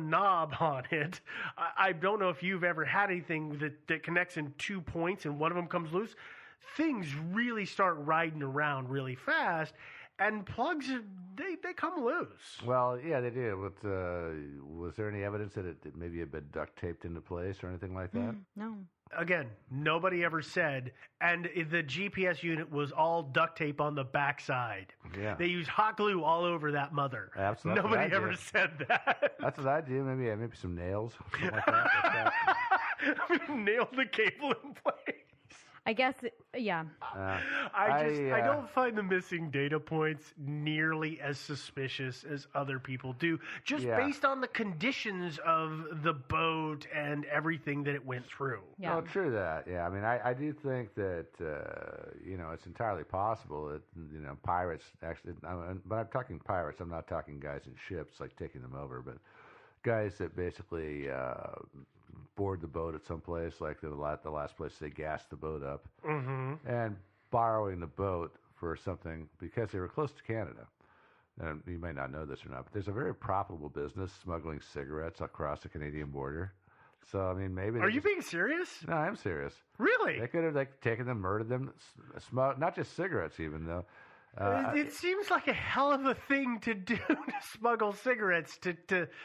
knob on it. I don't know if you've ever had anything that connects in 2 points and one of them comes loose. Things really start riding around really fast, and plugs, they come loose. Well, yeah, they do. But was there any evidence that it maybe had been duct taped into place or anything like that? No. Again, nobody ever said, and the GPS unit was all duct tape on the backside. Yeah. They used hot glue all over that mother. Absolutely. Nobody ever said that. That's what I do. Maybe some nails, something like that. Nail the cable in place. I guess, yeah. I don't find the missing data points nearly as suspicious as other people do, just based on the conditions of the boat and everything that it went through. Yeah. Oh, true that. Yeah, I mean, I do think that it's entirely possible that pirates actually. But I'm talking pirates. I'm not talking guys in ships like taking them over, but guys that basically board the boat at some place, like the last place they gassed the boat up, and borrowing the boat for something because they were close to Canada. And you may not know this or not, but there's a very profitable business smuggling cigarettes across the Canadian border. So, I mean, maybe... Are you being serious? No, I'm serious. Really? They could have taken them, murdered them, not just cigarettes even, though. It seems like a hell of a thing to do to smuggle cigarettes to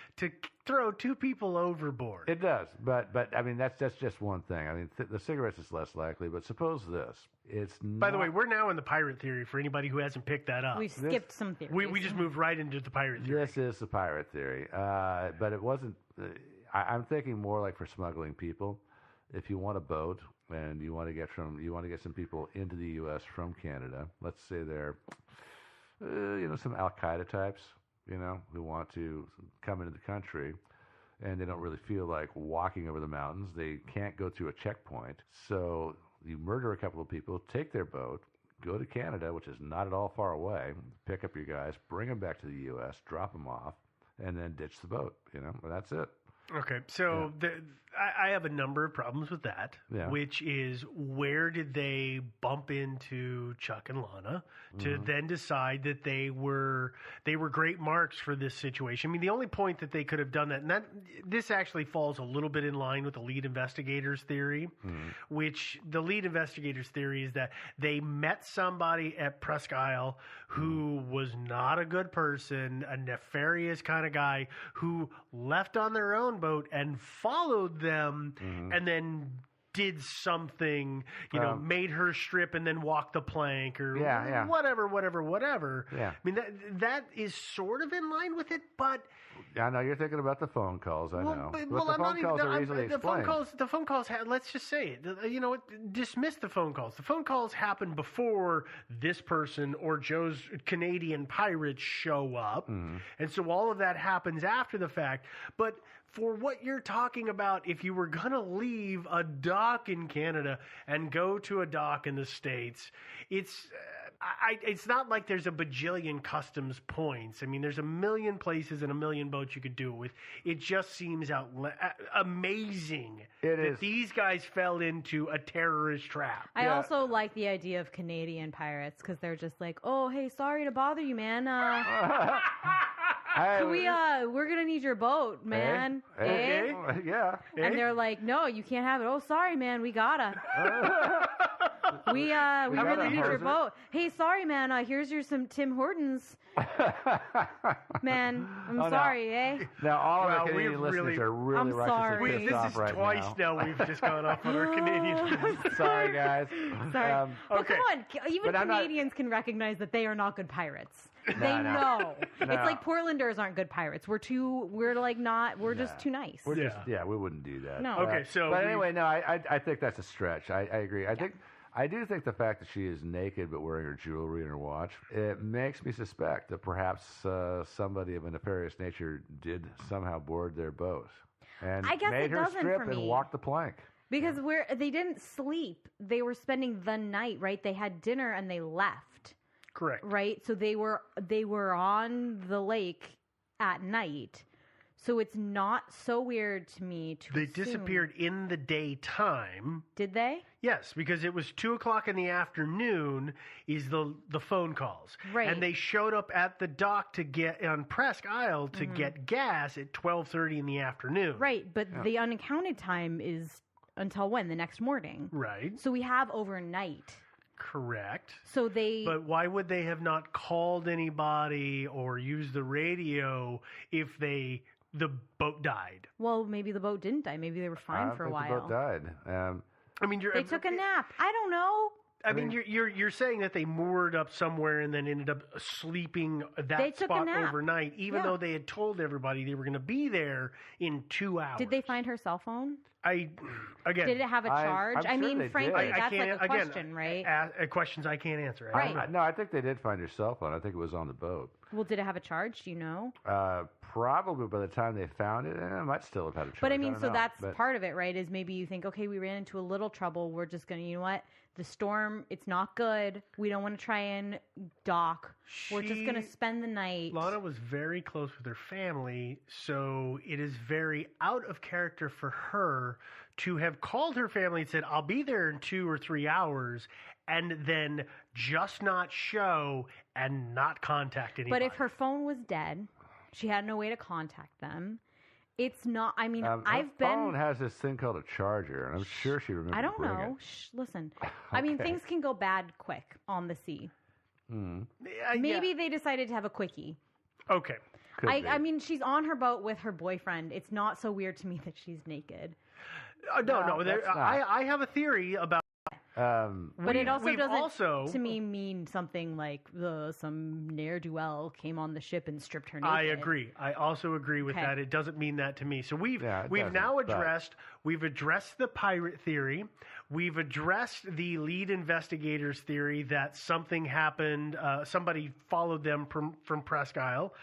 throw two people overboard. It does, but I mean that's just one thing. I mean the cigarettes is less likely, but suppose this: it's not... By the way, we're now in the pirate theory for anybody who hasn't picked that up. We skipped some theories. We just moved right into the pirate theory. This is the pirate theory, but it wasn't. I'm thinking more like for smuggling people. If you want a boat and you want to get some people into the U.S. from Canada, let's say they're, some Al Qaeda types, who want to come into the country, and they don't really feel like walking over the mountains. They can't go through a checkpoint, so you murder a couple of people, take their boat, go to Canada, which is not at all far away, pick up your guys, bring them back to the U.S., drop them off, and then ditch the boat. And that's it. Okay, so I have a number of problems with that, which is where did they bump into Chuck and Lana to then decide that they were great marks for this situation? I mean, the only point that they could have done that, and this actually falls a little bit in line with the lead investigators theory, which the lead investigators theory is that they met somebody at Presque Isle who was not a good person, a nefarious kind of guy who left on their own boat and followed them and then did something, made her strip and then walk the plank or whatever. Yeah. I mean, that is sort of in line with it, but... I know you're thinking about the phone calls, I know. But the phone calls are easily explained. The phone calls, let's just say it. Dismiss the phone calls. The phone calls happen before this person or Joe's Canadian pirates show up. And so all of that happens after the fact. But for what you're talking about, if you were going to leave a dock in Canada and go to a dock in the States, it's not like there's a bajillion customs points. I mean, there's a million places and a million boats you could do it with. It just seems amazing that these guys fell into a terrorist trap. I also like the idea of Canadian pirates because they're just like, oh, hey, sorry to bother you, man. We're gonna need your boat, man. Hey. Yeah. And they're like, no, you can't have it. Oh, sorry, man. We gotta. we really need your boat. Hey, sorry, man. Here's some Tim Hortons. Man, I'm sorry, eh? Now, all of our Canadian listeners are really righteously pissed off right now. This is twice now we've just gone off on our Canadian. Sorry, guys. Sorry. Well, come on. Even Canadians can recognize that they are not good pirates. They know. It's like Portlanders aren't good pirates. We're just too nice. We wouldn't do that. No. Okay, so... But anyway, no, I think that's a stretch. I agree. I do think the fact that she is naked but wearing her jewelry and her watch, it makes me suspect that perhaps somebody of a nefarious nature did somehow board their boat and made her strip and walk the plank. Because they didn't sleep. They were spending the night, right? They had dinner and they left. Correct. Right? So they were on the lake at night. So it's not so weird to me to They disappeared in the daytime. Did they? Yes, because it was 2:00 in the afternoon is the phone calls. Right. And they showed up at the dock to get on Presque Isle to get gas at 12:30 in the afternoon. Right, but the unaccounted time is until when? The next morning. Right. So we have overnight. Correct. So But why would they have not called anybody or used the radio if the boat died? Well, maybe the boat didn't die. Maybe they were fine for a while. The boat died. I mean, they took a nap. I don't know. I mean, you're saying that they moored up somewhere and then ended up sleeping that spot overnight, even though they had told everybody they were going to be there in 2 hours. Did they find her cell phone? Did it have a charge? I'm sure frankly, that's like a question, right? Questions I can't answer. Right. No, I think they did find her cell phone. I think it was on the boat. Well, did it have a charge? Do you know? Probably by the time they found it, it might still have had a charge. But I mean, that's part of it, right? Is maybe you think, okay, we ran into a little trouble. We're just going to, you know what? The storm, it's not good. We don't want to try and dock. We're just going to spend the night. Lana was very close with her family, so it is very out of character for her to have called her family and said, I'll be there in 2 or 3 hours, and then just not show and not contact anybody. But if her phone was dead, she had no way to contact them. It's not. I mean, I've been. Her phone has this thing called a charger, and I'm sure she remembers. I don't know. Listen, okay. I mean, things can go bad quick on the sea. Maybe they decided to have a quickie. Okay. I mean, she's on her boat with her boyfriend. It's not so weird to me that she's naked. No. I have a theory about. But it also doesn't, to me, mean something like some ne'er-do-well came on the ship and stripped her naked. I agree. I also agree with that. It doesn't mean that to me. So we've now addressed the pirate theory. We've addressed the lead investigators theory that something happened. Somebody followed them from Presque Isle.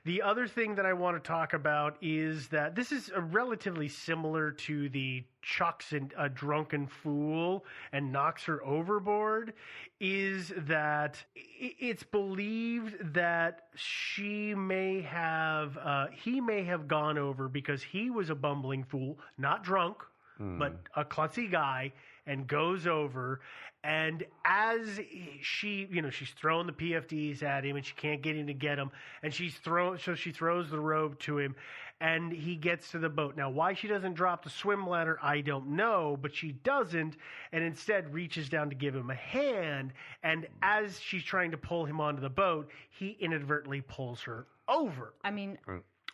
The other thing that I want to talk about is that this is relatively similar to the chucks a drunken fool and knocks her overboard, is that it's believed that he may have gone over because he was a bumbling fool, not drunk, but a klutzy guy, and goes over. And as she's throwing the PFDs at him, and she can't get him to get him, and she throws the rope to him, and he gets to the boat. Now, why she doesn't drop the swim ladder, I don't know, but she doesn't, and instead reaches down to give him a hand. And as she's trying to pull him onto the boat, he inadvertently pulls her over. I mean,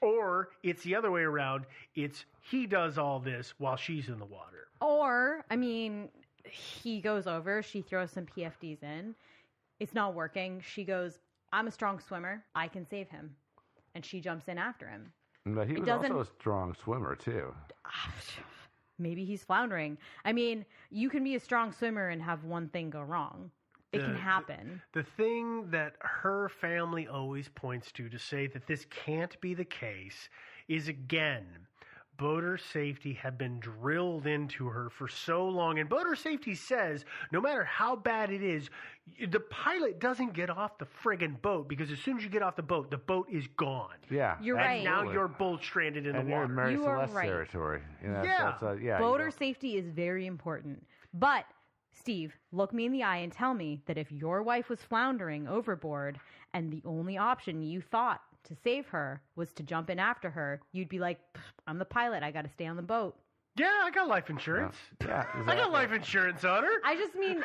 or it's the other way around. It's he does all this while she's in the water. Or, I mean, he goes over, she throws some PFDs in. It's not working. She goes, I'm a strong swimmer. I can save him. And she jumps in after him. But he was also a strong swimmer, too. Maybe he's floundering. I mean, you can be a strong swimmer and have one thing go wrong. It can happen. The thing that her family always points to say that this can't be the case is, again, boater safety had been drilled into her for so long. And boater safety says no matter how bad it is, the pilot doesn't get off the friggin' boat, because as soon as you get off the boat is gone. Yeah. You're right. And now you're boat stranded in the water. You're in Mary Celeste territory. Boater safety is very important. But, Steve, look me in the eye and tell me that if your wife was floundering overboard and the only option you thought to save her was to jump in after her, you'd be like, I'm the pilot. I got to stay on the boat. Yeah, I got life insurance. Yeah, exactly. I got life insurance on her. I just mean,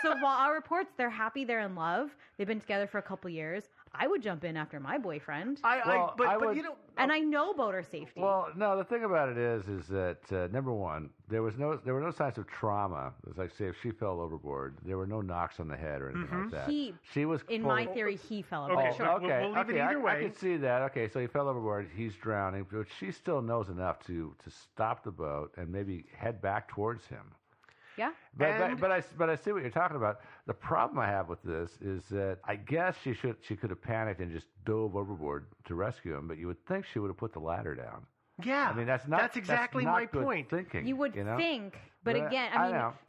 so while our reports, they're happy, they're in love, they've been together for a couple years, I would jump in after my boyfriend. And I know boater safety. Well, no, the thing about it is that number one, there were no signs of trauma. It's like, say, if she fell overboard, there were no knocks on the head or anything like that. She was in my theory, he fell overboard. Okay, sure. We'll leave it either way. I can see that. Okay, so he fell overboard. He's drowning, but she still knows enough to stop the boat and maybe head back towards him. Yeah. But I see what you're talking about. The problem I have with this is that I guess she could have panicked and just dove overboard to rescue him, but you would think she would have put the ladder down. Yeah. I mean, that's exactly my point. Thinking, you would think, but again,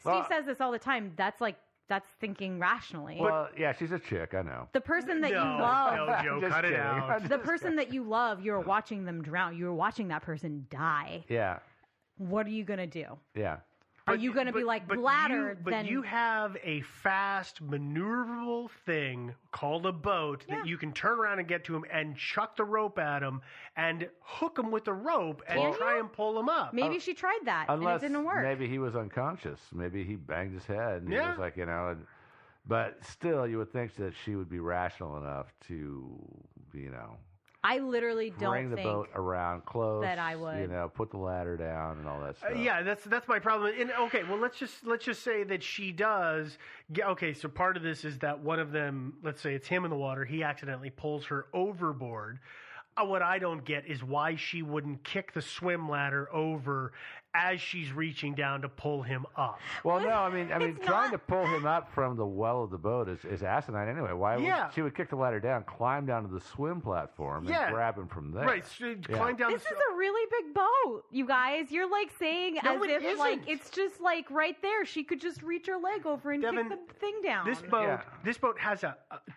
Steve says this all the time. That's like That's thinking rationally. Well, yeah, she's a chick. I know. The person that you love. No, Joe, cut it out. The person that you love, you're watching them drown. You're watching that person die. Yeah. What are you going to do? Yeah. Are you going to be like Bladder? But you have a fast, maneuverable thing called a boat that you can turn around and get to him and chuck the rope at him and hook him with the rope and try and pull him up. Maybe she tried that and it didn't work. Maybe he was unconscious. Maybe he banged his head and he was like, but still, you would think that she would be rational enough to, I literally don't bring the boat around close. That I would, put the ladder down and all that stuff. Yeah, that's my problem. And okay, well let's just say that she does. Okay, so part of this is that one of them, let's say it's him in the water, he accidentally pulls her overboard. What I don't get is why she wouldn't kick the swim ladder over as she's reaching down to pull him up. Well, no, I mean, trying to pull him up from the well of the boat is asinine anyway. Why would she would kick the ladder down, climb down to the swim platform, and grab him from there? Right, climb down. This is a really big boat, you guys. You're like saying as if like it's just like right there. She could just reach her leg over and Devin, kick the thing down. This boat has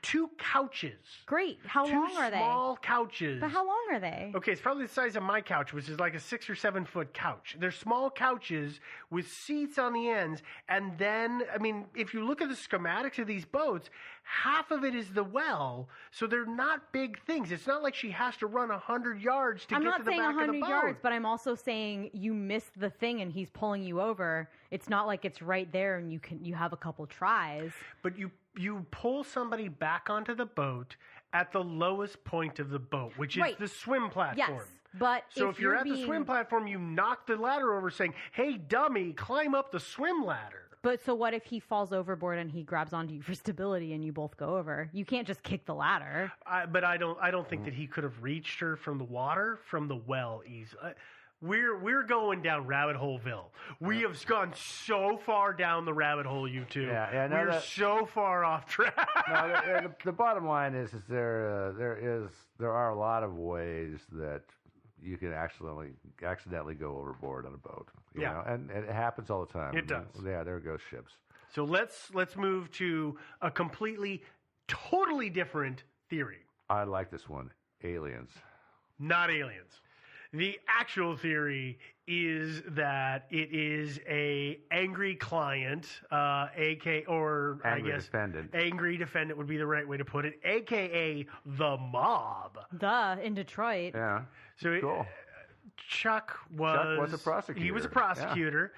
two couches. Great. How long are they? Two small couches. But how long are they? Okay, it's probably the size of my couch, which is like a 6 or 7 foot couch. They're small couches with seats on the ends. And then, I mean, if you look at the schematics of these boats, half of it is the well. So they're not big things. It's not like she has to run 100 yards to get to the back of the boat. I'm not saying 100 yards, but I'm also saying you missed the thing and he's pulling you over. It's not like it's right there and you have a couple tries. But you pull somebody back onto the boat at the lowest point of the boat, which is the swim platform. Yes, but so if you're at the swim platform, you knock the ladder over saying, hey, dummy, climb up the swim ladder. But so what if he falls overboard and he grabs onto you for stability and you both go over? You can't just kick the ladder. But I don't think that he could have reached her from the water, from the well easily. We're going down rabbit holeville. We have gone so far down the rabbit hole, you two. We're so far off track. No, the bottom line is there are a lot of ways that you can accidentally go overboard on a boat. You know? And it happens all the time. It does. Yeah, there goes ships. So let's move to a totally different theory. I like this one. Aliens. Not aliens. The actual theory is that it is a angry client, angry defendant. Angry defendant would be the right way to put it, aka the mob. In Detroit. Yeah. So cool. Chuck was a prosecutor. He was a prosecutor,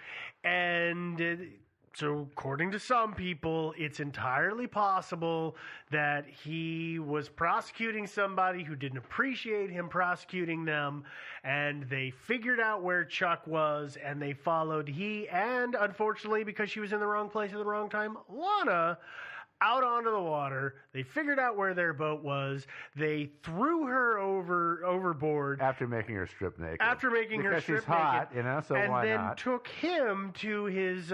and so according to some people, it's entirely possible that he was prosecuting somebody who didn't appreciate him prosecuting them, and they figured out where Chuck was, and they followed and unfortunately, because she was in the wrong place at the wrong time, Lana, out onto the water. They figured out where their boat was. They threw her overboard after making her strip naked. Because she's hot, so why not? And then took him to his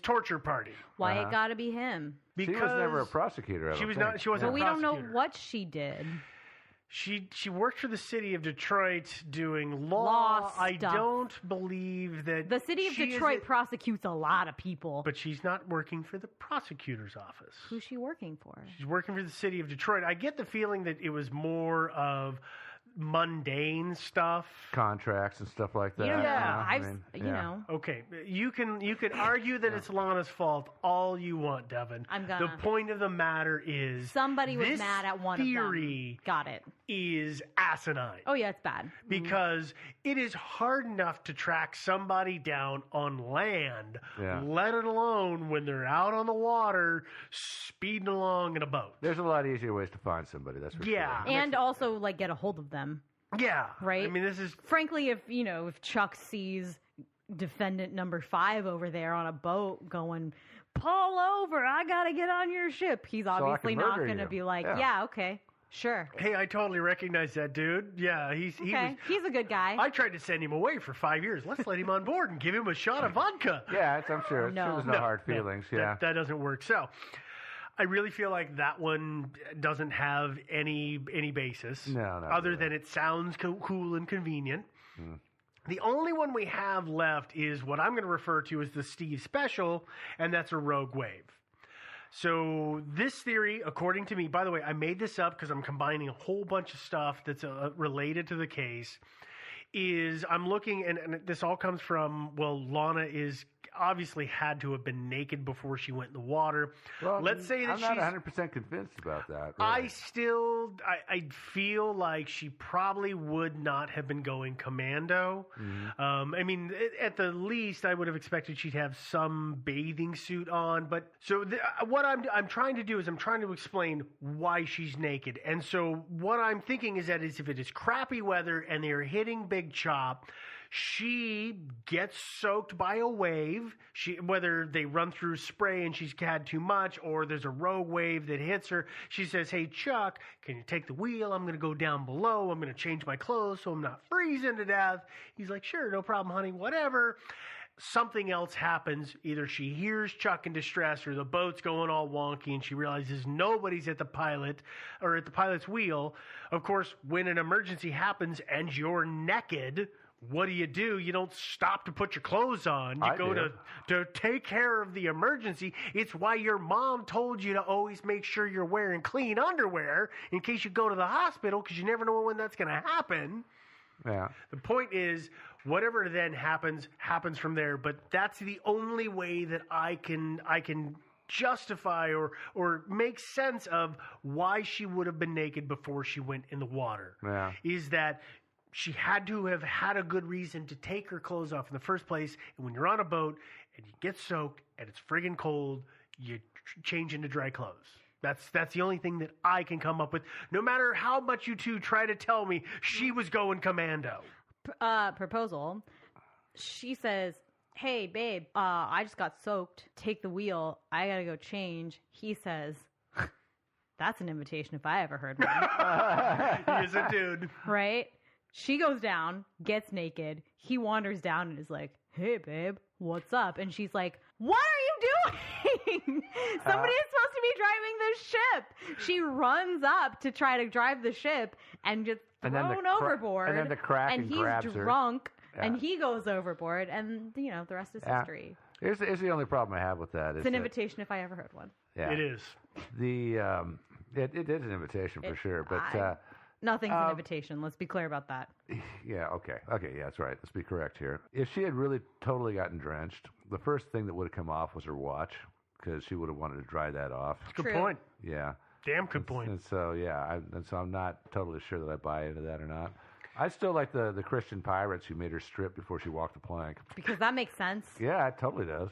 torture party. Why it got to be him? Because she was never a prosecutor. She wasn't. But we don't know what she did. She worked for the city of Detroit doing law I don't believe that the city of Detroit prosecutes a lot of people. But she's not working for the prosecutor's office. Who's she working for? She's working for the city of Detroit. I get the feeling that it was more of mundane stuff, contracts and stuff like that. Okay, you can argue that it's Lana's fault all you want, Devin. The point of the matter is somebody was mad at one theory. Of them. Got it. Is asinine. Oh yeah, it's bad because it is hard enough to track somebody down on land, let it alone when they're out on the water speeding along in a boat. There's a lot easier ways to find somebody. That's for sure. And also like get a hold of them. Yeah. Right? I mean, this is... Frankly, if Chuck sees defendant number 5 over there on a boat going, pull over, I got to get on your ship, he's obviously not going to be like, yeah, okay, sure. Hey, I totally recognize that dude. Yeah, he's a good guy. I tried to send him away for 5 years. Let's let him on board and give him a shot of vodka. Yeah, I'm sure. There's no hard feelings. That doesn't work. So... I really feel like that one doesn't have any basis other than it sounds cool and convenient. The only one we have left is what I'm going to refer to as the Steve Special, and that's a Rogue Wave. So this theory, according to me, by the way, I made this up because I'm combining a whole bunch of stuff that's related to the case, is I'm looking, and this all comes from, well, Lana is obviously had to have been naked before she went in the water. Well, let's say that I'm not 100% convinced about that. Really. I feel like she probably would not have been going commando. Mm-hmm. I mean, at the least, I would have expected she'd have some bathing suit on. But so what I'm trying to do is I'm trying to explain why she's naked. And so what I'm thinking is that if it is crappy weather and they're hitting Big Chop, she gets soaked by a wave. Whether they run through spray and she's had too much, or there's a rogue wave that hits her. She says, "Hey, Chuck, can you take the wheel? I'm going to go down below. I'm going to change my clothes so I'm not freezing to death." He's like, "Sure, no problem, honey, whatever." Something else happens. Either she hears Chuck in distress, or the boat's going all wonky and she realizes nobody's at the pilot or at the pilot's wheel. Of course, when an emergency happens and you're naked, what do? You don't stop to put your clothes on. You go to take care of the emergency. It's why your mom told you to always make sure you're wearing clean underwear in case you go to the hospital, because you never know when that's going to happen. Yeah. The point is, whatever then happens from there. But that's the only way that I can justify or make sense of why she would have been naked before she went in the water. Yeah. Is that she had to have had a good reason to take her clothes off in the first place. And when you're on a boat and you get soaked and it's friggin' cold, you change into dry clothes. That's the only thing that I can come up with. No matter how much you two try to tell me she was going commando. Proposal. She says, "Hey, babe, I just got soaked. Take the wheel. I gotta go change." He says, "That's an invitation if I ever heard one." He's a dude. Right? She goes down, gets naked. He wanders down and is like, "Hey, babe, what's up?" And she's like, "What are you doing? Somebody is supposed to be driving this ship." She runs up to try to drive the ship and just thrown overboard. And then the Kraken grabs her. And he's drunk, and he goes overboard, and, the rest is history. Here's the only problem I have with that. It's an invitation if I ever heard one. Yeah. It is. It is an invitation for sure, but... Nothing's an invitation. Let's be clear about that. Yeah, okay. Okay, yeah, that's right. Let's be correct here. If she had really totally gotten drenched, the first thing that would have come off was her watch, because she would have wanted to dry that off. Good point. Yeah. Damn good point. And so, yeah, I'm not totally sure that I buy into that or not. I still like the Christian pirates who made her strip before she walked the plank. Because that makes sense. Yeah, it totally does.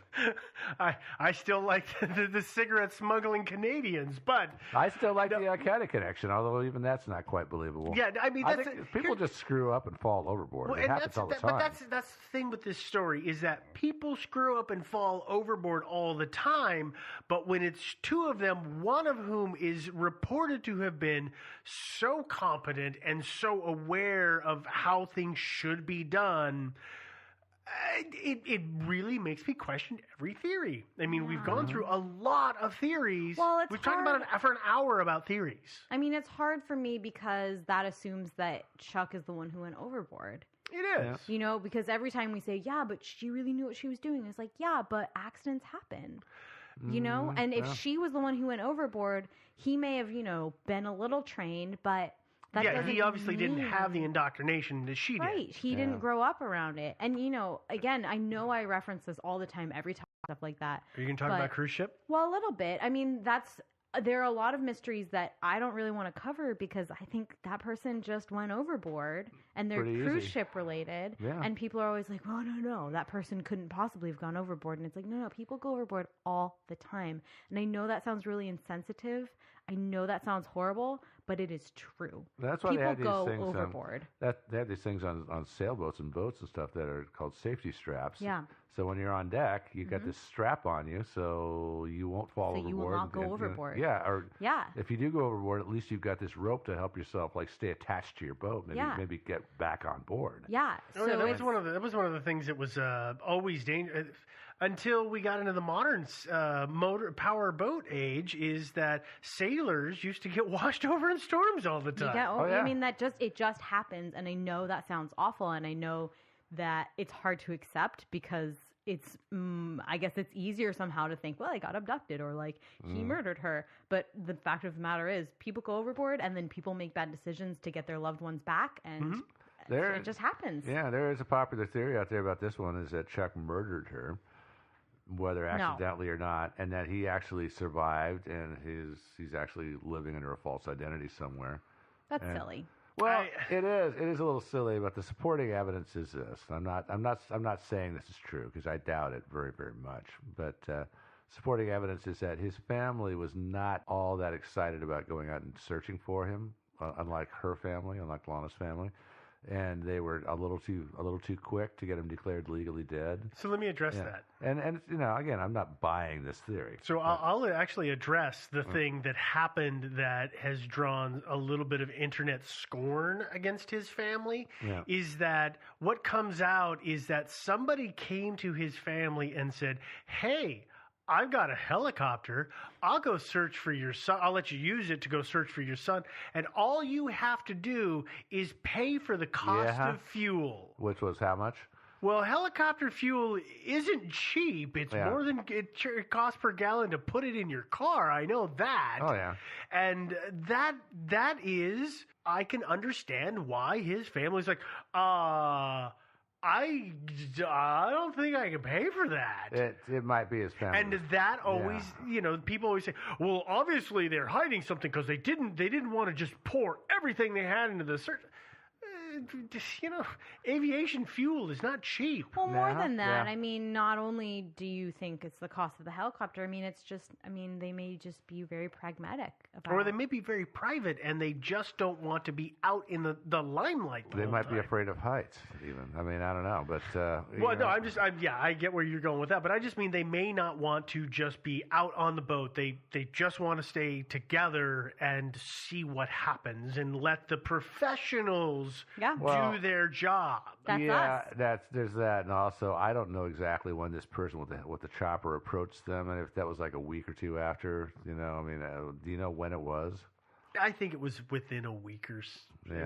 I still like the cigarette smuggling Canadians, but... I still like the Al-Qaeda connection, although even that's not quite believable. Yeah, I mean, people just screw up and fall overboard. Well, it happens all the time. But that's the thing with this story, is that people screw up and fall overboard all the time, but when it's two of them, one of whom is reported to have been so competent and so aware of how things should be done, it really makes me question every theory. I mean, we've gone through a lot of theories. Well, we've talked about for an hour about theories. I mean, it's hard for me because that assumes that Chuck is the one who went overboard. It is. Because every time we say, yeah, but she really knew what she was doing, it's like, yeah, but accidents happen. And if she was the one who went overboard, he may have, been a little trained, but he obviously didn't have the indoctrination that she did. Right. He didn't grow up around it. And, again, I know I reference this all the time, every time, stuff like that. Are you going to talk about cruise ship? Well, a little bit. I mean, there are a lot of mysteries that I don't really want to cover because I think that person just went overboard and they're cruise ship related. Yeah. And people are always like, oh, no, that person couldn't possibly have gone overboard. And it's like, no, people go overboard all the time. And I know that sounds really insensitive. I know that sounds horrible, but it is true. That's why people they have these go things overboard. They have these things on sailboats and boats and stuff that are called safety straps. Yeah. So when you're on deck, you got this strap on you, so you won't fall overboard. So you will not go overboard. Yeah. If you do go overboard, at least you've got this rope to help yourself, stay attached to your boat. Maybe get back on board. Yeah. So that was one of the things that was always dangerous. Until we got into the modern motor power boat age, is that sailors used to get washed over in storms all the time. I mean, it just happens, and I know that sounds awful, and I know that it's hard to accept because it's I guess it's easier somehow to think, well, I got abducted or like he murdered her. But the fact of the matter is people go overboard and then people make bad decisions to get their loved ones back, and it just happens. Yeah, there is a popular theory out there about this one is that Chuck murdered her, whether accidentally or not, and that he actually survived and he's actually living under a false identity somewhere. That's silly. Well, it is. It is a little silly, but the supporting evidence is this. I'm not saying this is true because I doubt it very, very much. But supporting evidence is that his family was not all that excited about going out and searching for him, unlike her family, unlike Lana's family. And they were a little too quick to get him declared legally dead. So let me address that. And again, I'm not buying this theory. So I'll actually address the thing that happened that has drawn a little bit of internet scorn against his family. Yeah. Is that what comes out is that somebody came to his family and said, "Hey, I've got a helicopter. I'll go search for your son. I'll let you use it to go search for your son. And all you have to do is pay for the cost of fuel." Which was how much? Well, helicopter fuel isn't cheap. It's more than it costs per gallon to put it in your car. I know that. Oh, yeah. And that is, I can understand why his family's like, I don't think I can pay for that. It might be his family. And that always, people always say, well, obviously they're hiding something because they didn't want to just pour everything they had into the search. Aviation fuel is not cheap. Well, more than that, I mean, not only do you think it's the cost of the helicopter, I mean, it's just, they may just be very pragmatic about it. Or they may be very private and they just don't want to be out in the limelight. They might be afraid of heights, even. I mean, I don't know, but... I get where you're going with that, but I just mean they may not want to just be out on the boat. They just want to stay together and see what happens and let the professionals... do their job. That's us. There's that, and also I don't know exactly when this person with the chopper approached them, and if that was like a week or two after. Do you know when it was? I think it was within a week or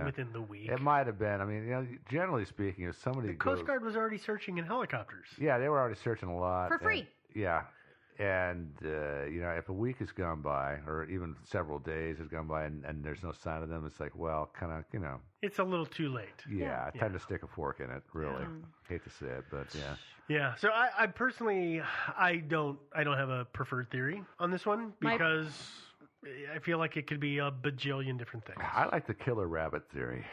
within the week. It might have been. I mean, generally speaking, if somebody the Coast Guard was already searching in helicopters. Yeah, they were already searching a lot for free. And, if a week has gone by or even several days has gone by and there's no sign of them, it's like, well, kind of, It's a little too late. Yeah, time to stick a fork in it, really. Yeah. Hate to say it, but yeah. Yeah, so I personally, I don't have a preferred theory on this one because I feel like it could be a bajillion different things. I like the killer rabbit theory.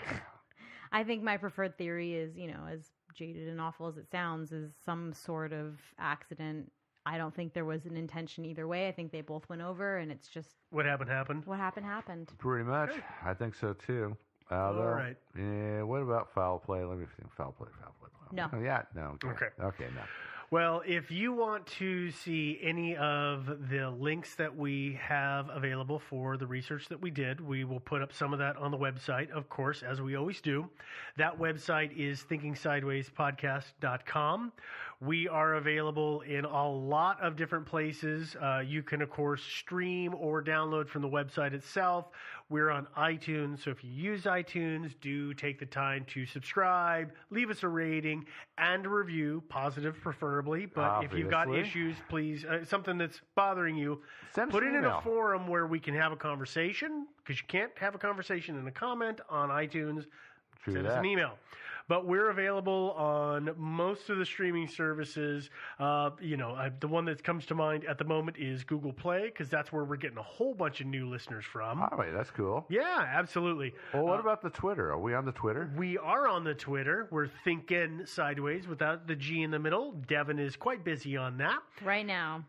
I think my preferred theory is, as jaded and awful as it sounds, is some sort of accident. I don't think there was an intention either way. I think they both went over, and it's just... What happened? What happened. Pretty much. Good. I think so, too. All right. Yeah, what about foul play? Let me think. Foul play. No. Yeah, no. Okay, no. Well, if you want to see any of the links that we have available for the research that we did, we will put up some of that on the website, of course, as we always do. That website is thinkingsidewayspodcast.com. We are available in a lot of different places. You can, of course, stream or download from the website itself. We're on iTunes, so if you use iTunes, do take the time to subscribe, leave us a rating, and a review, positive preferably. But Obviously. If you've got issues, please, something that's bothering you, put it in a forum where we can have a conversation, because you can't have a conversation in a comment on iTunes. Send us an email. But we're available on most of the streaming services. The one that comes to mind at the moment is Google Play, because that's where we're getting a whole bunch of new listeners from. Oh, wait, that's cool. Yeah, absolutely. Well, what about the Twitter? Are we on the Twitter? We are on the Twitter. We're Thinking Sideways without the G in the middle. Devin is quite busy on that. Right now.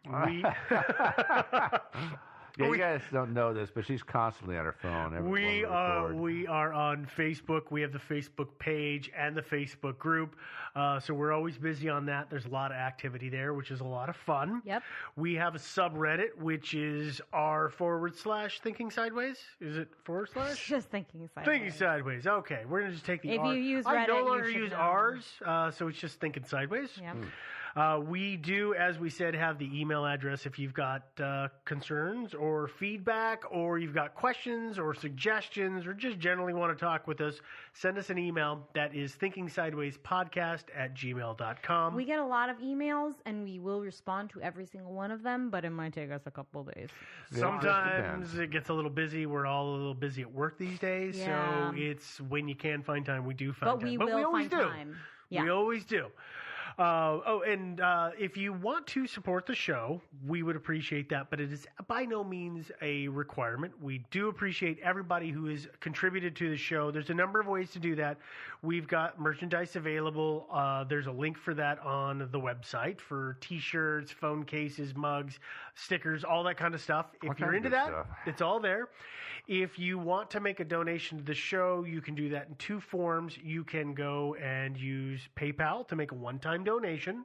Yeah, you guys don't know this, but she's constantly on her phone. We are on Facebook. We have the Facebook page and the Facebook group. So we're always busy on that. There's a lot of activity there, which is a lot of fun. Yep. We have a subreddit, which is r/Thinking Sideways. Is it /? Just Thinking Sideways. Thinking Sideways. Okay. We're going to just take the If R. you use Reddit, I no longer use R's, so it's just Thinking Sideways. Yep. We do, as we said, have the email address if you've got concerns or feedback, or you've got questions or suggestions, or just generally want to talk with us. Send us an email. That is thinkingsidewayspodcast@gmail.com. We get a lot of emails, and we will respond to every single one of them, but it might take us a couple of days. Sometimes it gets a little busy. We're all a little busy at work these days, so it's when you can find time, we do find time. But we always do. Yeah. We always do. If you want to support the show, we would appreciate that, but it is by no means a requirement. We do appreciate everybody who has contributed to the show. There's a number of ways to do that. We've got merchandise available. There's a link for that on the website for T-shirts, phone cases, mugs, stickers, all that kind of stuff. If you're into that, it's all there. If you want to make a donation to the show, you can do that in two forms. You can go and use PayPal to make a one-time donation,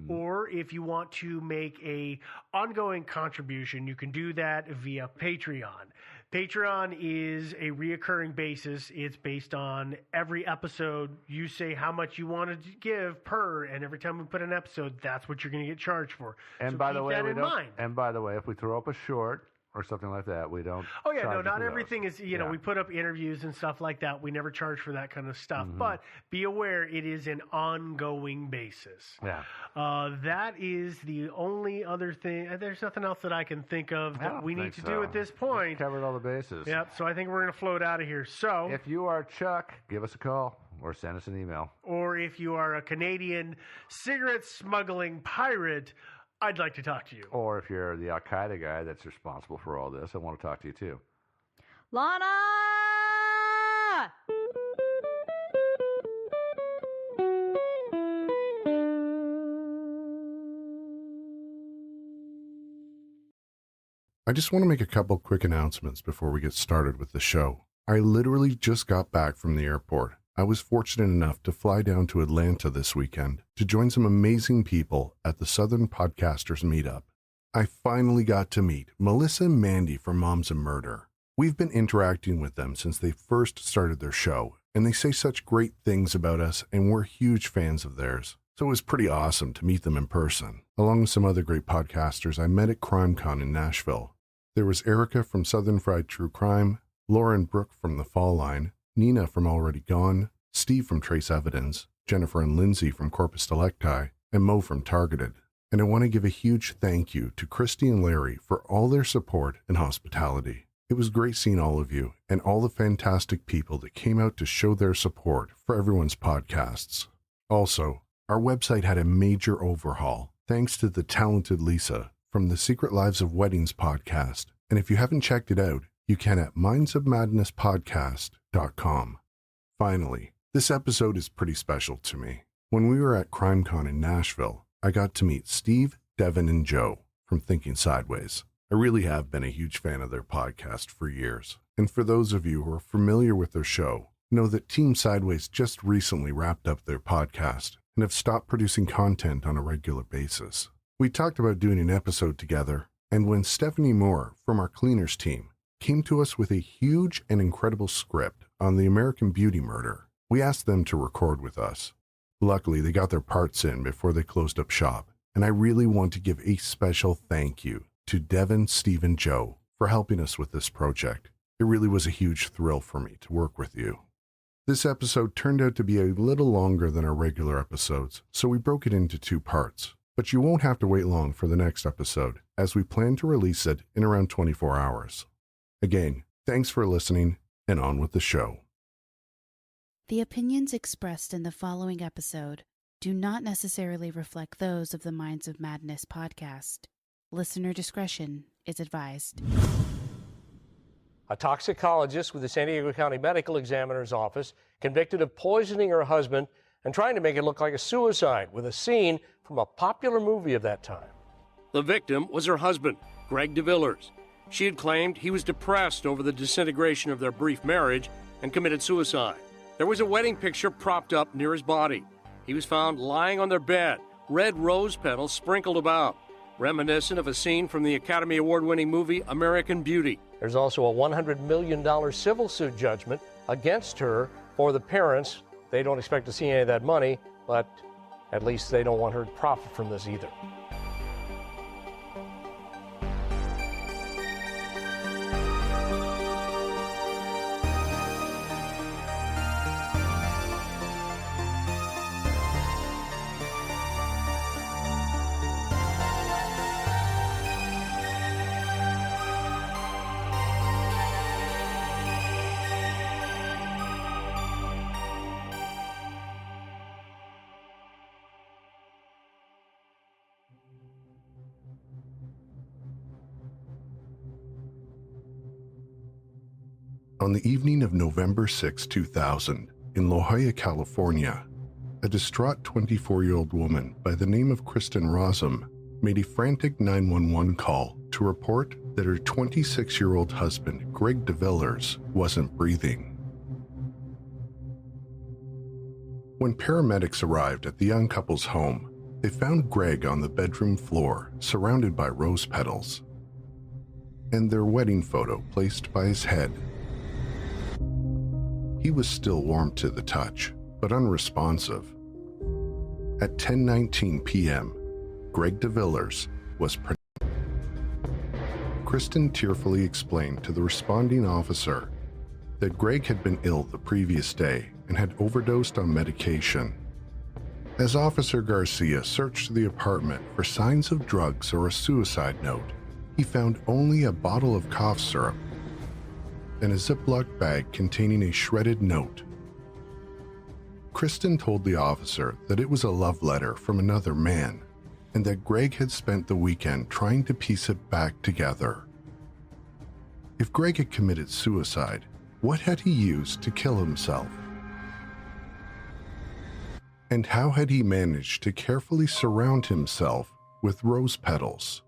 or if you want to make a ongoing contribution, you can do that via Patreon. Patreon is a reoccurring basis. It's based on every episode. You say how much you want to give per, and every time we put an episode, that's what you're going to get charged for. And so by the way, if we throw up a short or something like that, we don't. Oh yeah, no, not everything is. We put up interviews and stuff like that. We never charge for that kind of stuff. But be aware, it is an ongoing basis. Yeah. That is the only other thing. There's nothing else that I can think of that we need to do at this point. We've covered all the bases. Yep. So I think we're going to float out of here. So if you are Chuck, give us a call or send us an email. Or if you are a Canadian cigarette smuggling pirate, I'd like to talk to you. Or if you're the Al-Qaeda guy that's responsible for all this, I want to talk to you too. Lana! I just want to make a couple quick announcements before we get started with the show. I literally just got back from the airport. I was fortunate enough to fly down to Atlanta this weekend to join some amazing people at the Southern Podcasters Meetup. I finally got to meet Melissa and Mandy from Moms and Murder. We've been interacting with them since they first started their show, and they say such great things about us, and we're huge fans of theirs. So it was pretty awesome to meet them in person. Along with some other great podcasters I met at CrimeCon in Nashville. There was Erica from Southern Fried True Crime, Lauren Brooke from The Fall Line, Nina from Already Gone, Steve from Trace Evidence, Jennifer and Lindsay from Corpus Delicti, and Mo from Targeted. And I want to give a huge thank you to Christy and Larry for all their support and hospitality. It was great seeing all of you and all the fantastic people that came out to show their support for everyone's podcasts. Also, our website had a major overhaul thanks to the talented Lisa from the Secret Lives of Weddings podcast. And if you haven't checked it out, you can at mindsofmadnesspodcast.com. Finally, this episode is pretty special to me. When we were at CrimeCon in Nashville, I got to meet Steve, Devin, and Joe from Thinking Sideways. I really have been a huge fan of their podcast for years. And for those of you who are familiar with their show, know that Team Sideways just recently wrapped up their podcast and have stopped producing content on a regular basis. We talked about doing an episode together, and when Stephanie Moore from our Cleaners team came to us with a huge and incredible script on the American Beauty murder, we asked them to record with us. Luckily, they got their parts in before they closed up shop, and I really want to give a special thank you to Devin, Steve, and Joe for helping us with this project. It really was a huge thrill for me to work with you. This episode turned out to be a little longer than our regular episodes, so we broke it into 2 parts. But you won't have to wait long for the next episode, as we plan to release it in around 24 hours. Again, thanks for listening, and on with the show. The opinions expressed in the following episode do not necessarily reflect those of the Minds of Madness podcast. Listener discretion is advised. A toxicologist with the San Diego County Medical Examiner's Office convicted of poisoning her husband and trying to make it look like a suicide with a scene from a popular movie of that time. The victim was her husband, Greg DeVillers. She had claimed he was depressed over the disintegration of their brief marriage and committed suicide. There was a wedding picture propped up near his body. He was found lying on their bed, red rose petals sprinkled about, reminiscent of a scene from the Academy Award-winning movie American Beauty. There's also a $100 million civil suit judgment against her for the parents. They don't expect to see any of that money, but At least they don't want her to profit from this either. On the evening of November 6, 2000, in La Jolla, California, a distraught 24-year-old woman by the name of Kristen Rossum made a frantic 911 call to report that her 26-year-old husband, Greg DeVillers, wasn't breathing. When paramedics arrived at the young couple's home, they found Greg on the bedroom floor, surrounded by rose petals, and their wedding photo placed by his head. He was still warm to the touch, but unresponsive. At 10:19 p.m., Greg DeVillers was Kristen tearfully explained to the responding officer that Greg had been ill the previous day and had overdosed on medication. As Officer Garcia searched the apartment for signs of drugs or a suicide note, he found only a bottle of cough syrup and a Ziploc bag containing a shredded note. Kristen told the officer that it was a love letter from another man and that Greg had spent the weekend trying to piece it back together. If Greg had committed suicide, what had he used to kill himself? And how had he managed to carefully surround himself with rose petals?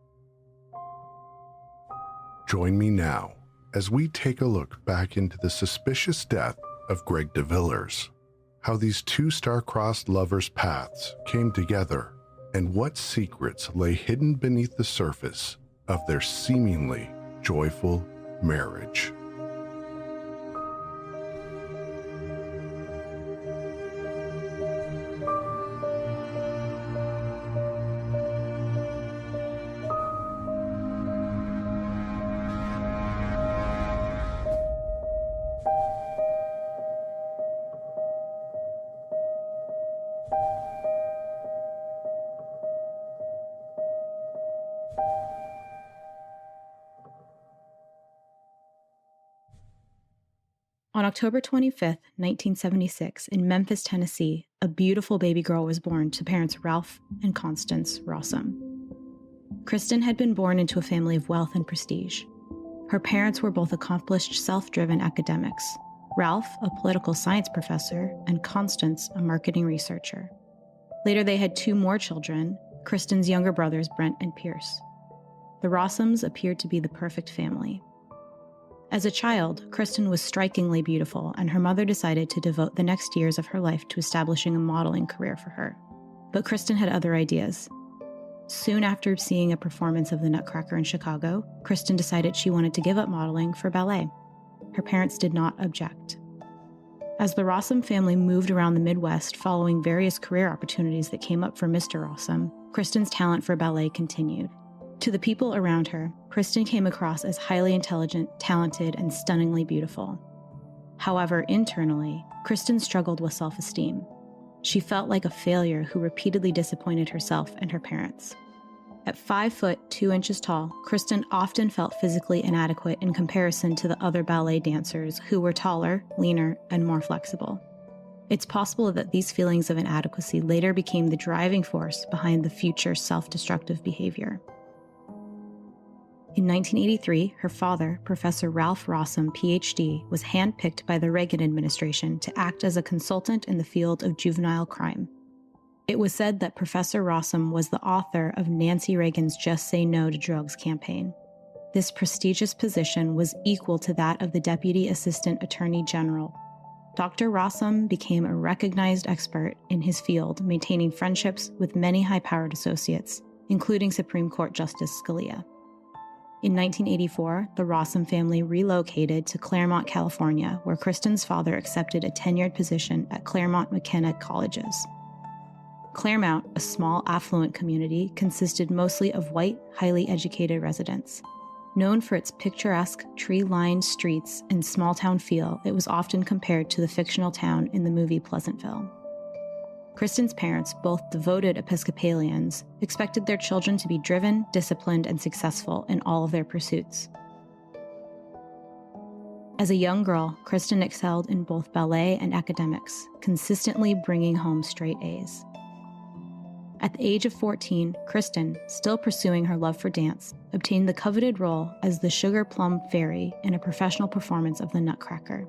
Join me now as we take a look back into the suspicious death of Greg DeVillers, how these two star-crossed lovers' paths came together, and what secrets lay hidden beneath the surface of their seemingly joyful marriage. On October 25, 1976, in Memphis, Tennessee, a beautiful baby girl was born to parents Ralph and Constance Rossum. Kristen had been born into a family of wealth and prestige. Her parents were both accomplished, self-driven academics, Ralph a political science professor and Constance a marketing researcher. Later they had two more children, Kristen's younger brothers Brent and Pierce. The Rossums appeared to be the perfect family. As a child, Kristen was strikingly beautiful, and her mother decided to devote the next years of her life to establishing a modeling career for her. But Kristen had other ideas. Soon after seeing a performance of The Nutcracker in Chicago, Kristen decided she wanted to give up modeling for ballet. Her parents did not object. As the Rossum family moved around the Midwest following various career opportunities that came up for Mr. Rossum, Kristen's talent for ballet continued. To the people around her, Kristen came across as highly intelligent, talented, and stunningly beautiful. However, internally, Kristen struggled with self-esteem. She felt like a failure who repeatedly disappointed herself and her parents. At 5 foot 2 inches tall, Kristen often felt physically inadequate in comparison to the other ballet dancers who were taller, leaner, and more flexible. It's possible that these feelings of inadequacy later became the driving force behind the future self-destructive behavior. In 1983, her father, Professor Ralph Rossum, Ph.D., was handpicked by the Reagan administration to act as a consultant in the field of juvenile crime. It was said that Professor Rossum was the author of Nancy Reagan's Just Say No to Drugs campaign. This prestigious position was equal to that of the Deputy Assistant Attorney General. Dr. Rossum became a recognized expert in his field, maintaining friendships with many high-powered associates, including Supreme Court Justice Scalia. In 1984, the Rossum family relocated to Claremont, California, where Kristen's father accepted a tenured position at Claremont McKenna Colleges. Claremont, a small, affluent community, consisted mostly of white, highly educated residents. Known for its picturesque, tree-lined streets and small-town feel, it was often compared to the fictional town in the movie Pleasantville. Kristen's parents, both devoted Episcopalians, expected their children to be driven, disciplined, and successful in all of their pursuits. As a young girl, Kristen excelled in both ballet and academics, consistently bringing home straight A's. At the age of 14, Kristen, still pursuing her love for dance, obtained the coveted role as the Sugar Plum Fairy in a professional performance of The Nutcracker.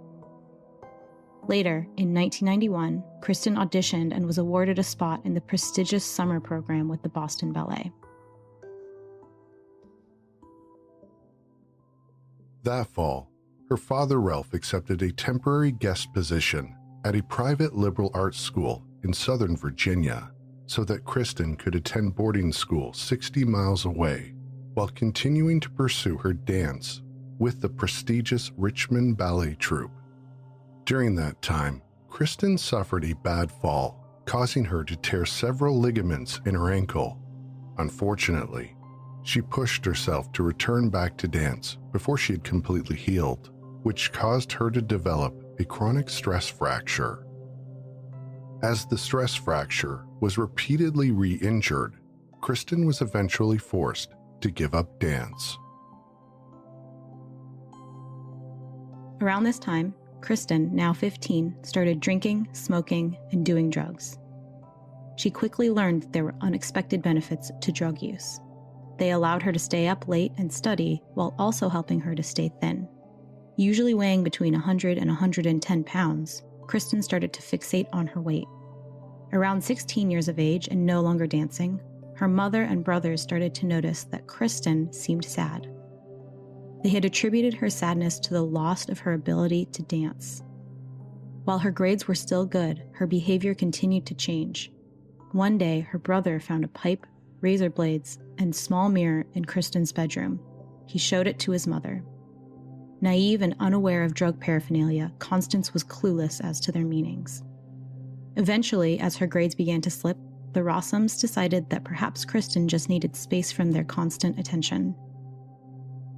Later, in 1991, Kristen auditioned and was awarded a spot in the prestigious summer program with the Boston Ballet. That fall, her father Ralph accepted a temporary guest position at a private liberal arts school in Southern Virginia so that Kristen could attend boarding school 60 miles away while continuing to pursue her dance with the prestigious Richmond Ballet Troupe. During that time, Kristen suffered a bad fall, causing her to tear several ligaments in her ankle. Unfortunately, she pushed herself to return back to dance before she had completely healed, which caused her to develop a chronic stress fracture. As the stress fracture was repeatedly re-injured, Kristen was eventually forced to give up dance. Around this time, Kristen, now 15, started drinking, smoking, and doing drugs. She quickly learned that there were unexpected benefits to drug use. They allowed her to stay up late and study while also helping her to stay thin. Usually weighing between 100 and 110 pounds, Kristen started to fixate on her weight. Around 16 years of age and no longer dancing, her mother and brothers started to notice that Kristen seemed sad. They had attributed her sadness to the loss of her ability to dance. While her grades were still good, her behavior continued to change. One day, her brother found a pipe, razor blades, and small mirror in Kristen's bedroom. He showed it to his mother. Naive and unaware of drug paraphernalia, Constance was clueless as to their meanings. Eventually, as her grades began to slip, the Rossums decided that perhaps Kristen just needed space from their constant attention.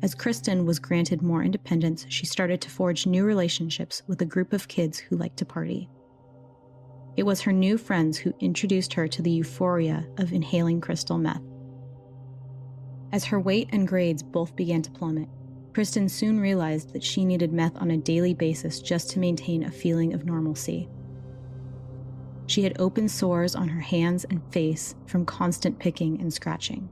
As Kristen was granted more independence, she started to forge new relationships with a group of kids who liked to party. It was her new friends who introduced her to the euphoria of inhaling crystal meth. As her weight and grades both began to plummet, Kristen soon realized that she needed meth on a daily basis just to maintain a feeling of normalcy. She had open sores on her hands and face from constant picking and scratching.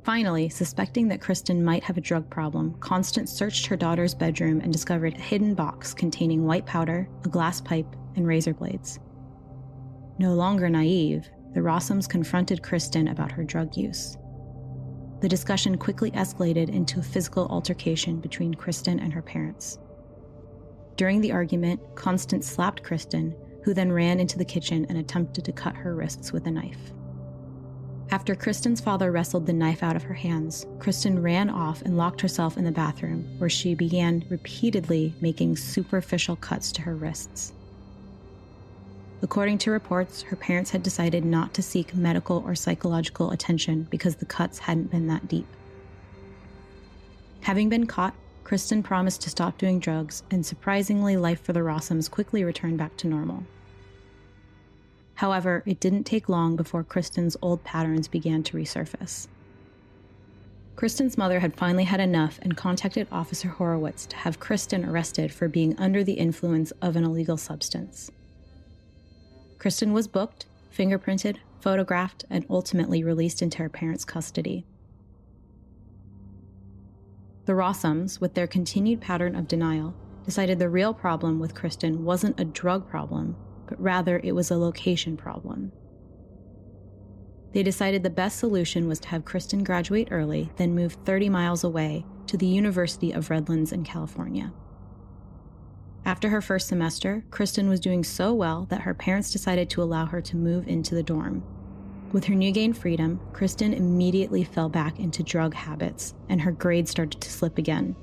Finally, suspecting that Kristen might have a drug problem, Constance searched her daughter's bedroom and discovered a hidden box containing white powder, a glass pipe, and razor blades. No longer naive, the Rossums confronted Kristen about her drug use. The discussion quickly escalated into a physical altercation between Kristen and her parents. During the argument, Constance slapped Kristen, who then ran into the kitchen and attempted to cut her wrists with a knife. After Kristen's father wrestled the knife out of her hands, Kristen ran off and locked herself in the bathroom, where she began repeatedly making superficial cuts to her wrists. According to reports, her parents had decided not to seek medical or psychological attention because the cuts hadn't been that deep. Having been caught, Kristen promised to stop doing drugs, and surprisingly, life for the Rossums quickly returned back to normal. However, it didn't take long before Kristen's old patterns began to resurface. Kristen's mother had finally had enough and contacted Officer Horowitz to have Kristen arrested for being under the influence of an illegal substance. Kristen was booked, fingerprinted, photographed, and ultimately released into her parents' custody. The Rossums, with their continued pattern of denial, decided the real problem with Kristen wasn't a drug problem, but rather it was a location problem. They decided the best solution was to have Kristen graduate early, then move 30 miles away to the University of Redlands in California. After her first semester, Kristen was doing so well that her parents decided to allow her to move into the dorm. With her new gained freedom, Kristen immediately fell back into drug habits, and her grades started to slip again.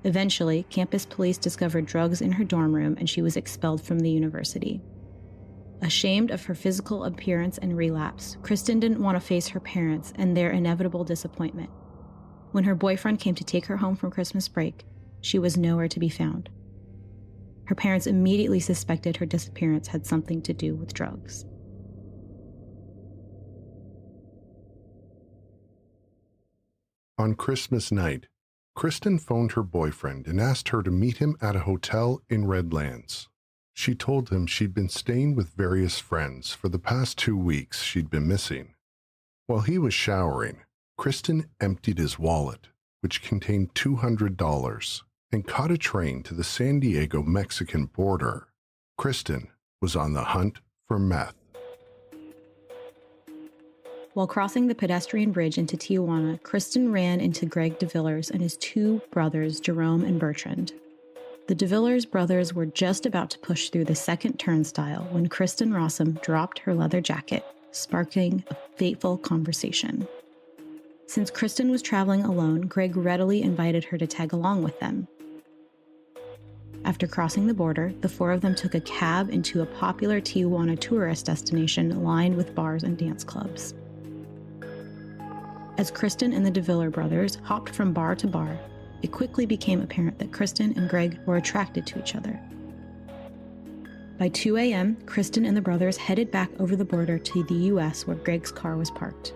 Eventually, campus police discovered drugs in her dorm room and she was expelled from the university. Ashamed of her physical appearance and relapse, Kristen didn't want to face her parents and their inevitable disappointment. When her boyfriend came to take her home from Christmas break, she was nowhere to be found. Her parents immediately suspected her disappearance had something to do with drugs. On Christmas night, Kristen phoned her boyfriend and asked her to meet him at a hotel in Redlands. She told him she'd been staying with various friends for the past 2 weeks she'd been missing. While he was showering, Kristen emptied his wallet, which contained $200, and caught a train to the San Diego-Mexican border. Kristen was on the hunt for meth. While crossing the pedestrian bridge into Tijuana, Kristen ran into Greg DeVillers and his 2 brothers, Jerome and Bertrand. The DeVillers brothers were just about to push through the second turnstile when Kristen Rossum dropped her leather jacket, sparking a fateful conversation. Since Kristen was traveling alone, Greg readily invited her to tag along with them. After crossing the border, the 4 of them took a cab into a popular Tijuana tourist destination lined with bars and dance clubs. As Kristen and the DeViller brothers hopped from bar to bar, it quickly became apparent that Kristen and Greg were attracted to each other. By 2 a.m., Kristen and the brothers headed back over the border to the U.S. where Greg's car was parked.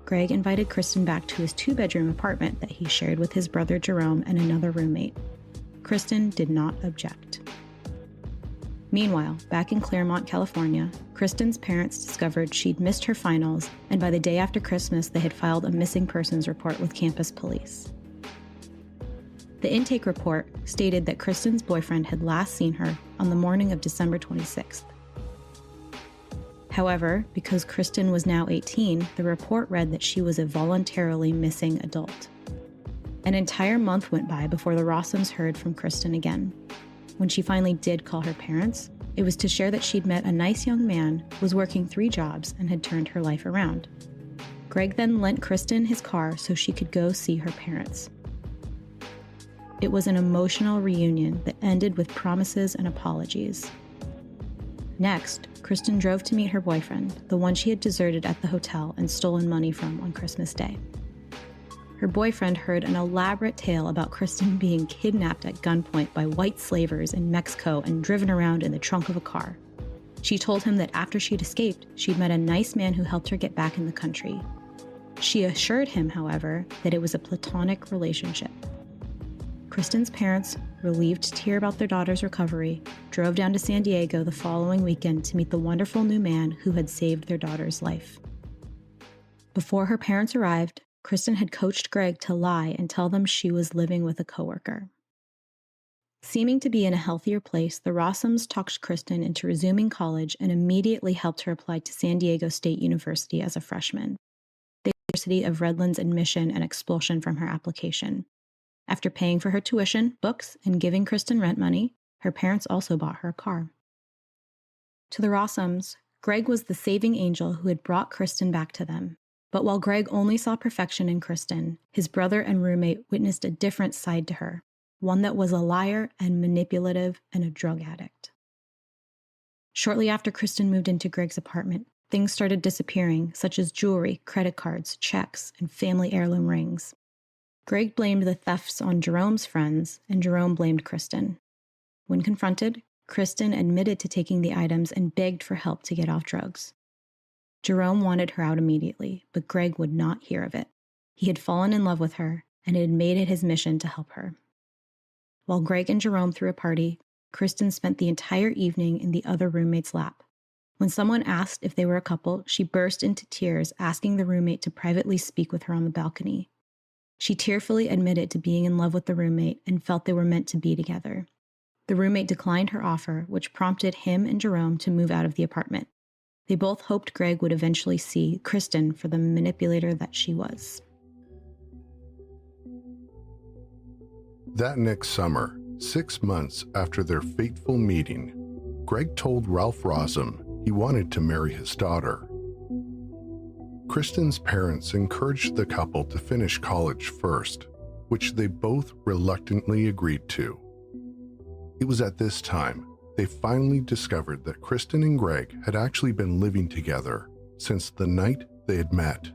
Greg invited Kristen back to his 2-bedroom apartment that he shared with his brother Jerome and another roommate. Kristen did not object. Meanwhile, back in Claremont, California, Kristen's parents discovered she'd missed her finals, and by the day after Christmas, they had filed a missing persons report with campus police. The intake report stated that Kristen's boyfriend had last seen her on the morning of December 26th. However, because Kristen was now 18, the report read that she was a voluntarily missing adult. An entire month went by before the Rossums heard from Kristen again. When she finally did call her parents, it was to share that she'd met a nice young man, was working 3 jobs, and had turned her life around. Greg then lent Kristen his car so she could go see her parents. It was an emotional reunion that ended with promises and apologies. Next, Kristen drove to meet her boyfriend, the one she had deserted at the hotel and stolen money from on Christmas Day. Her boyfriend heard an elaborate tale about Kristen being kidnapped at gunpoint by white slavers in Mexico and driven around in the trunk of a car. She told him that after she'd escaped, she'd met a nice man who helped her get back in the country. She assured him, however, that it was a platonic relationship. Kristen's parents, relieved to hear about their daughter's recovery, drove down to San Diego the following weekend to meet the wonderful new man who had saved their daughter's life. Before her parents arrived, Kristen had coached Greg to lie and tell them she was living with a coworker. Seeming to be in a healthier place, the Rossums talked Kristen into resuming college and immediately helped her apply to San Diego State University as a freshman. The University of Redlands admission and expulsion from her application. After paying for her tuition, books, and giving Kristen rent money, her parents also bought her a car. To the Rossums, Greg was the saving angel who had brought Kristen back to them. But while Greg only saw perfection in Kristen, his brother and roommate witnessed a different side to her, one that was a liar and manipulative and a drug addict. Shortly after Kristen moved into Greg's apartment, things started disappearing, such as jewelry, credit cards, checks, and family heirloom rings. Greg blamed the thefts on Jerome's friends, and Jerome blamed Kristen. When confronted, Kristen admitted to taking the items and begged for help to get off drugs. Jerome wanted her out immediately, but Greg would not hear of it. He had fallen in love with her and had made it his mission to help her. While Greg and Jerome threw a party, Kristen spent the entire evening in the other roommate's lap. When someone asked if they were a couple, she burst into tears, asking the roommate to privately speak with her on the balcony. She tearfully admitted to being in love with the roommate and felt they were meant to be together. The roommate declined her offer, which prompted him and Jerome to move out of the apartment. They both hoped Greg would eventually see Kristen for the manipulator that she was. That next summer, 6 months after their fateful meeting, Greg told Ralph Rossum he wanted to marry his daughter. Kristen's parents encouraged the couple to finish college first, which they both reluctantly agreed to. It was at this time they finally discovered that Kristen and Greg had actually been living together since the night they had met.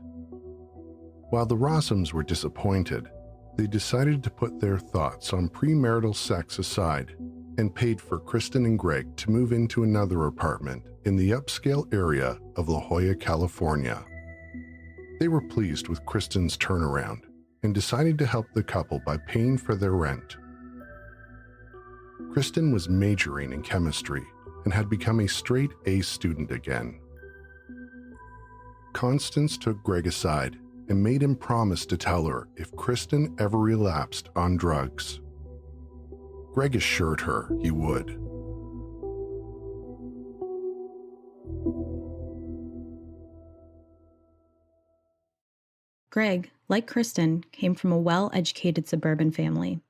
While the Rossums were disappointed, they decided to put their thoughts on premarital sex aside and paid for Kristen and Greg to move into another apartment in the upscale area of La Jolla, California. They were pleased with Kristen's turnaround and decided to help the couple by paying for their rent. Kristen was majoring in chemistry and had become a straight A student again. Constance took Greg aside and made him promise to tell her if Kristen ever relapsed on drugs. Greg assured her he would. Greg, like Kristen, came from a well-educated suburban family.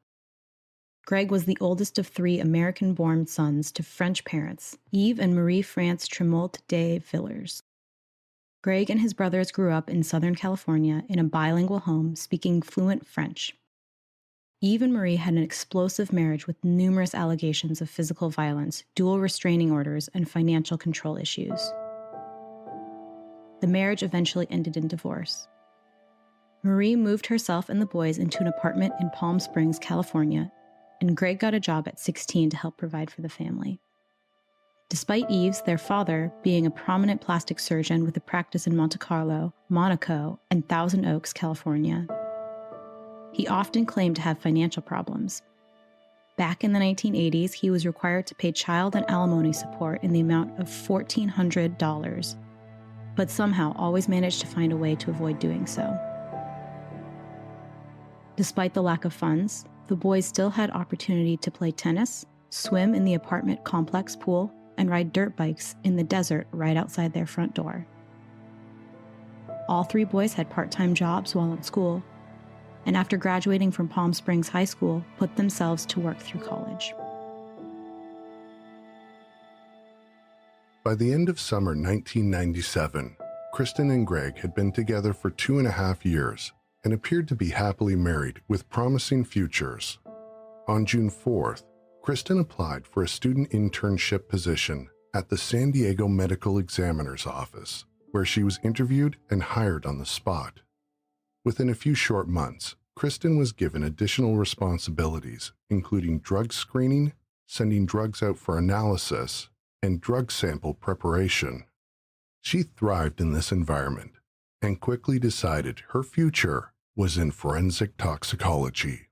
Greg was the oldest of 3 American-born sons to French parents, Yves and Marie-France Tremolte de Villers. Greg and his brothers grew up in Southern California in a bilingual home speaking fluent French. Yves and Marie had an explosive marriage with numerous allegations of physical violence, dual restraining orders, and financial control issues. The marriage eventually ended in divorce. Marie moved herself and the boys into an apartment in Palm Springs, California, and Greg got a job at 16 to help provide for the family. Despite Yves, their father, being a prominent plastic surgeon with a practice in Monte Carlo, Monaco, and Thousand Oaks, California, he often claimed to have financial problems. Back in the 1980s, he was required to pay child and alimony support in the amount of $1,400, but somehow always managed to find a way to avoid doing so. Despite the lack of funds, the boys still had opportunity to play tennis, swim in the apartment complex pool, and ride dirt bikes in the desert right outside their front door. All 3 boys had part-time jobs while in school, and after graduating from Palm Springs High School, put themselves to work through college. By the end of summer 1997, Kristen and Greg had been together for 2.5 years and appeared to be happily married with promising futures. On June 4th, Kristen applied for a student internship position at the San Diego Medical Examiner's Office, where she was interviewed and hired on the spot. Within a few short months, Kristen was given additional responsibilities, including drug screening, sending drugs out for analysis, and drug sample preparation. She thrived in this environment and quickly decided her future was in forensic toxicology.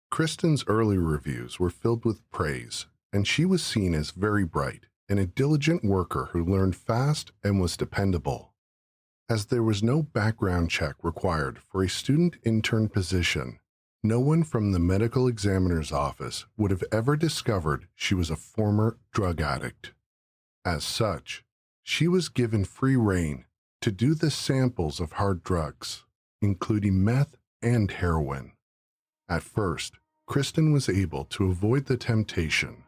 Kristen's early reviews were filled with praise, and she was seen as very bright and a diligent worker who learned fast and was dependable. As there was no background check required for a student intern position, no one from the medical examiner's office would have ever discovered she was a former drug addict. As such, she was given free rein to do the samples of hard drugs, including meth and heroin. At first, Kristen was able to avoid the temptation,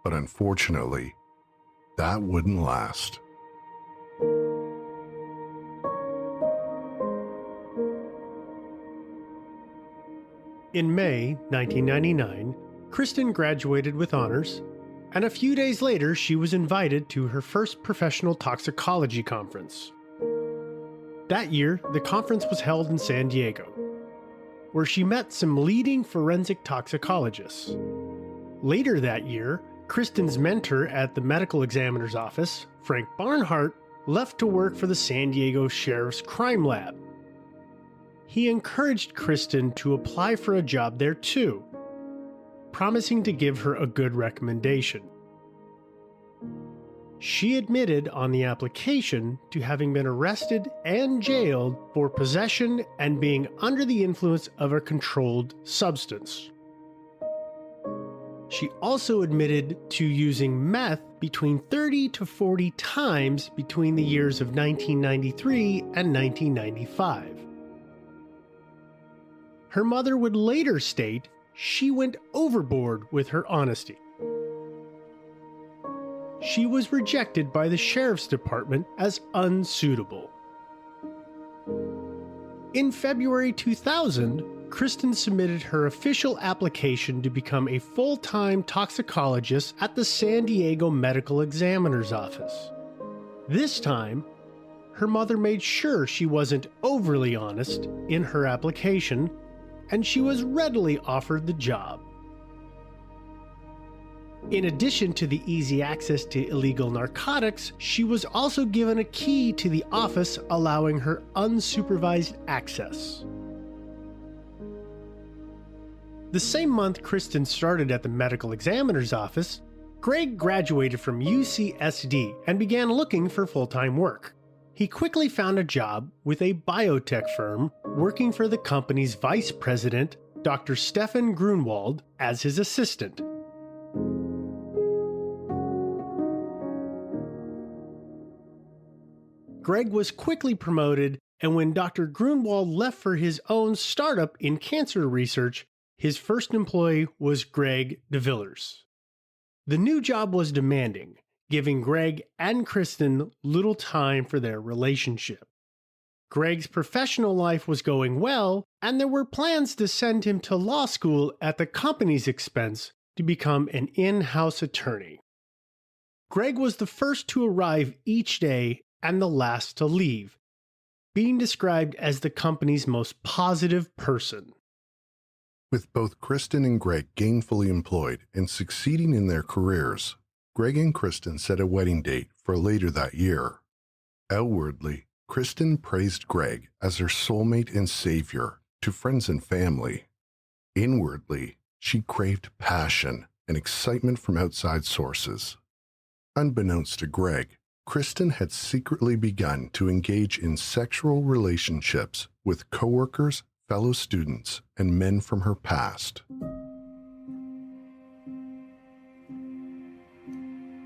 but unfortunately, that wouldn't last. In May 1999, Kristen graduated with honors, and a few days later she was invited to her first professional toxicology conference. That year, the conference was held in San Diego, where she met some leading forensic toxicologists. Later that year, Kristen's mentor at the medical examiner's office, Frank Barnhart, left to work for the San Diego Sheriff's Crime Lab. He encouraged Kristen to apply for a job there too, promising to give her a good recommendation. She admitted on the application to having been arrested and jailed for possession and being under the influence of a controlled substance. She also admitted to using meth between 30 to 40 times between the years of 1993 and 1995. Her mother would later state she went overboard with her honesty. She was rejected by the sheriff's department as unsuitable. In February 2000, Kristen submitted her official application to become a full-time toxicologist at the San Diego Medical Examiner's Office. This time, her mother made sure she wasn't overly honest in her application, and she was readily offered the job. In addition to the easy access to illegal narcotics, she was also given a key to the office, allowing her unsupervised access. The same month Kristen started at the medical examiner's office, Greg graduated from UCSD and began looking for full-time work. He quickly found a job with a biotech firm, working for the company's vice president, Dr. Stefan Grunwald, as his assistant. Greg was quickly promoted, and when Dr. Grunwald left for his own startup in cancer research, his first employee was Greg DeVillers. The new job was demanding, giving Greg and Kristen little time for their relationship. Greg's professional life was going well, and there were plans to send him to law school at the company's expense to become an in-house attorney. Greg was the first to arrive each day and the last to leave, being described as the company's most positive person. With both Kristen and Greg gainfully employed and succeeding in their careers, Greg and Kristen set a wedding date for later that year. Outwardly, Kristen praised Greg as her soulmate and savior to friends and family. Inwardly, she craved passion and excitement from outside sources. Unbeknownst to Greg, Kristen had secretly begun to engage in sexual relationships with coworkers, fellow students, and men from her past.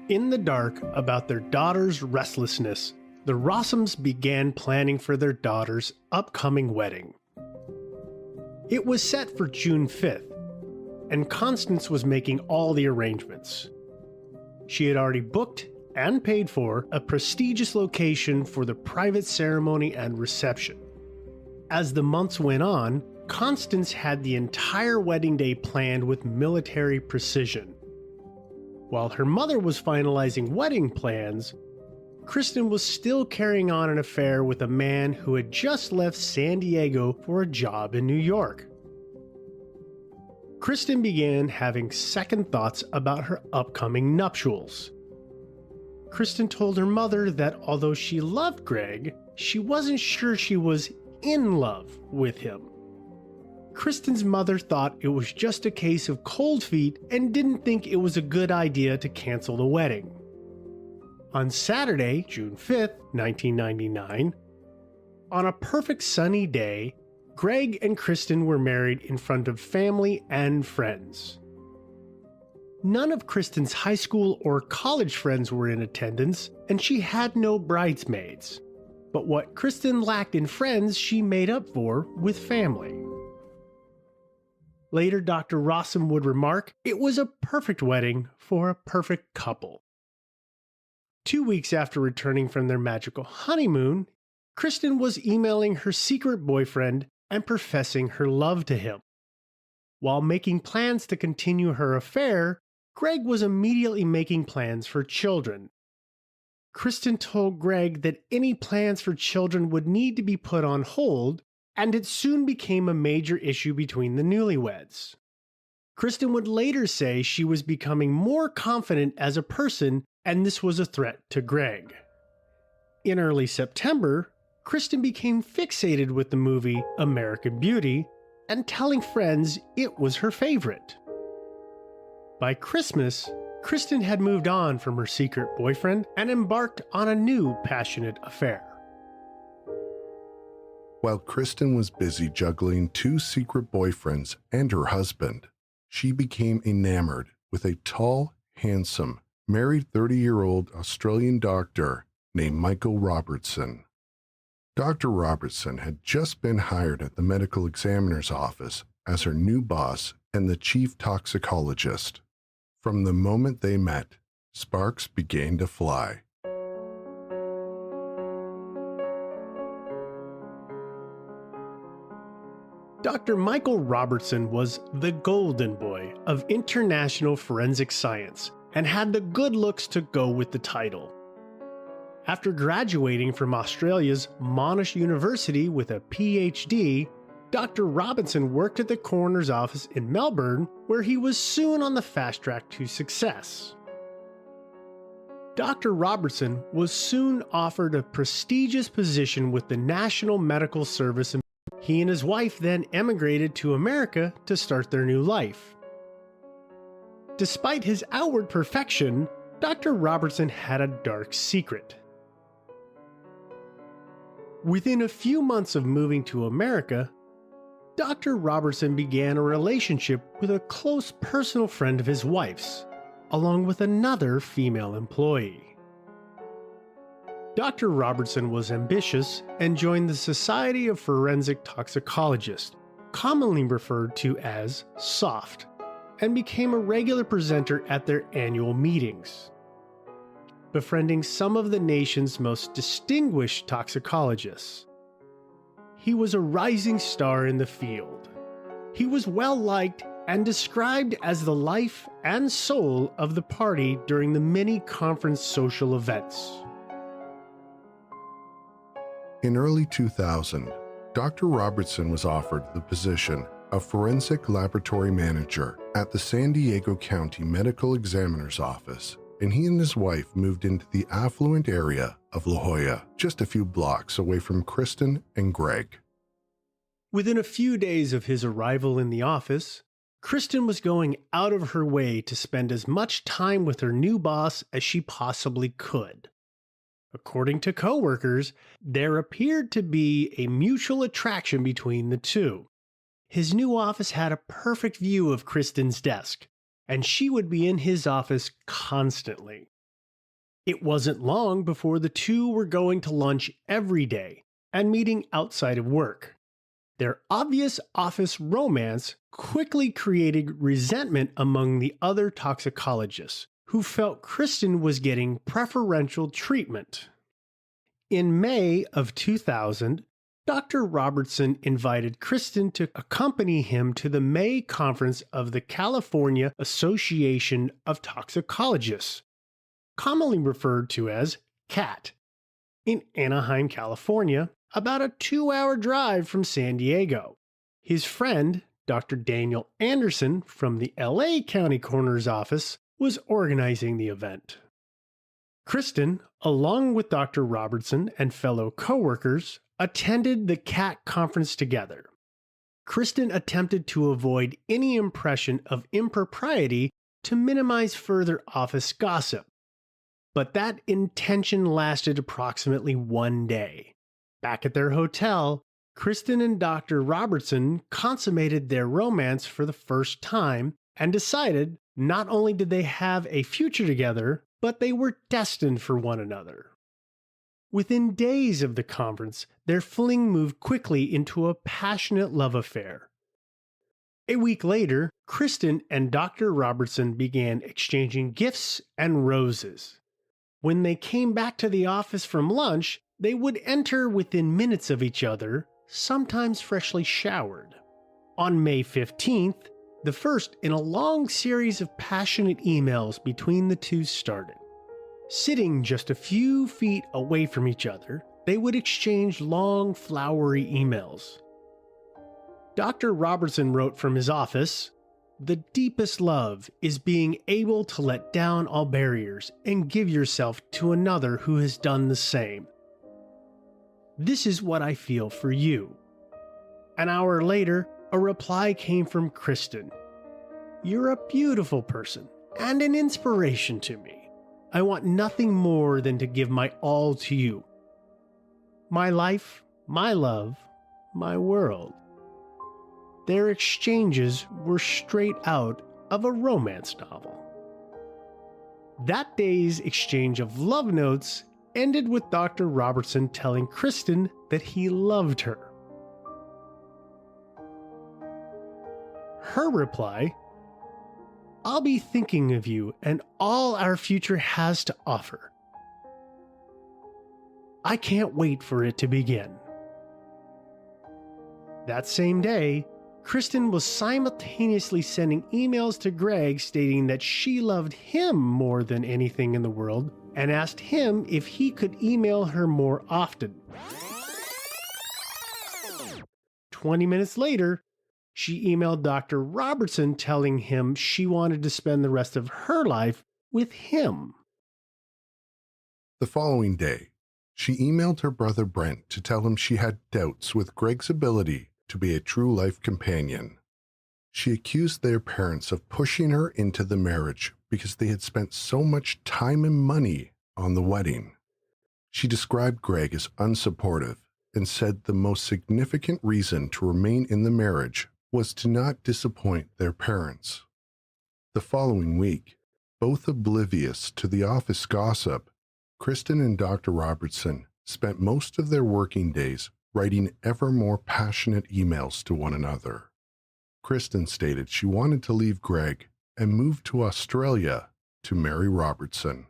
In the dark about their daughter's restlessness, the Rossums began planning for their daughter's upcoming wedding. It was set for June 5th, and Constance was making all the arrangements. She had already booked and paid for a prestigious location for the private ceremony and reception. As the months went on, Constance had the entire wedding day planned with military precision. While her mother was finalizing wedding plans, Kristen was still carrying on an affair with a man who had just left San Diego for a job in New York. Kristen began having second thoughts about her upcoming nuptials. Kristen told her mother that although she loved Greg, she wasn't sure she was in love with him. Kristen's mother thought it was just a case of cold feet and didn't think it was a good idea to cancel the wedding. On Saturday, June 5th, 1999, on a perfect sunny day, Greg and Kristen were married in front of family and friends. None of Kristen's high school or college friends were in attendance, and she had no bridesmaids. But what Kristen lacked in friends, she made up for with family. Later, Dr. Rossum would remark, "It was a perfect wedding for a perfect couple." 2 weeks after returning from their magical honeymoon, Kristen was emailing her secret boyfriend and professing her love to him. While making plans to continue her affair, Greg was immediately making plans for children. Kristen told Greg that any plans for children would need to be put on hold, and it soon became a major issue between the newlyweds. Kristen would later say she was becoming more confident as a person, and this was a threat to Greg. In early September, Kristen became fixated with the movie American Beauty and telling friends it was her favorite. By Christmas, Kristen had moved on from her secret boyfriend and embarked on a new passionate affair. While Kristen was busy juggling 2 secret boyfriends and her husband, she became enamored with a tall, handsome, married 30-year-old Australian doctor named Michael Robertson. Dr. Robertson had just been hired at the medical examiner's office as her new boss and the chief toxicologist. From the moment they met, sparks began to fly. Dr. Michael Robertson was the golden boy of international forensic science and had the good looks to go with the title. After graduating from Australia's Monash University with a PhD, Dr. Robertson worked at the coroner's office in Melbourne, where he was soon on the fast track to success. Dr. Robertson was soon offered a prestigious position with the National Medical Service. He and his wife then emigrated to America to start their new life. Despite his outward perfection, Dr. Robertson had a dark secret. Within a few months of moving to America, Dr. Robertson began a relationship with a close personal friend of his wife's, along with another female employee. Dr. Robertson was ambitious and joined the Society of Forensic Toxicologists, commonly referred to as SOFT, and became a regular presenter at their annual meetings, befriending some of the nation's most distinguished toxicologists. He was a rising star in the field. He was well liked and described as the life and soul of the party during the many conference social events. In early 2000, Dr. Robertson was offered the position of Forensic Laboratory Manager at the San Diego County Medical Examiner's Office, and he and his wife moved into the affluent area of La Jolla, just a few blocks away from Kristen and Greg. Within a few days of his arrival in the office, Kristen was going out of her way to spend as much time with her new boss as she possibly could. According to coworkers, there appeared to be a mutual attraction between the two. His new office had a perfect view of Kristen's desk, and she would be in his office constantly. It wasn't long before the two were going to lunch every day and meeting outside of work. Their obvious office romance quickly created resentment among the other toxicologists, who felt Kristen was getting preferential treatment. In May of 2000, Dr. Robertson invited Kristen to accompany him to the May conference of the California Association of Toxicologists, commonly referred to as CAT, in Anaheim, California, about a 2-hour drive from San Diego. His friend, Dr. Daniel Anderson from the LA County Coroner's Office, was organizing the event. Kristen, along with Dr. Robertson and fellow coworkers, attended the CAT conference together. Kristen attempted to avoid any impression of impropriety to minimize further office gossip, but that intention lasted approximately 1 day. Back at their hotel, Kristen and Dr. Robertson consummated their romance for the first time and decided not only did they have a future together, but they were destined for one another. Within days of the conference, their fling moved quickly into a passionate love affair. A week later, Kristen and Dr. Robertson began exchanging gifts and roses. When they came back to the office from lunch, they would enter within minutes of each other, sometimes freshly showered. On May 15th, the first in a long series of passionate emails between the two started. Sitting just a few feet away from each other, they would exchange long, flowery emails. Dr. Robertson wrote from his office, "The deepest love is being able to let down all barriers and give yourself to another who has done the same. This is what I feel for you." An hour later, a reply came from Kristen. "You're a beautiful person and an inspiration to me. I want nothing more than to give my all to you. My life, my love, my world." Their exchanges were straight out of a romance novel. That day's exchange of love notes ended with Dr. Robertson telling Kristen that he loved her. Her reply, "I'll be thinking of you and all our future has to offer. I can't wait for it to begin." That same day, Kristen was simultaneously sending emails to Greg stating that she loved him more than anything in the world and asked him if he could email her more often. 20 minutes later, she emailed Dr. Robertson telling him she wanted to spend the rest of her life with him. The following day, she emailed her brother Brent to tell him she had doubts with Greg's ability to be a true life companion. She accused their parents of pushing her into the marriage because they had spent so much time and money on the wedding. She described Greg as unsupportive and said the most significant reason to remain in the marriage was to not disappoint their parents. The following week, both oblivious to the office gossip, Kristen and Dr. Robertson spent most of their working days writing ever more passionate emails to one another. Kristen stated she wanted to leave Greg and move to Australia to marry Robertson.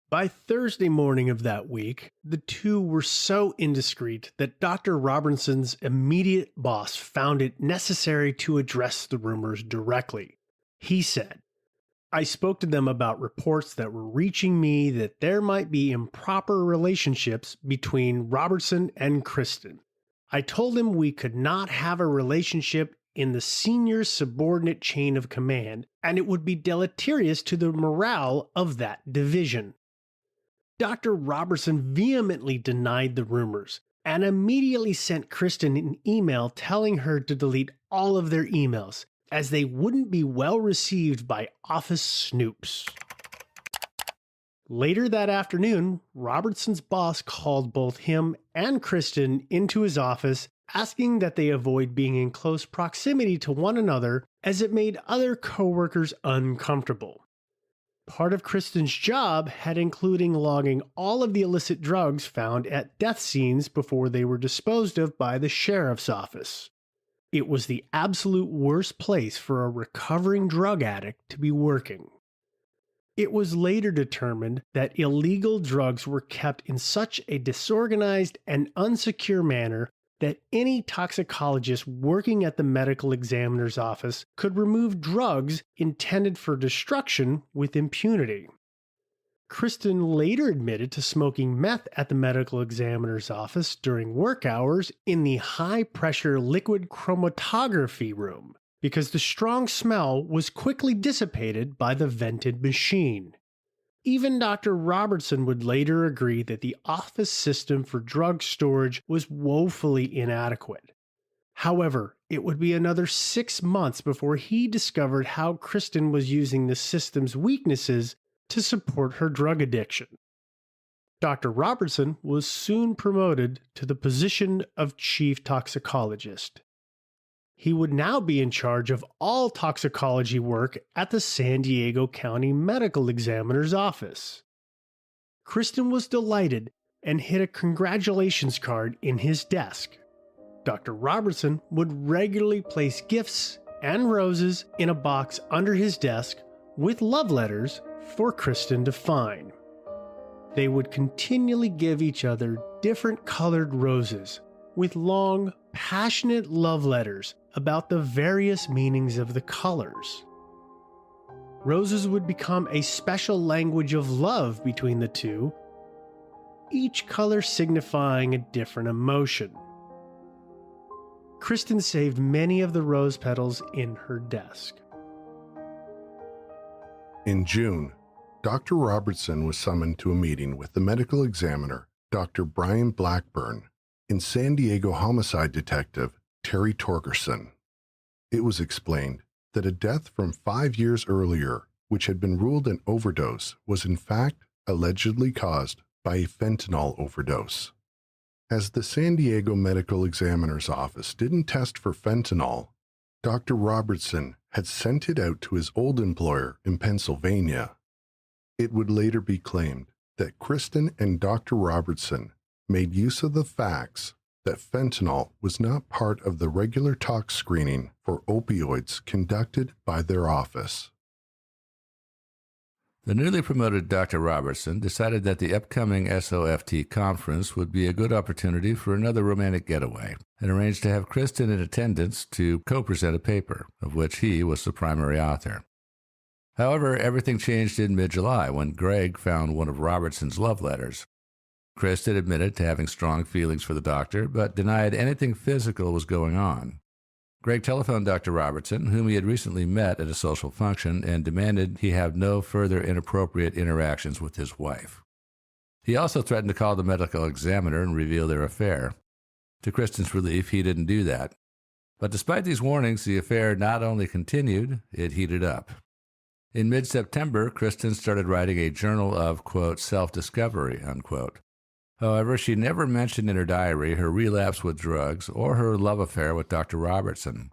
By Thursday morning of that week, the two were so indiscreet that Dr. Robertson's immediate boss found it necessary to address the rumors directly. He said, "I spoke to them about reports that were reaching me that there might be improper relationships between Robertson and Kristen. I told him we could not have a relationship in the senior subordinate chain of command, and it would be deleterious to the morale of that division." Dr. Robertson vehemently denied the rumors and immediately sent Kristen an email telling her to delete all of their emails, as they wouldn't be well received by office snoops. Later that afternoon, Robertson's boss called both him and Kristen into his office, asking that they avoid being in close proximity to one another as it made other coworkers uncomfortable. Part of Kristen's job had including logging all of the illicit drugs found at death scenes before they were disposed of by the sheriff's office. It was the absolute worst place for a recovering drug addict to be working. It was later determined that illegal drugs were kept in such a disorganized and unsecure manner that any toxicologist working at the medical examiner's office could remove drugs intended for destruction with impunity. Kristen later admitted to smoking meth at the medical examiner's office during work hours in the high-pressure liquid chromatography room because the strong smell was quickly dissipated by the vented machine. Even Dr. Robertson would later agree that the office system for drug storage was woefully inadequate. However, it would be another 6 months before he discovered how Kristen was using the system's weaknesses to support her drug addiction. Dr. Robertson was soon promoted to the position of chief toxicologist. He would now be in charge of all toxicology work at the San Diego County Medical Examiner's office. Kristen was delighted and hid a congratulations card in his desk. Dr. Robertson would regularly place gifts and roses in a box under his desk with love letters for Kristen to find. They would continually give each other different colored roses with long, passionate love letters about the various meanings of the colors. Roses would become a special language of love between the two, each color signifying a different emotion. Kristen saved many of the rose petals in her desk. In June, Dr. Robertson was summoned to a meeting with the medical examiner, Dr. Brian Blackburn, and San Diego homicide detective Terry Torgerson. It was explained that a death from 5 years earlier, which had been ruled an overdose, was in fact allegedly caused by a fentanyl overdose. As the San Diego Medical Examiner's office didn't test for fentanyl, Dr. Robertson had sent it out to his old employer in Pennsylvania. It would later be claimed that Kristen and Dr. Robertson made use of the facts that fentanyl was not part of the regular tox screening for opioids conducted by their office. The newly promoted Dr. Robertson decided that the upcoming SOFT conference would be a good opportunity for another romantic getaway and arranged to have Kristen in attendance to co-present a paper, of which he was the primary author. However, everything changed in mid-July when Greg found one of Robertson's love letters. Kristen admitted to having strong feelings for the doctor, but denied anything physical was going on. Greg telephoned Dr. Robertson, whom he had recently met at a social function, and demanded he have no further inappropriate interactions with his wife. He also threatened to call the medical examiner and reveal their affair. To Kristen's relief, he didn't do that. But despite these warnings, the affair not only continued, it heated up. In mid-September, Kristen started writing a journal of, quote, self-discovery, unquote. However, she never mentioned in her diary her relapse with drugs or her love affair with Dr. Robertson.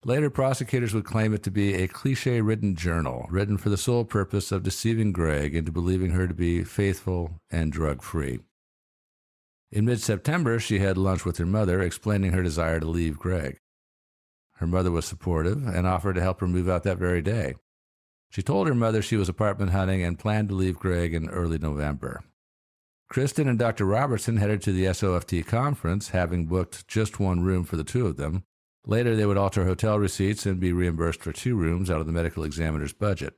Later, prosecutors would claim it to be a cliché-ridden journal written for the sole purpose of deceiving Greg into believing her to be faithful and drug-free. In mid-September, she had lunch with her mother, explaining her desire to leave Greg. Her mother was supportive and offered to help her move out that very day. She told her mother she was apartment hunting and planned to leave Greg in early November. Kristen and Dr. Robertson headed to the SOFT conference, having booked just one room for the two of them. Later, they would alter hotel receipts and be reimbursed for 2 rooms out of the medical examiner's budget.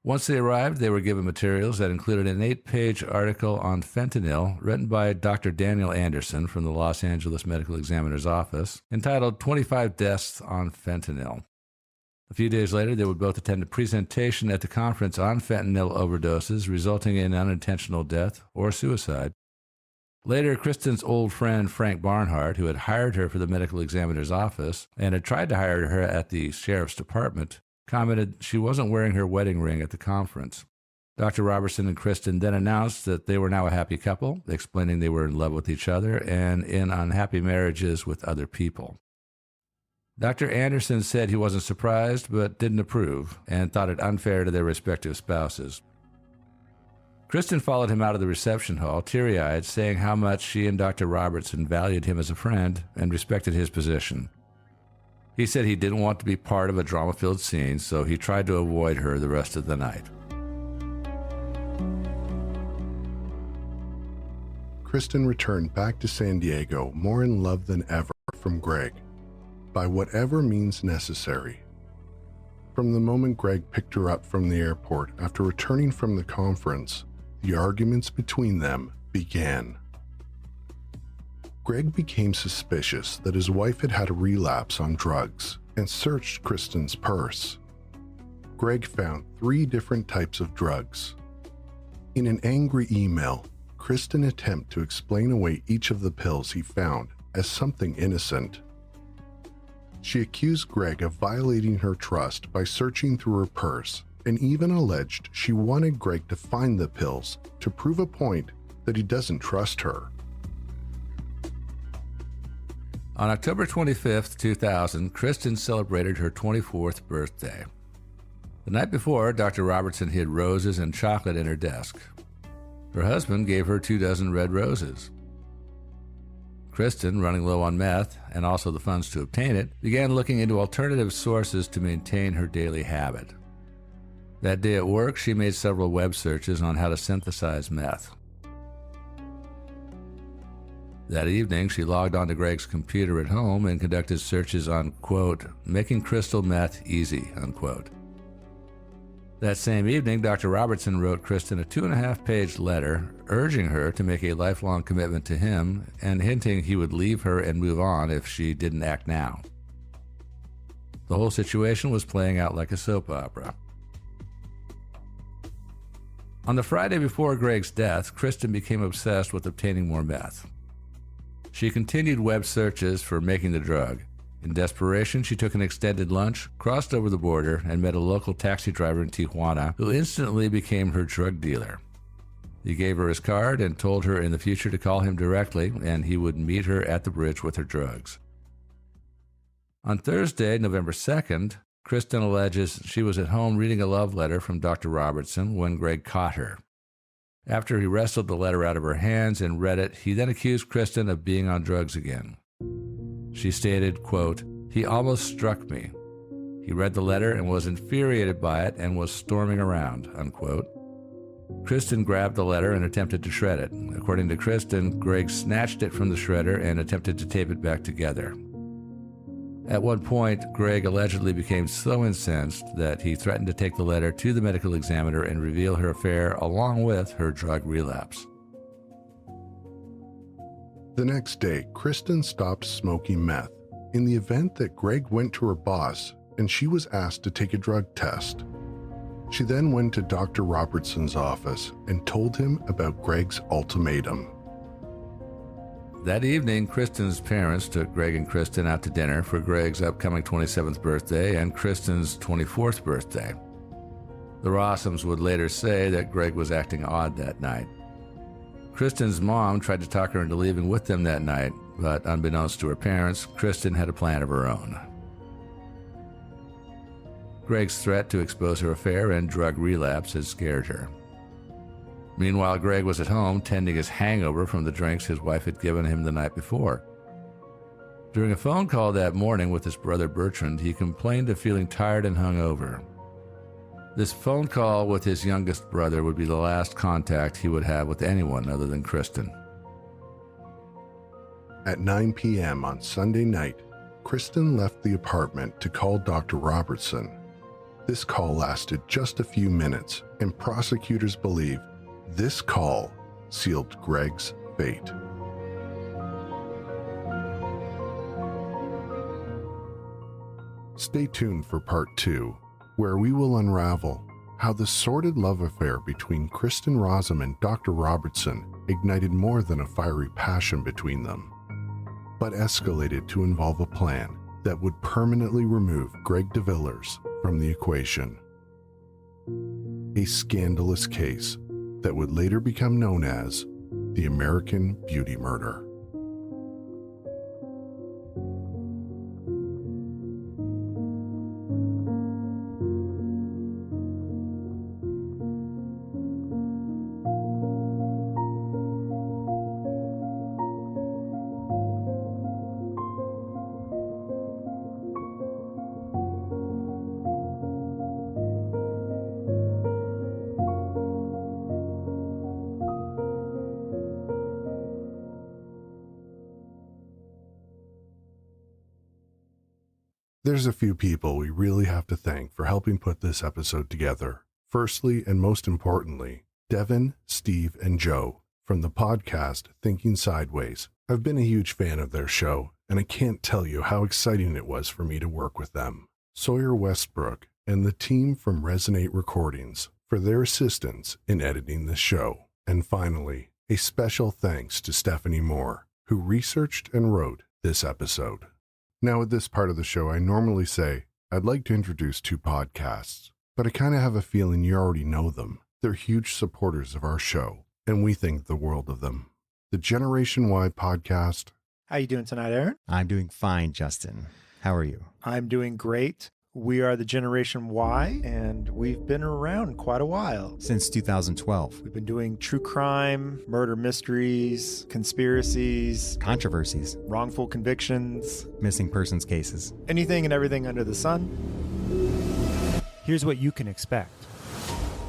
Once they arrived, they were given materials that included an 8-page article on fentanyl written by Dr. Daniel Anderson from the Los Angeles Medical Examiner's Office, entitled 25 Deaths on Fentanyl. A few days later, they would both attend a presentation at the conference on fentanyl overdoses resulting in unintentional death or suicide. Later, Kristen's old friend Frank Barnhart, who had hired her for the medical examiner's office and had tried to hire her at the sheriff's department, commented she wasn't wearing her wedding ring at the conference. Dr. Robertson and Kristen then announced that they were now a happy couple, explaining they were in love with each other and in unhappy marriages with other people. Dr. Anderson said he wasn't surprised but didn't approve and thought it unfair to their respective spouses. Kristen followed him out of the reception hall, teary-eyed, saying how much she and Dr. Robertson valued him as a friend and respected his position. He said he didn't want to be part of a drama-filled scene, so he tried to avoid her the rest of the night. Kristen returned back to San Diego more in love than ever from Greg, by whatever means necessary. From the moment Greg picked her up from the airport after returning from the conference, the arguments between them began. Greg became suspicious that his wife had had a relapse on drugs and searched Kristen's purse. Greg found 3 different types of drugs. In an angry email, Kristen attempted to explain away each of the pills he found as something innocent. She accused Greg of violating her trust by searching through her purse and even alleged she wanted Greg to find the pills to prove a point that he doesn't trust her. On October 25, 2000, Kristen celebrated her 24th birthday. The night before, Dr. Robertson hid roses and chocolate in her desk. Her husband gave her 24 red roses. Kristen, running low on meth and also the funds to obtain it, began looking into alternative sources to maintain her daily habit. That day at work, she made several web searches on how to synthesize meth. That evening, she logged onto Greg's computer at home and conducted searches on, quote, making crystal meth easy, unquote. That same evening, Dr. Robertson wrote Kristen a 2.5-page letter urging her to make a lifelong commitment to him and hinting he would leave her and move on if she didn't act now. The whole situation was playing out like a soap opera. On the Friday before Greg's death, Kristen became obsessed with obtaining more meth. She continued web searches for making the drug. In desperation, she took an extended lunch, crossed over the border, and met a local taxi driver in Tijuana who instantly became her drug dealer. He gave her his card and told her in the future to call him directly, and he would meet her at the bridge with her drugs. On Thursday, November 2nd, Kristen alleges she was at home reading a love letter from Dr. Robertson when Greg caught her. After he wrestled the letter out of her hands and read it, he then accused Kristen of being on drugs again. She stated, quote, he almost struck me. He read the letter and was infuriated by it and was storming around, unquote. Kristen grabbed the letter and attempted to shred it. According to Kristen, Greg snatched it from the shredder and attempted to tape it back together. At one point, Greg allegedly became so incensed that he threatened to take the letter to the medical examiner and reveal her affair along with her drug relapse. The next day, Kristen stopped smoking meth in the event that Greg went to her boss and she was asked to take a drug test. She then went to Dr. Robertson's office and told him about Greg's ultimatum. That evening, Kristen's parents took Greg and Kristen out to dinner for Greg's upcoming 27th birthday and Kristen's 24th birthday. The Rossums would later say that Greg was acting odd that night. Kristen's mom tried to talk her into leaving with them that night, but unbeknownst to her parents, Kristen had a plan of her own. Greg's threat to expose her affair and drug relapse had scared her. Meanwhile, Greg was at home tending his hangover from the drinks his wife had given him the night before. During a phone call that morning with his brother Bertrand, he complained of feeling tired and hungover. This phone call with his youngest brother would be the last contact he would have with anyone other than Kristen. At 9 p.m. on Sunday night, Kristen left the apartment to call Dr. Robertson. This call lasted just a few minutes, and prosecutors believe this call sealed Greg's fate. Stay tuned for part 2, where we will unravel how the sordid love affair between Kristen Rossum and Dr. Robertson ignited more than a fiery passion between them, but escalated to involve a plan that would permanently remove Greg DeVillers from the equation. A scandalous case that would later become known as the American Beauty Murder. There's a few people we really have to thank for helping put this episode together. Firstly, and most importantly, Devin, Steve, and Joe from the podcast Thinking Sideways. I've been a huge fan of their show, and I can't tell you how exciting it was for me to work with them. Sawyer Westbrook and the team from Resonate Recordings for their assistance in editing this show. And finally, a special thanks to Stephanie Moore, who researched and wrote this episode. Now, at this part of the show, I normally say, I'd like to introduce 2 podcasts, but I kind of have a feeling you already know them. They're huge supporters of our show, and we think the world of them. The Generation Y podcast. How you doing tonight, Aaron? I'm doing fine, Justin. How are you? I'm doing great. We are the Generation Y, and we've been around quite a while. Since 2012. We've been doing true crime, murder mysteries, conspiracies, controversies, wrongful convictions, missing persons cases, anything and everything under the sun. Here's what you can expect.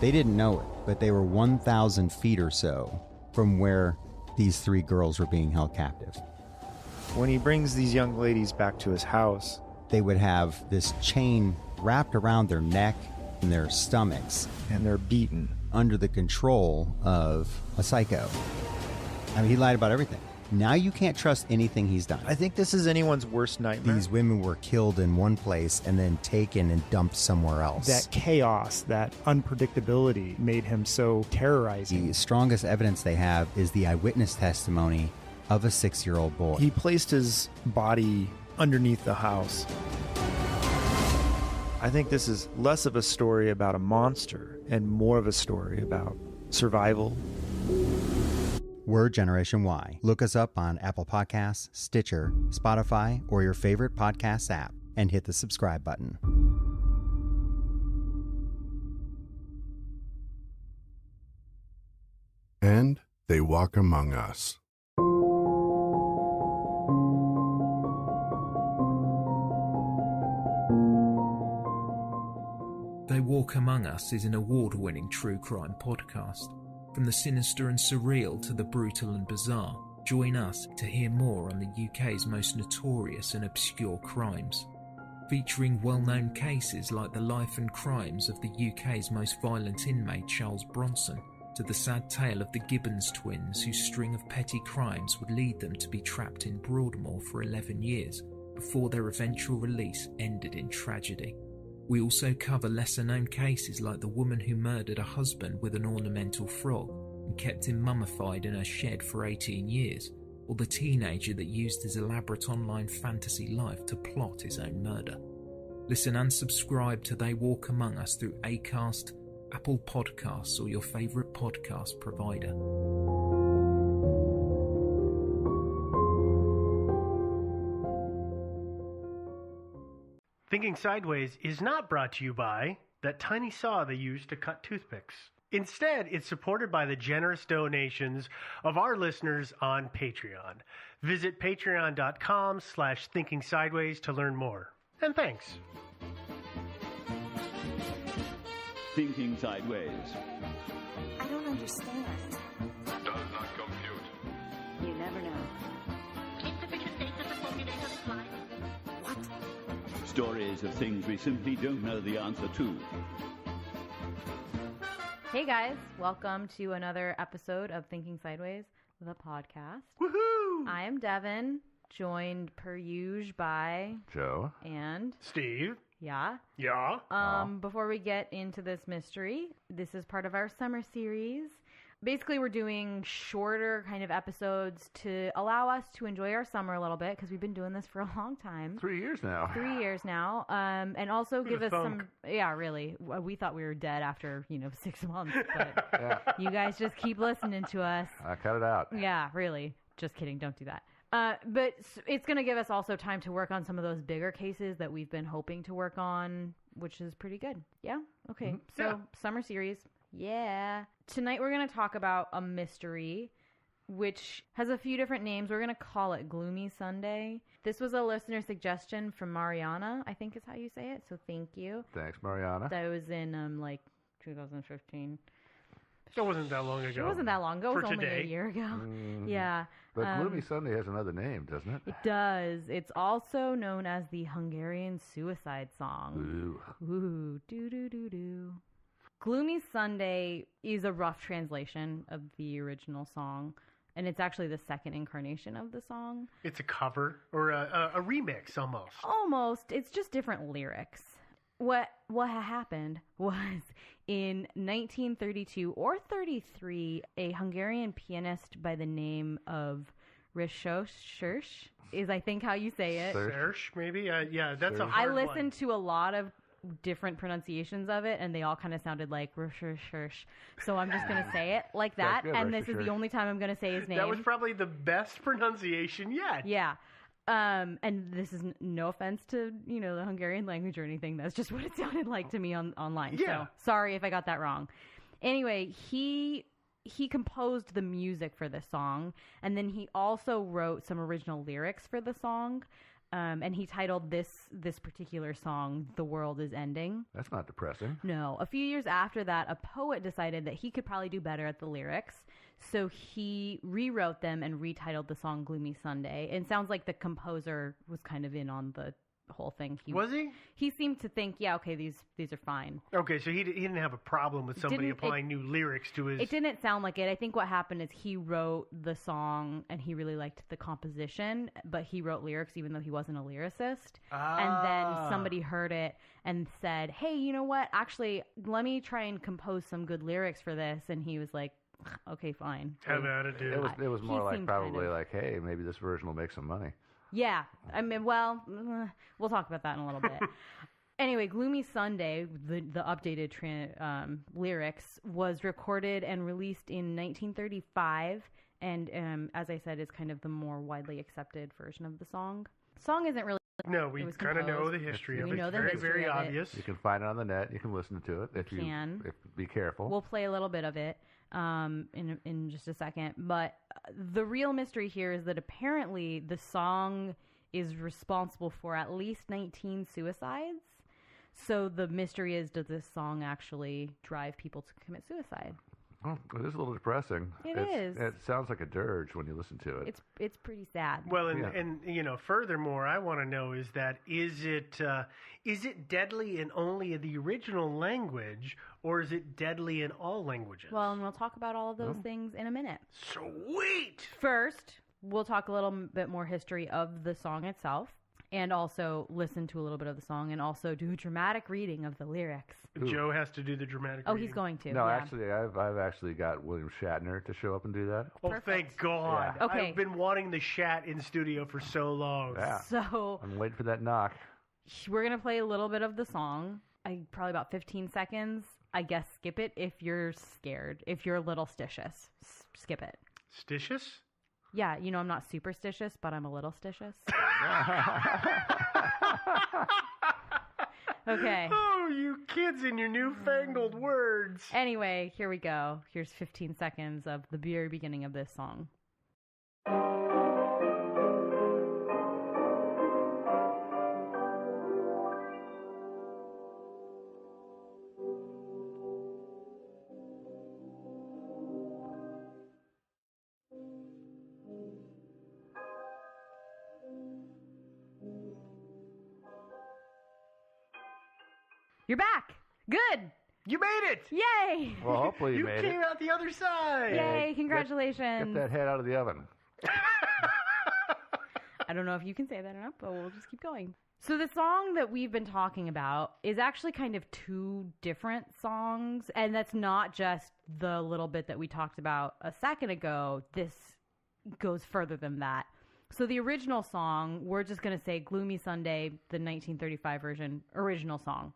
They didn't know it, but they were 1,000 feet or so from where these 3 girls were being held captive. When he brings these young ladies back to his house, they would have this chain wrapped around their neck and their stomachs. And they're beaten. Under the control of a psycho. I mean, he lied about everything. Now you can't trust anything he's done. I think this is anyone's worst nightmare. These women were killed in one place and then taken and dumped somewhere else. That chaos, that unpredictability made him so terrorizing. The strongest evidence they have is the eyewitness testimony of a 6-year-old boy. He placed his body underneath the house. I think this is less of a story about a monster and more of a story about survival. We're Generation Y. Look us up on Apple Podcasts, Stitcher, Spotify, or your favorite podcast app, and hit the subscribe button. And they walk among us. Walk Among Us is an award-winning true crime podcast. From the sinister and surreal to the brutal and bizarre, join us to hear more on the UK's most notorious and obscure crimes. Featuring well-known cases like the life and crimes of the UK's most violent inmate Charles Bronson, to the sad tale of the Gibbons twins whose string of petty crimes would lead them to be trapped in Broadmoor for 11 years before their eventual release ended in tragedy. We also cover lesser-known cases like the woman who murdered a husband with an ornamental frog and kept him mummified in her shed for 18 years, or the teenager that used his elaborate online fantasy life to plot his own murder. Listen and subscribe to They Walk Among Us through Acast, Apple Podcasts, or your favourite podcast provider. Thinking Sideways is not brought to you by that tiny saw they use to cut toothpicks. Instead, it's supported by the generous donations of our listeners on Patreon. Visit patreon.com/thinkingsideways to learn more. And thanks. Thinking Sideways. I don't understand. Does not compute. You never know. Insufficient data to formulate a reply. What? Stories of things we simply don't know the answer to. Hey guys, welcome to another episode of Thinking Sideways, the podcast. Woohoo! I am Devin, joined per usual by Joe and Steve. Yeah. Yeah. Before we get into this mystery, this is part of our summer series. Basically, we're doing shorter kind of episodes to allow us to enjoy our summer a little bit because we've been doing this for a long time. 3 years now. 3 years now. And also give us some... Yeah, really. We thought we were dead after, 6 months. But Yeah. you guys just keep listening to us. I cut it out. Yeah, really. Just kidding. Don't do that. But it's going to give us also time to work on some of those bigger cases that we've been hoping to work on, which is pretty good. Yeah? Okay. Mm-hmm. So, Yeah. summer series. Yeah. Tonight we're going to talk about a mystery, which has a few different names. We're going to call it Gloomy Sunday. This was a listener suggestion from Mariana, I think is how you say it. So thank you. Thanks, Mariana. That was in 2015. It wasn't that long ago. It wasn't that long ago. It was only today. a year ago. Mm-hmm. Yeah. But Gloomy Sunday has another name, doesn't it? It does. It's also known as the Hungarian suicide song. Ooh, do-do-do-do. Gloomy Sunday is a rough translation of the original song, and it's actually the second incarnation of the song. It's a cover or a remix almost. Almost. It's just different lyrics. What happened was in 1932 or 33, a Hungarian pianist by the name of Risos Sirsh is, I think, how you say it. Sirsh, maybe? Yeah, that's a I hard listened to a lot of different pronunciations of it, and they all kind of sounded like Risos Sirsh. So I'm just going to say it like that, good, and Risos this is Sirsh. the only time I'm going to say his name. That was probably the best pronunciation yet. Yeah. And this is no offense to, the Hungarian language or anything. That's just what it sounded like to me online. Yeah. So sorry if I got that wrong. Anyway, he composed the music for this song, and then he also wrote some original lyrics for the song. And he titled this particular song, "The World Is Ending." That's not depressing. No. A few years after that, a poet decided that he could probably do better at the lyrics. So he rewrote them and retitled the song Gloomy Sunday. And it sounds like the composer was kind of in on the whole thing. Was he? He seemed to think, yeah, okay, these are fine. Okay, so he didn't have a problem with somebody applying new lyrics to his... It didn't sound like it. I think what happened is he wrote the song and he really liked the composition, but he wrote lyrics even though he wasn't a lyricist. And then somebody heard it and said, hey, you know what? Actually, let me try and compose some good lyrics for this. And he was like, okay, fine. Have attitude. It was more like seemed probably kind of- like, hey, maybe this version will make some money. Yeah. I mean, well, we'll talk about that in a little bit. Anyway, Gloomy Sunday, the updated lyrics, was recorded and released in 1935, and as I said, is kind of the more widely accepted version of the song. The song isn't really... No, we kind of know the history of it. It's very, very obvious. You can find it on the net. You can listen to it if you can. Be careful. We'll play a little bit of it in just a second. But the real mystery here is that apparently the song is responsible for at least 19 suicides. So the mystery is, does this song actually drive people to commit suicide? Oh, it is a little depressing. It is. It sounds like a dirge when you listen to it. It's pretty sad. Well, and furthermore, I want to know is it deadly in only the original language, or is it deadly in all languages? Well, and we'll talk about all of those things in a minute. Sweet! First, we'll talk a little bit more history of the song itself, and also listen to a little bit of the song, and also do a dramatic reading of the lyrics. Joe has to do the dramatic reading. reading. He's going to. No, actually, I've actually got William Shatner to show up and do that. Oh, perfect. Thank God. Yeah. Okay. I've been wanting the Shat in studio for so long. Yeah. So I'm waiting for that knock. We're going to play a little bit of the song, probably about 15 seconds. I guess skip it if you're scared. If you're a little stitious, skip it. Stitious? Yeah, I'm not superstitious, but I'm a little stitious. Okay. Oh, you kids and your newfangled words. Anyway, here we go. Here's 15 seconds of the very beginning of this song. You're back. Good. You made it. Yay. Well, hopefully you made it. You came out the other side. Yay. Congratulations. Get that head out of the oven. I don't know if you can say that enough, but we'll just keep going. So the song that we've been talking about is actually kind of two different songs, and that's not just the little bit that we talked about a second ago. This goes further than that. So the original song, we're just going to say Gloomy Sunday, the 1935 version, original song.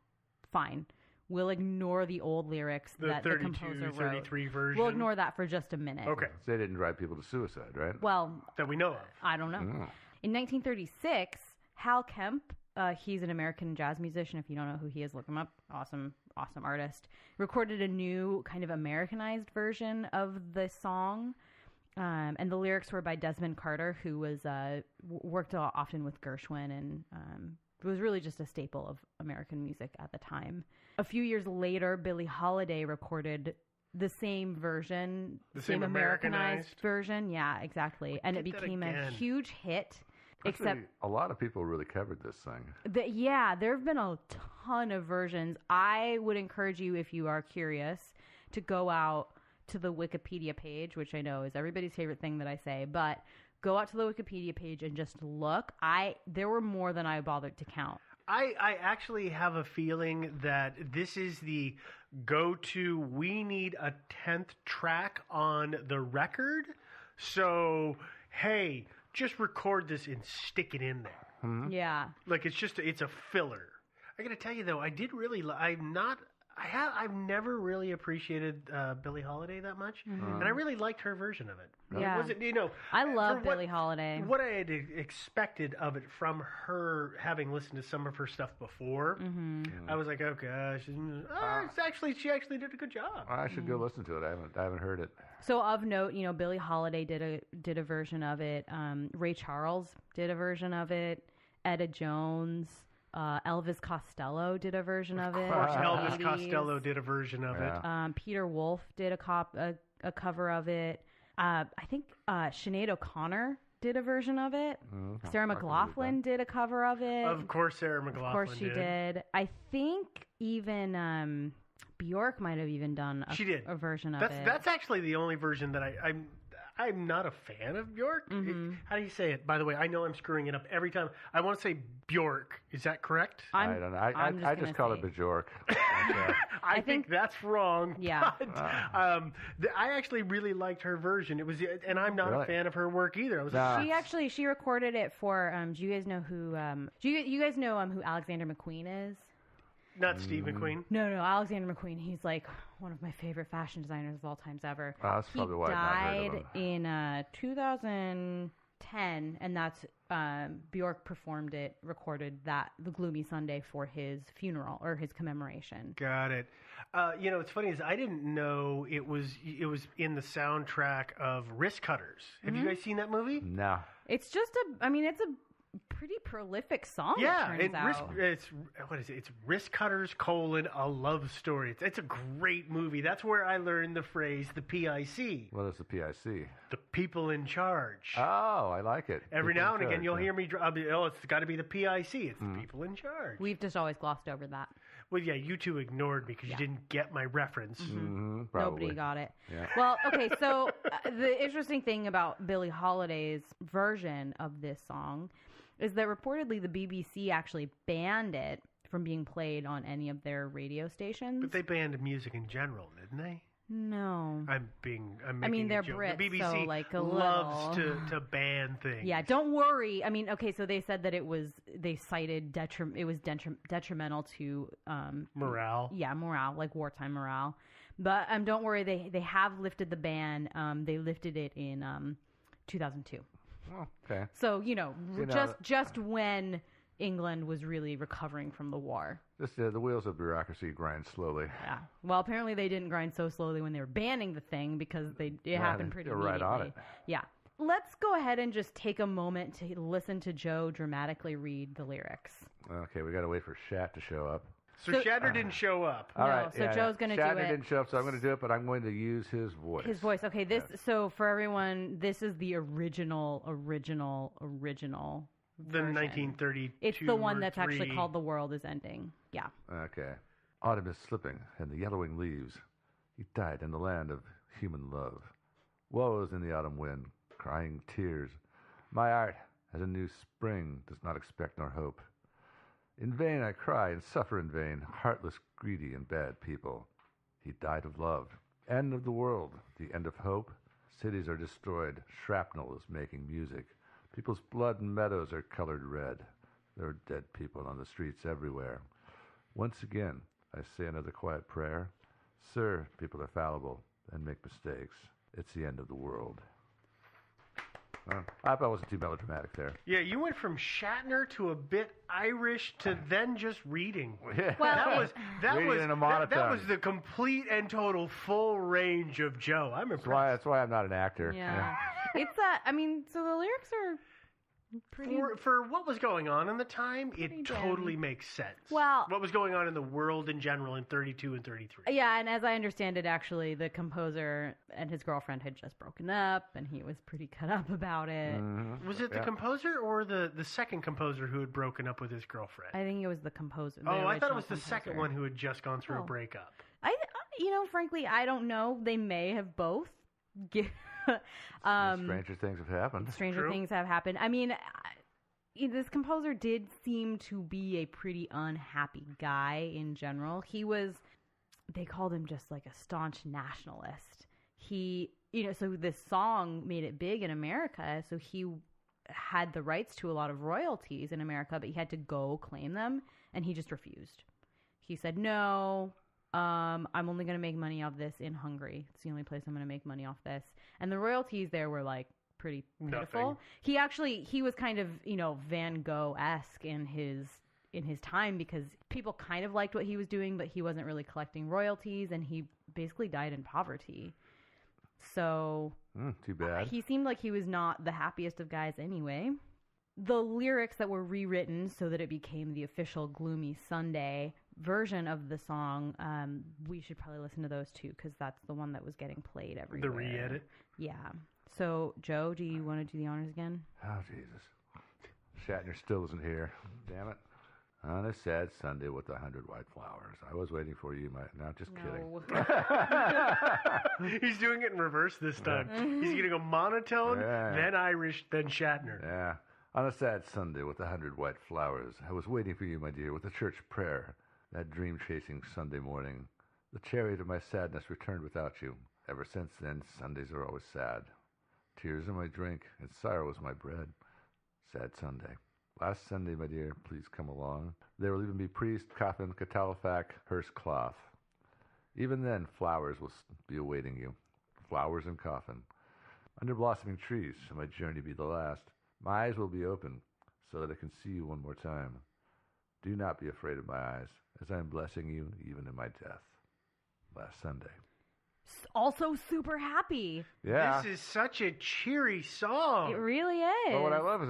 Fine. We'll ignore the old lyrics that the composer wrote. 33 version. We'll ignore that for just a minute. Okay. So they didn't drive people to suicide, right? Well, that we know of. I don't know. In 1936, Hal Kemp, he's an American jazz musician. If you don't know who he is, look him up. Awesome artist. Recorded a new kind of Americanized version of the song. And the lyrics were by Desmond Carter, who was worked often with Gershwin and it was really just a staple of American music at the time. A few years later, Billie Holiday recorded the same version, the same Americanized version. Yeah, exactly. And it became a huge hit. Actually, except a lot of people really covered this thing. There have been a ton of versions. I would encourage you, if you are curious, to go out to the Wikipedia page, which I know is everybody's favorite thing that I say, but go out to the Wikipedia page and just look. There were more than I bothered to count. I actually have a feeling that this is the go-to, we need a 10th track on the record. So, hey, just record this and stick it in there. Hmm? Yeah. Like it's a filler. I got to tell you though, I've never really appreciated Billie Holiday that much, and I really liked her version of it. Yeah. It wasn't, I love Billie Holiday. What I had expected of it from her, having listened to some of her stuff before, I was like, oh gosh, she actually did a good job. I should go listen to it. I haven't heard it. So of note, Billie Holiday did a version of it. Ray Charles did a version of it. Etta Jones. Elvis Costello did a version of it. Of course, Elvis Costello did a version of it. Peter Wolf did a cover of it. I think Sinead O'Connor did a version of it. Sarah McLachlan did a cover of it. Of course, Sarah McLachlan. Of course, she did. I think even Bjork might have even done a version of it. That's actually the only version that I'm not a fan of Bjork. How do you say it? By the way, I know I'm screwing it up every time. I want to say Bjork. Is that correct? I don't know. I just call it Bjork. I think that's wrong. Yeah. But, I actually really liked her version. It was, and I'm not a fan of her work either. She recorded it for. Do you guys know who? You guys know who Alexander McQueen is? Not Steve McQueen. No, Alexander McQueen. He's like one of my favorite fashion designers of all times ever. That's probably why I've not heard of him. In 2010, and that's Bjork recorded the Gloomy Sunday for his funeral or his commemoration. It's funny is I didn't know it was in the soundtrack of Wrist Cutters. Have you guys seen that movie? No. It's just pretty prolific song. Yeah, it turns out. It's Risk Cutters: A Love Story. It's a great movie. That's where I learned the phrase the PIC. What is the PIC? The people in charge. Oh, I like it. Every now and again, you'll hear me. It's got to be the PIC. It's the people in charge. We've just always glossed over that. Well, yeah, you two ignored me because you didn't get my reference. Nobody got it. Yeah. Well, okay, so the interesting thing about Billie Holiday's version of this song is that reportedly the BBC actually banned it from being played on any of their radio stations. But they banned music in general, didn't they? No. I'm making they're a joke. Brits, The BBC so like loves to ban things. Yeah, don't worry. I mean, okay, so they said that they cited it was detrimental to morale. Yeah, morale, like wartime morale. But don't worry, they have lifted the ban. They lifted it in 2002. Oh, okay. So, just when England was really recovering from the war. Just the wheels of bureaucracy grind slowly. Yeah. Well, apparently they didn't grind so slowly when they were banning the thing because it happened pretty immediately. Right on it. Yeah. Let's go ahead and just take a moment to listen to Joe dramatically read the lyrics. Okay, we got to wait for Shat to show up. So Shatner didn't show up. All right. So Joe's going to do it. Shatner didn't show up, so I'm going to do it, but I'm going to use his voice. His voice. Okay, so for everyone, this is the original The 1932. It's the one that's actually called The World Is Ending. Yeah. Okay. Autumn is slipping, and the yellowing leaves. He died in the land of human love. Woe is in the autumn wind, crying tears. My art, as a new spring, does not expect nor hope. In vain I cry and suffer in vain, heartless, greedy, and bad people. He died of love. End of the world, the end of hope. Cities are destroyed, shrapnel is making music. People's blood and meadows are colored red. There are dead people on the streets everywhere. Once again, I say another quiet prayer. Sir, people are fallible and make mistakes. It's the end of the world. I thought it wasn't too melodramatic there. Yeah, you went from Shatner to a bit Irish to then just reading. Yeah. Well, that that was the complete and total full range of Joe. I'm impressed. That's why I'm not an actor. Yeah. It's so the lyrics are pretty for what was going on in the time, it totally makes sense. Well, what was going on in the world in general in 32 and 33. Yeah, and as I understand it, actually, the composer and his girlfriend had just broken up, and he was pretty cut up about it. Mm-hmm. Was it the composer or the second composer who had broken up with his girlfriend? I think it was the composer. I thought it was the second one who had just gone through a breakup. Frankly, I don't know. They may have both. Stranger things have happened. Stranger things have happened. I mean, this composer did seem to be a pretty unhappy guy in general. They called him just like a staunch nationalist. So this song made it big in America, so he had the rights to a lot of royalties in America, but he had to go claim them, and he just refused. He said, no, I'm only going to make money off this in Hungary. It's the only place I'm going to make money off this. And the royalties there were like pretty pitiful. He was kind of, Van Gogh-esque in his time because people kind of liked what he was doing, but he wasn't really collecting royalties, and he basically died in poverty. So too bad. He seemed like he was not the happiest of guys anyway. The lyrics that were rewritten so that it became the official Gloomy Sunday version of the song, we should probably listen to those too, because that's the one that was getting played everywhere. The re-edit? Yeah. So, Joe, do you want to do the honors again? Oh, Jesus. Shatner still isn't here. Damn it. On a sad Sunday with 100 white flowers. I was waiting for you, just kidding. He's doing it in reverse this time. He's going to go monotone, then Irish, then Shatner. Yeah. On a sad Sunday with 100 white flowers, I was waiting for you, my dear, with a church prayer. That dream-chasing Sunday morning. The chariot of my sadness returned without you. Ever since then, Sundays are always sad. Tears are my drink, and sorrow is my bread. Sad Sunday. Last Sunday, my dear, please come along. There will even be priest, coffin, catafalque, hearse cloth. Even then, flowers will be awaiting you. Flowers and coffin. Under blossoming trees shall my journey be the last. My eyes will be open, so that I can see you one more time. Do not be afraid of my eyes, as I am blessing you even in my death. Last Sunday. also super happy. Yeah, this is such a cheery song. It really is. Well, what I love is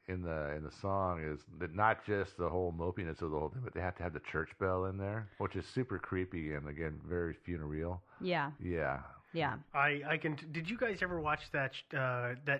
in the song is that not just the whole mopiness of the whole thing, but they have to have the church bell in there, which is super creepy and again very funereal. Yeah. Yeah. Yeah. I can. Did you guys ever watch that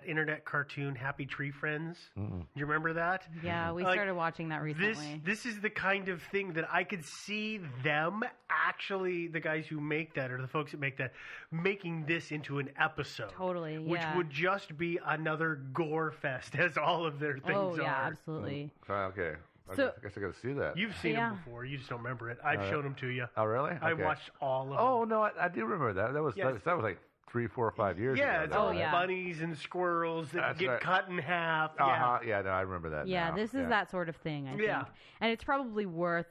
internet cartoon Happy Tree Friends? Mm-mm. You remember that? Yeah, we started watching that recently. This is the kind of thing that I could see them actually, the guys who make that or the folks that make that, making this into an episode. Totally, yeah. Which would just be another gore fest, as all of their things are. Oh, yeah, absolutely. Okay. So, I guess I got to see that. You've seen them before. You just don't remember it. I've shown them to you. Oh, really? I watched all of them. Oh, no, I do remember that. That was like 3, 4, or 5 years ago. Yeah, it's all bunnies and squirrels that get cut in half. Yeah, no, I remember that. Yeah, now. this is that sort of thing, I think. And it's probably worth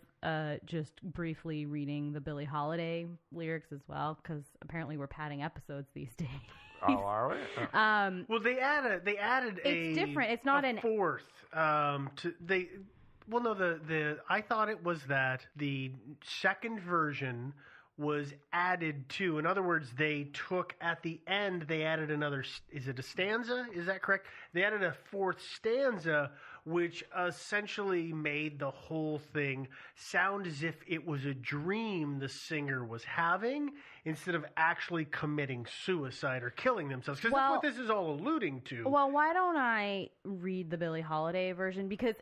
just briefly reading the Billie Holiday lyrics as well, because apparently we're padding episodes these days. Oh, are we? Well, they added it's different. It's not a fourth. Well, no, I thought it was that the second version was added to. In other words, they took at the end, they added another, is it a stanza? Is that correct? They added a fourth stanza, which essentially made the whole thing sound as if it was a dream the singer was having instead of actually committing suicide or killing themselves. Because that's what this is all alluding to. Well, why don't I read the Billie Holiday version? Because,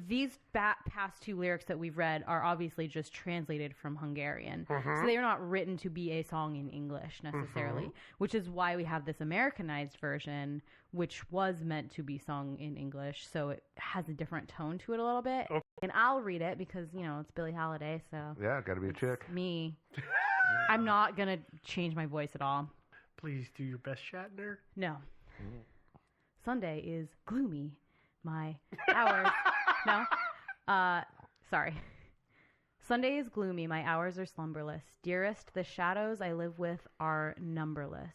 these past two lyrics that we've read are obviously just translated from Hungarian. Mm-hmm. So they are not written to be a song in English necessarily, which is why we have this Americanized version, which was meant to be sung in English. So it has a different tone to it a little bit. Okay. And I'll read it because, it's Billie Holiday. So yeah, got to be a chick. Me. I'm not going to change my voice at all. Please do your best, Shatner. No. Sunday is gloomy. My hours... No? Sorry. Sunday is gloomy. My hours are slumberless. Dearest, the shadows I live with are numberless.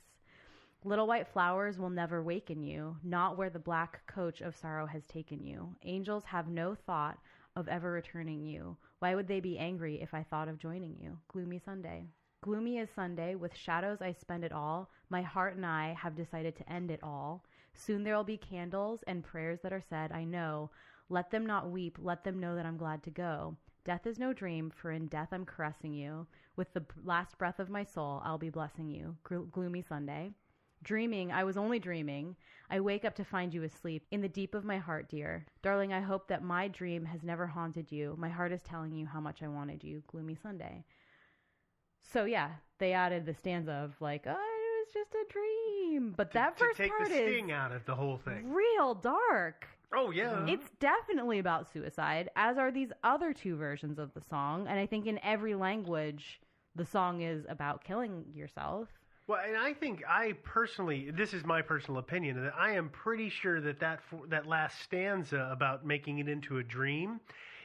Little white flowers will never waken you, not where the black coach of sorrow has taken you. Angels have no thought of ever returning you. Why would they be angry if I thought of joining you? Gloomy Sunday. Gloomy is Sunday, with shadows I spend it all. My heart and I have decided to end it all. Soon there will be candles and prayers that are said, I know. Let them not weep, let them know that I'm glad to go. Death is no dream, for in death I'm caressing you. With the last breath of my soul, I'll be blessing you. Gloomy Sunday. Dreaming, I was only dreaming. I wake up to find you asleep in the deep of my heart, dear. Darling, I hope that my dream has never haunted you. My heart is telling you how much I wanted you. Gloomy Sunday. So yeah, they added the stanza of like, oh, it was just a dream. But that first part is... to take the sting out of the whole thing. Real dark. Oh, yeah. It's definitely about suicide, as are these other two versions of the song. And I think in every language, the song is about killing yourself. Well, and I think this is my personal opinion, that I am pretty sure that last stanza about making it into a dream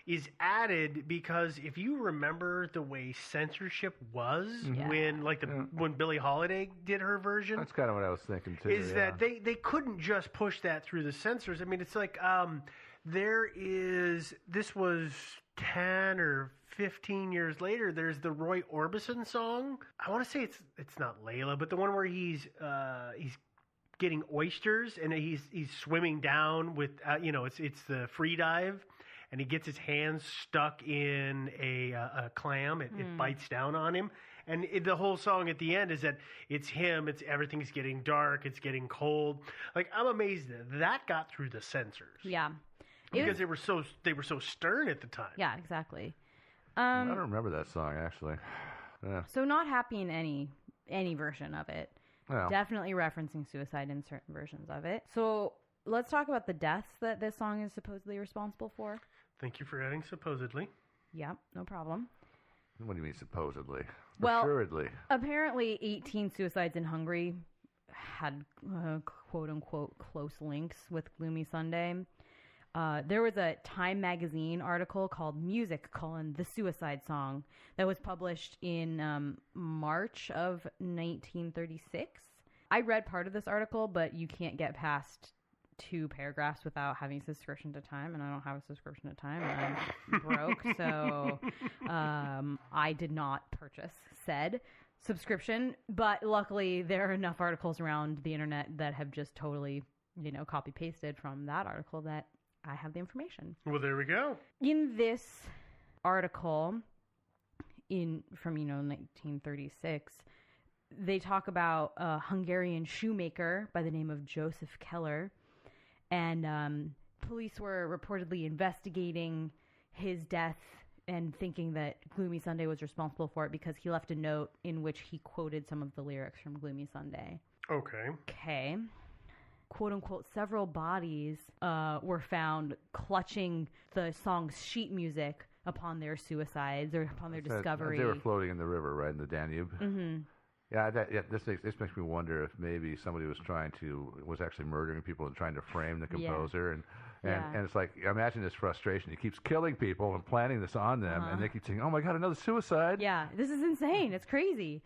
is added because if you remember the way censorship was when Billie Holiday did her version. That's kind of what I was thinking too. Is that they couldn't just push that through the censors. I mean, it's like this was 10 or 15 years later, there's the Roy Orbison song. I want to say it's not Layla, but the one where he's getting oysters and he's swimming down with it's the free dive, and he gets his hands stuck in a clam. It bites down on him, and the whole song at the end is that it's him. It's everything's getting dark. It's getting cold. Like, I'm amazed that got through the censors. Yeah. Because they were so stern at the time. Yeah, exactly. I don't remember that song actually. Yeah. So not happy in any version of it. Well. Definitely referencing suicide in certain versions of it. So let's talk about the deaths that this song is supposedly responsible for. Thank you for adding supposedly. Yeah, no problem. What do you mean supposedly? Well, assuredly. Apparently 18 suicides in Hungary had quote-unquote close links with Gloomy Sunday. There was a Time magazine article called Music: The Suicide Song that was published in March of 1936. I read part of this article, but you can't get past 2 paragraphs without having a subscription to Time, and I don't have a subscription to Time, and I'm broke, so I did not purchase said subscription, but luckily there are enough articles around the internet that have just totally, copy pasted from that article that I have the information. Well, there we go. In this article from 1936, they talk about a Hungarian shoemaker by the name of Joseph Keller, and police were reportedly investigating his death and thinking that Gloomy Sunday was responsible for it because he left a note in which he quoted some of the lyrics from Gloomy Sunday. Okay. Quote unquote, several bodies were found clutching the song's sheet music upon their suicides or upon their discovery. They were floating in the river, right, in the Danube. Mm-hmm. Yeah, this makes me wonder if maybe somebody was actually murdering people and trying to frame the composer, and it's like, imagine this frustration. He keeps killing people and planning this on them, and they keep saying, "Oh my God, another suicide!" Yeah, this is insane. It's crazy.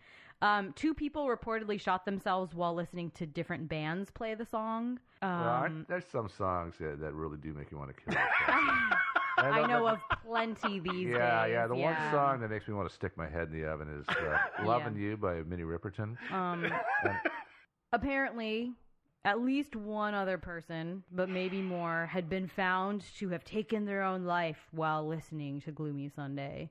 2 people reportedly shot themselves while listening to different bands play the song. There's some songs that really do make you want to kill yourself. I know of plenty these days. Yeah. The one song that makes me want to stick my head in the oven is "Lovin' You" by Minnie Riperton. Apparently, at least one other person, but maybe more, had been found to have taken their own life while listening to Gloomy Sunday.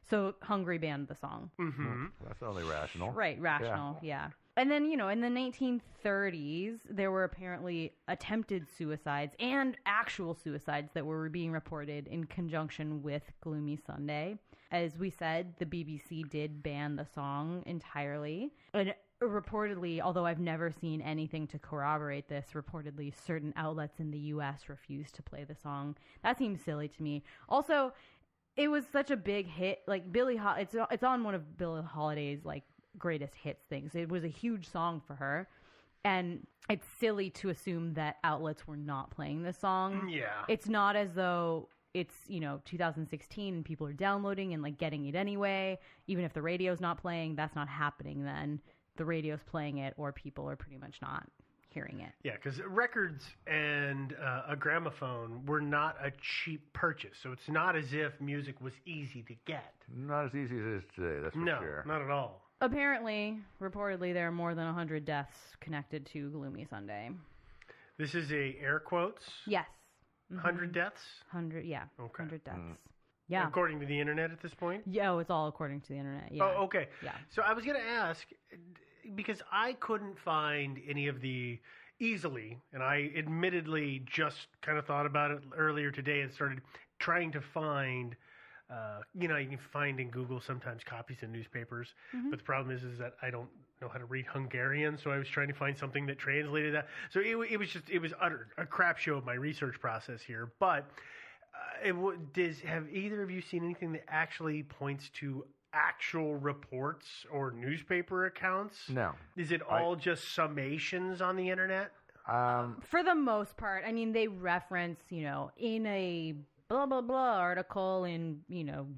So Hungary banned the song. Mm-hmm. That's only rational. Right, rational, yeah. And then, in the 1930s, there were apparently attempted suicides and actual suicides that were being reported in conjunction with Gloomy Sunday. As we said, the BBC did ban the song entirely. And reportedly, although I've never seen anything to corroborate this, reportedly certain outlets in the U.S. refused to play the song. That seems silly to me. Also, it was such a big hit. Like, it's on one of Billie Holiday's, greatest hits things. It was a huge song for her, and it's silly to assume that outlets were not playing this song. Yeah. It's not as though it's 2016 and people are downloading and getting it anyway. Even if the radio's not playing, that's not happening then. The radio's playing it, or people are pretty much not hearing it. Yeah, because records and a gramophone were not a cheap purchase, so it's not as if music was easy to get. Not as easy as it is today, that's for sure. No, not at all. Apparently, reportedly, there are more than 100 deaths connected to Gloomy Sunday. This is a air quotes? Yes. 100 deaths? 100, yeah. Okay. 100 deaths. Yeah. According to the internet at this point? Yeah, it's all according to the internet. Yeah. Oh, okay. Yeah. So I was going to ask, because I couldn't find any of the easily, and I admittedly just kind of thought about it earlier today and started trying to find... you can find in Google sometimes copies of newspapers, but the problem is that I don't know how to read Hungarian, so I was trying to find something that translated that. So it was utter a crap show of my research process here. But have either of you seen anything that actually points to actual reports or newspaper accounts? No. Is it all just summations on the internet? For the most part, I mean, they reference, in a blah, blah, blah article in,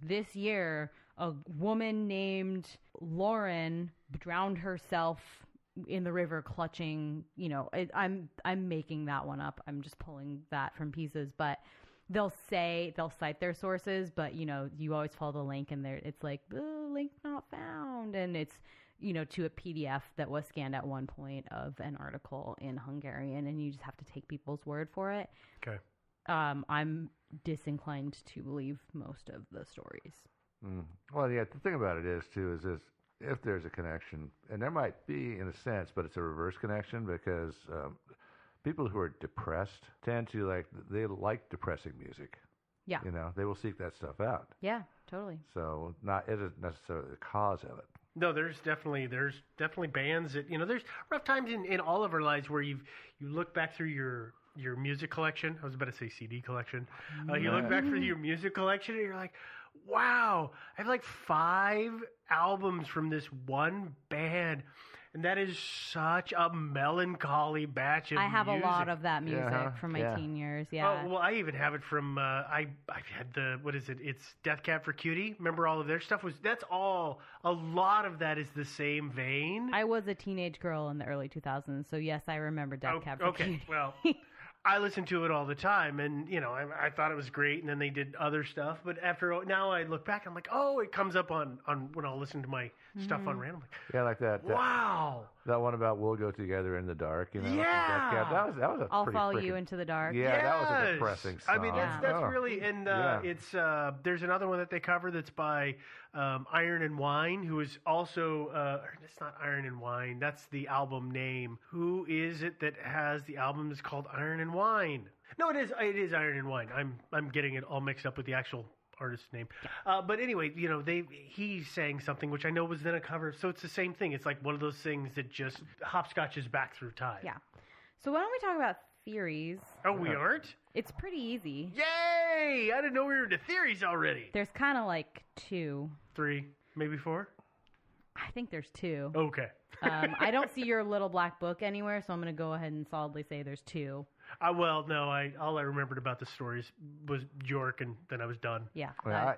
this year, a woman named Lauren drowned herself in the river clutching, I'm making that one up. I'm just pulling that from pieces, but they'll cite their sources, but, you always follow the link and it's like, link not found. And it's, to a PDF that was scanned at one point of an article in Hungarian, and you just have to take people's word for it. Okay. I'm disinclined to believe most of the stories. Well, yeah, the thing about it is if there's a connection, and there might be in a sense, but it's a reverse connection because people who are depressed tend to they like depressing music. Yeah. They will seek that stuff out. Yeah, totally. So it isn't necessarily the cause of it. No, there's definitely bands that there's rough times in all of our lives where you look back through your music collection. I was about to say CD collection. You look back through your music collection and you're like, wow, I have 5 albums from this one band. And that is such a melancholy batch of music. I have a lot of that music from my teen years, yeah. Oh, well, I even have it from, I've had it's Death Cab for Cutie. Remember all of their stuff? A lot of that is the same vein. I was a teenage girl in the early 2000s, so yes, I remember Death Cab for Cutie. Well, I listen to it all the time, and I thought it was great, and then they did other stuff. But now I look back, I'm like, oh, it comes up on when I'll listen to my stuff on random. Yeah, like that. Wow. That one about We'll Go Together in the Dark. Yeah. That was a I'll pretty follow you into the dark. Yeah, that was a depressing song. I mean, that's really, and it's there's another one that they cover that's by Iron and Wine, who is also it's not Iron and Wine. That's the album name. Who is it that has the album that's called Iron and Wine? No, it is Iron and Wine. I'm getting it all mixed up with the actual artist's name. But anyway, he sang something which I know was then a cover. So it's the same thing. It's like one of those things that just hopscotches back through time. Yeah. So why don't we talk about theories? Oh, we aren't? It's pretty easy. Yay! I didn't know we were into theories already. There's kind of like 2. 3, maybe 4? I think there's 2. Okay. I don't see your little black book anywhere, so I'm going to go ahead and solidly say there's 2. Well, no, all I remembered about the stories was York, and then I was done. Yeah.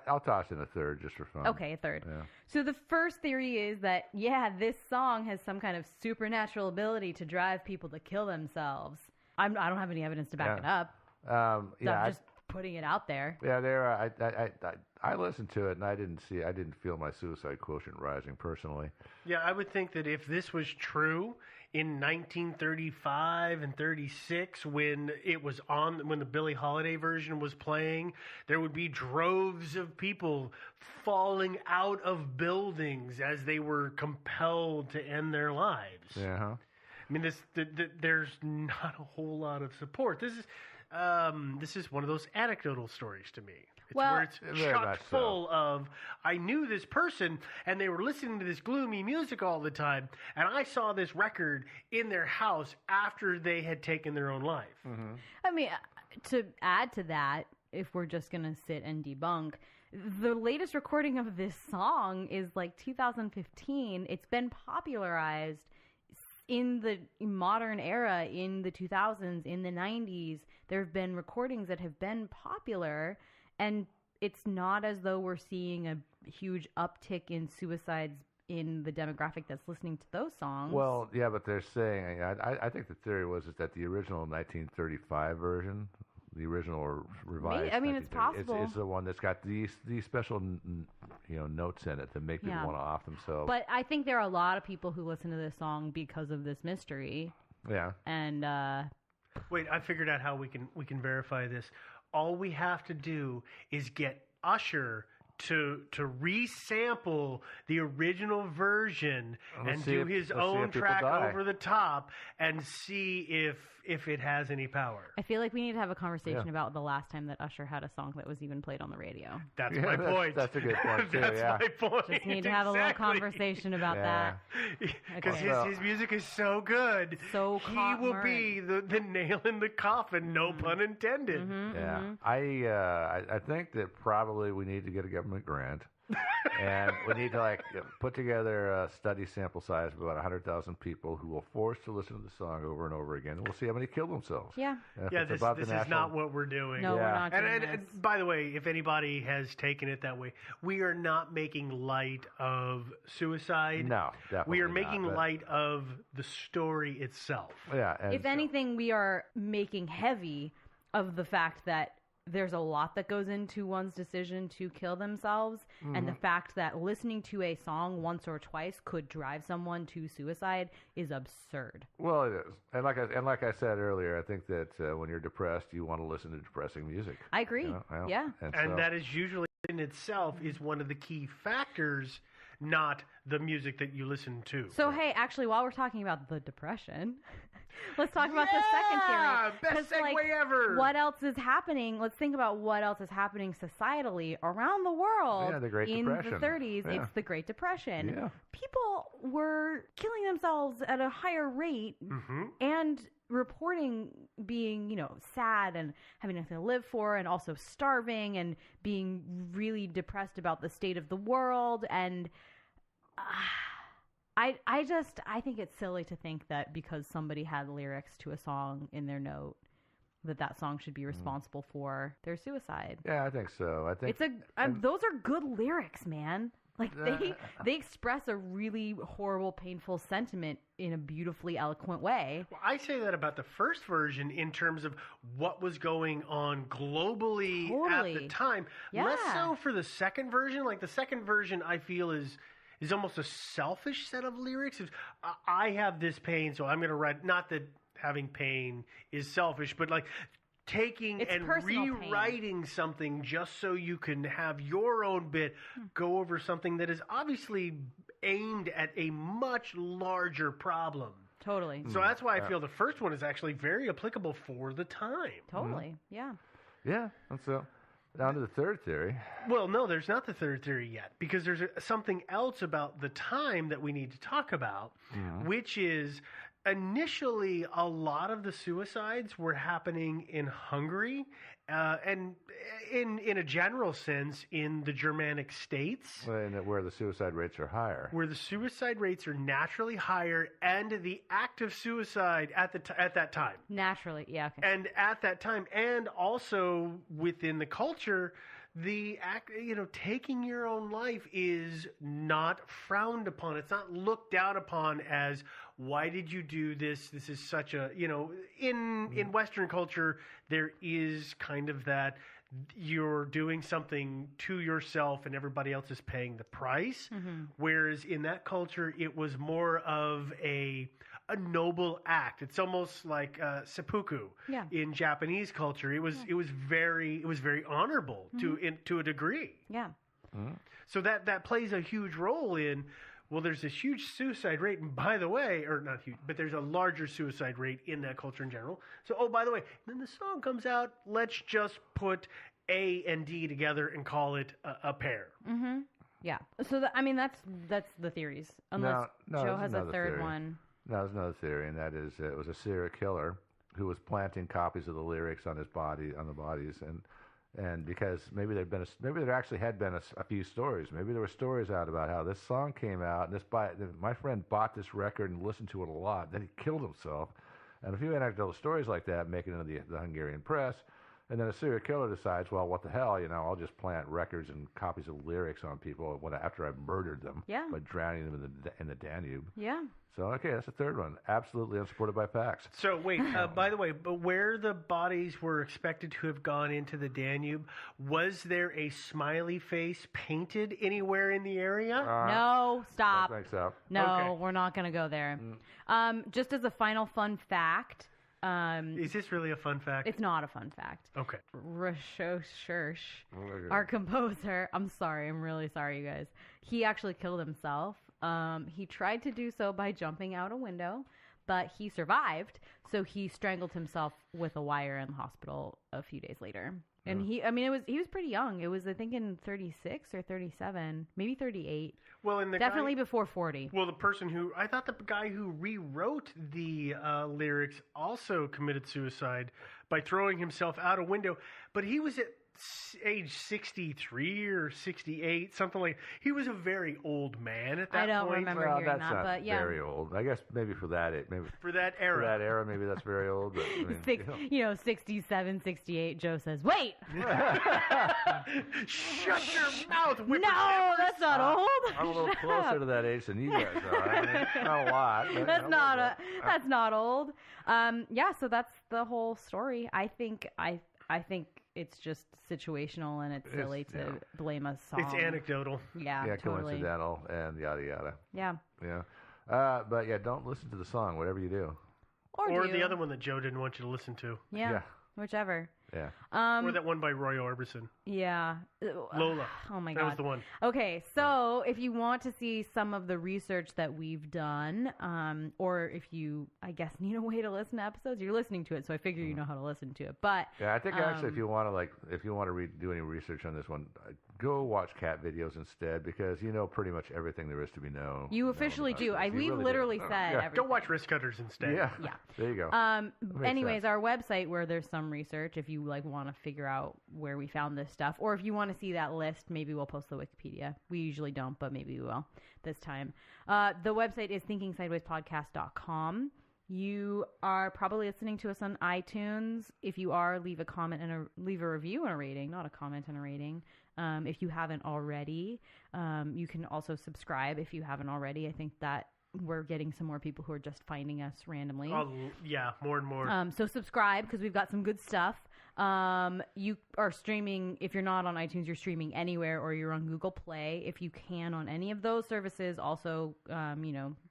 I'll toss in a third just for fun. Okay, a third. Yeah. So the first theory is that, this song has some kind of supernatural ability to drive people to kill themselves. I don't have any evidence to back it up. I'm just putting it out there. Yeah, I listened to it, and I didn't feel my suicide quotient rising personally. Yeah, I would think that if this was true in 1935 and 36, when the Billie Holiday version was playing, there would be droves of people falling out of buildings as they were compelled to end their lives. Yeah. I mean, there's not a whole lot of support. This is one of those anecdotal stories to me. Where it's chock full of, I knew this person, and they were listening to this gloomy music all the time, and I saw this record in their house after they had taken their own life. Mm-hmm. I mean, to add to that, if we're just going to sit and debunk, the latest recording of this song is like 2015. It's been popularized in the modern era, in the 2000s, in the 90s. There have been recordings that have been popular, and it's not as though we're seeing a huge uptick in suicides in the demographic that's listening to those songs. Well, yeah, but they're saying, I think the theory was that the original 1935 version, the original or revised, it's possible. It's the one that's got these special notes in it that make people want to off themselves. But I think there are a lot of people who listen to this song because of this mystery. Yeah. And wait, I figured out how we can verify this. All we have to do is get Usher to resample the original version and do his own track over the top and see if it has any power. I feel like we need to have a conversation about the last time that Usher had a song that was even played on the radio. That's my point. That's a good point too. That's my point. Just need to have a little conversation about that. Because his music is so good. So he will be the nail in the coffin, no pun intended. Mm-hmm, yeah. Mm-hmm. I think that probably we need to get a government grant. And we need to put together a study sample size of about 100,000 people who will force to listen to the song over and over again. And we'll see how many kill themselves. Yeah. This is not what we're doing. No, we're not doing and by the way, if anybody has taken it that way, we are not making light of suicide. No, definitely we are making light of the story itself. Yeah. If anything, we are making heavy of the fact that there's a lot that goes into one's decision to kill themselves, and the fact that listening to a song once or twice could drive someone to suicide is absurd. Well, it is, and like I said earlier, I think that when you're depressed, you want to listen to depressing music. I agree. Yeah, and that is usually in itself is one of the key factors, not the music that you listen to. So hey, actually, while we're talking about the depression, let's talk about the second theory. Best segue ever. What else is happening? Let's think about what else is happening societally around the world. Yeah, the Great Depression. The 30s. Yeah. It's the Great Depression. Yeah. People were killing themselves at a higher rate and reporting being, sad and having nothing to live for, and also starving and being really depressed about the state of the world. And I think it's silly to think that because somebody had lyrics to a song in their note, that song should be responsible for their suicide. Yeah, I think so. I think those are good lyrics, man. Like they express a really horrible, painful sentiment in a beautifully eloquent way. Well, I say that about the first version in terms of what was going on globally at the time. Yeah. Less so for the second version. Like the second version, I feel is almost a selfish set of lyrics. I have this pain, so I'm going to write. Not that having pain is selfish, but like taking and rewriting something just so you can have your own bit go over something that is obviously aimed at a much larger problem. Totally. So that's why I feel the first one is actually very applicable for the time. Totally. Yeah. Yeah. And so down to the third theory. Well, no, there's not the third theory yet, because there's something else about the time that we need to talk about, which is initially a lot of the suicides were happening in Hungary and in a general sense in the Germanic states. Where the suicide rates are higher. Where the suicide rates are naturally higher, and the act of suicide at that time. Naturally, yeah. Okay. And at that time, and also within the culture, the act, taking your own life is not frowned upon. It's not looked down upon as, why did you do this? This is such a, in Western culture, there is kind of that you're doing something to yourself and everybody else is paying the price. Whereas in that culture, it was more of a noble act. It's almost like seppuku in Japanese culture. It was very honorable to a degree. Yeah. So that plays a huge role in. Well, there's this huge suicide rate, and by the way, or not huge, but there's a larger suicide rate in that culture in general. So, by the way, then the song comes out. Let's just put A and D together and call it a pair. Yeah. So that's the theories. Unless Joe has a third one. No, there's another theory, and that is it was a serial killer who was planting copies of the lyrics on the bodies, and because maybe there actually had been a few stories. Maybe there were stories out about how this song came out, and my friend bought this record and listened to it a lot. Then he killed himself, and a few anecdotal stories like that make it into the Hungarian press. And then a serial killer decides, well, what the hell, I'll just plant records and copies of lyrics on people after I've murdered them by drowning them in the Danube. Yeah. So, okay, that's the third one. Absolutely unsupported by facts. So, wait, by the way, but where the bodies were expected to have gone into the Danube, was there a smiley face painted anywhere in the area? No, stop. I don't think so. No, we're not going to go there. Just as a final fun fact. Is this really a fun fact? It's not a fun fact. Okay. Rashoshersh, our composer, I'm really sorry, you guys. He actually killed himself. He tried to do so by jumping out a window, but he survived. So he strangled himself with a wire in the hospital a few days later. And he was pretty young. It was, I think, in 36 or 37, maybe 38. Well, and definitely before 40. Well, I thought the guy who rewrote the lyrics also committed suicide by throwing himself out a window, but he was at age 63 or 68, something like. He was a very old man at that point. I don't remember hearing that's that, not but yeah, very old. I guess maybe for that era, maybe that's very old. But, 67, 68. Joe says, "Wait, shut your mouth, whippersnapper." No, that's not old. I'm a little closer to that age than you guys are. Not a lot. But that's not old. Yeah, so that's the whole story. I think it's just situational and it's silly to blame a song. It's anecdotal. Yeah, totally. Coincidental and yada yada. Yeah. Yeah. But yeah, don't listen to the song, whatever you do. Or the other one that Joe didn't want you to listen to. Yeah. Whichever. Yeah. Or that one by Roy Orbison. Yeah. Lola. Oh my God. That was the one. Okay, so if you want to see some of the research that we've done, or if you, I guess, need a way to listen to episodes, you're listening to it, so I figure you know how to listen to it. But yeah, I think actually, if you want to do any research on this one, go watch cat videos instead, because you know pretty much everything there is to be known. You officially do. We literally said everything. Go watch Risk Cutters instead. Yeah. There you go. Anyways, our website where there's some research, if you want to figure out where we found this stuff, or if you want to see that list, maybe we'll post the Wikipedia. We usually don't, but maybe we will this time. The website is thinkingsidewayspodcast.com. You are probably listening to us on iTunes. If you are, leave a comment and leave a review and a rating, not a comment and a rating. If you haven't already, you can also subscribe if you haven't already. I think that we're getting some more people who are just finding us randomly. Yeah, more and more. So subscribe because we've got some good stuff. You are streaming, if you're not on iTunes, you're streaming anywhere, or you're on Google Play. If you can on any of those services, also,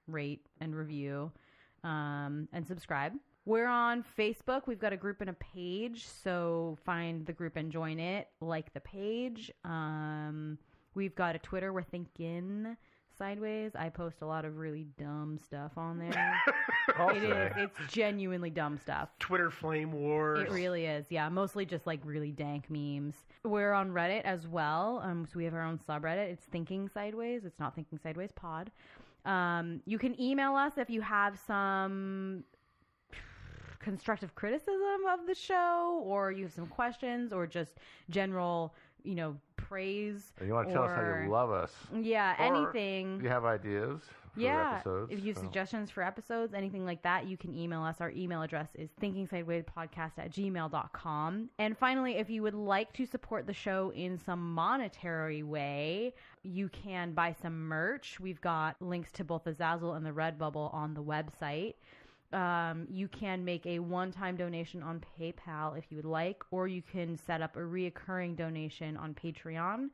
rate and review and subscribe. We're on Facebook. We've got a group and a page, so find the group and join it. Like the page. We've got a Twitter. We're thinking Sideways. I post a lot of really dumb stuff on there. It's genuinely dumb stuff. Twitter flame wars. It really is. Yeah, mostly just like really dank memes. We're on Reddit as well. So we have our own subreddit. It's Thinking Sideways. It's not Thinking Sideways Pod. You can email us if you have some constructive criticism of the show, or you have some questions, or just general, praise. And you want to tell us how you love us. Yeah, or anything. You have ideas for episodes. If you have suggestions for episodes, anything like that, you can email us. Our email address is thinkingsidewaypodcast@gmail.com. And finally, if you would like to support the show in some monetary way, you can buy some merch. We've got links to both the Zazzle and the Redbubble on the website. You can make a one-time donation on PayPal if you would like, or you can set up a reoccurring donation on Patreon.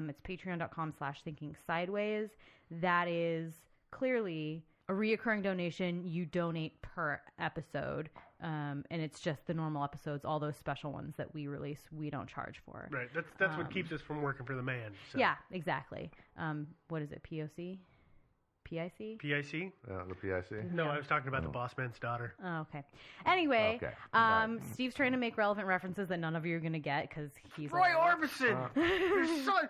It's patreon.com/thinkingsideways. That is clearly a reoccurring donation. You donate per episode, and it's just the normal episodes. All those special ones that we release, we don't charge for. Right. That's what keeps us from working for the man. So. Yeah, exactly. What is it? POC? PIC? PIC? The PIC? No, I was talking about the boss man's daughter. Oh, okay. Anyway, Steve's trying to make relevant references that none of you are going to get because he's Roy Orbison! Your son!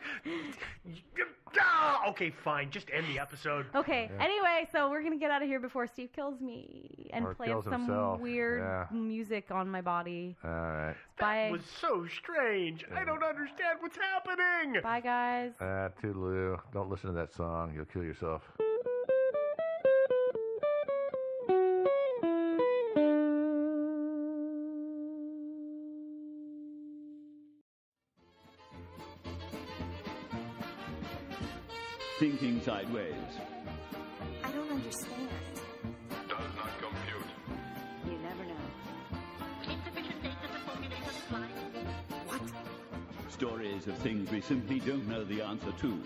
Okay, fine. Just end the episode. Okay. Yeah. Anyway, so we're going to get out of here before Steve kills me and play some weird music on my body. All right. That was so strange. I don't understand what's happening. Bye, guys. Toodaloo. Don't listen to that song. You'll kill yourself. Thinking Sideways. I don't understand. Does not compute. You never know. Insufficient data to formulate a reply. What? Stories of things we simply don't know the answer to.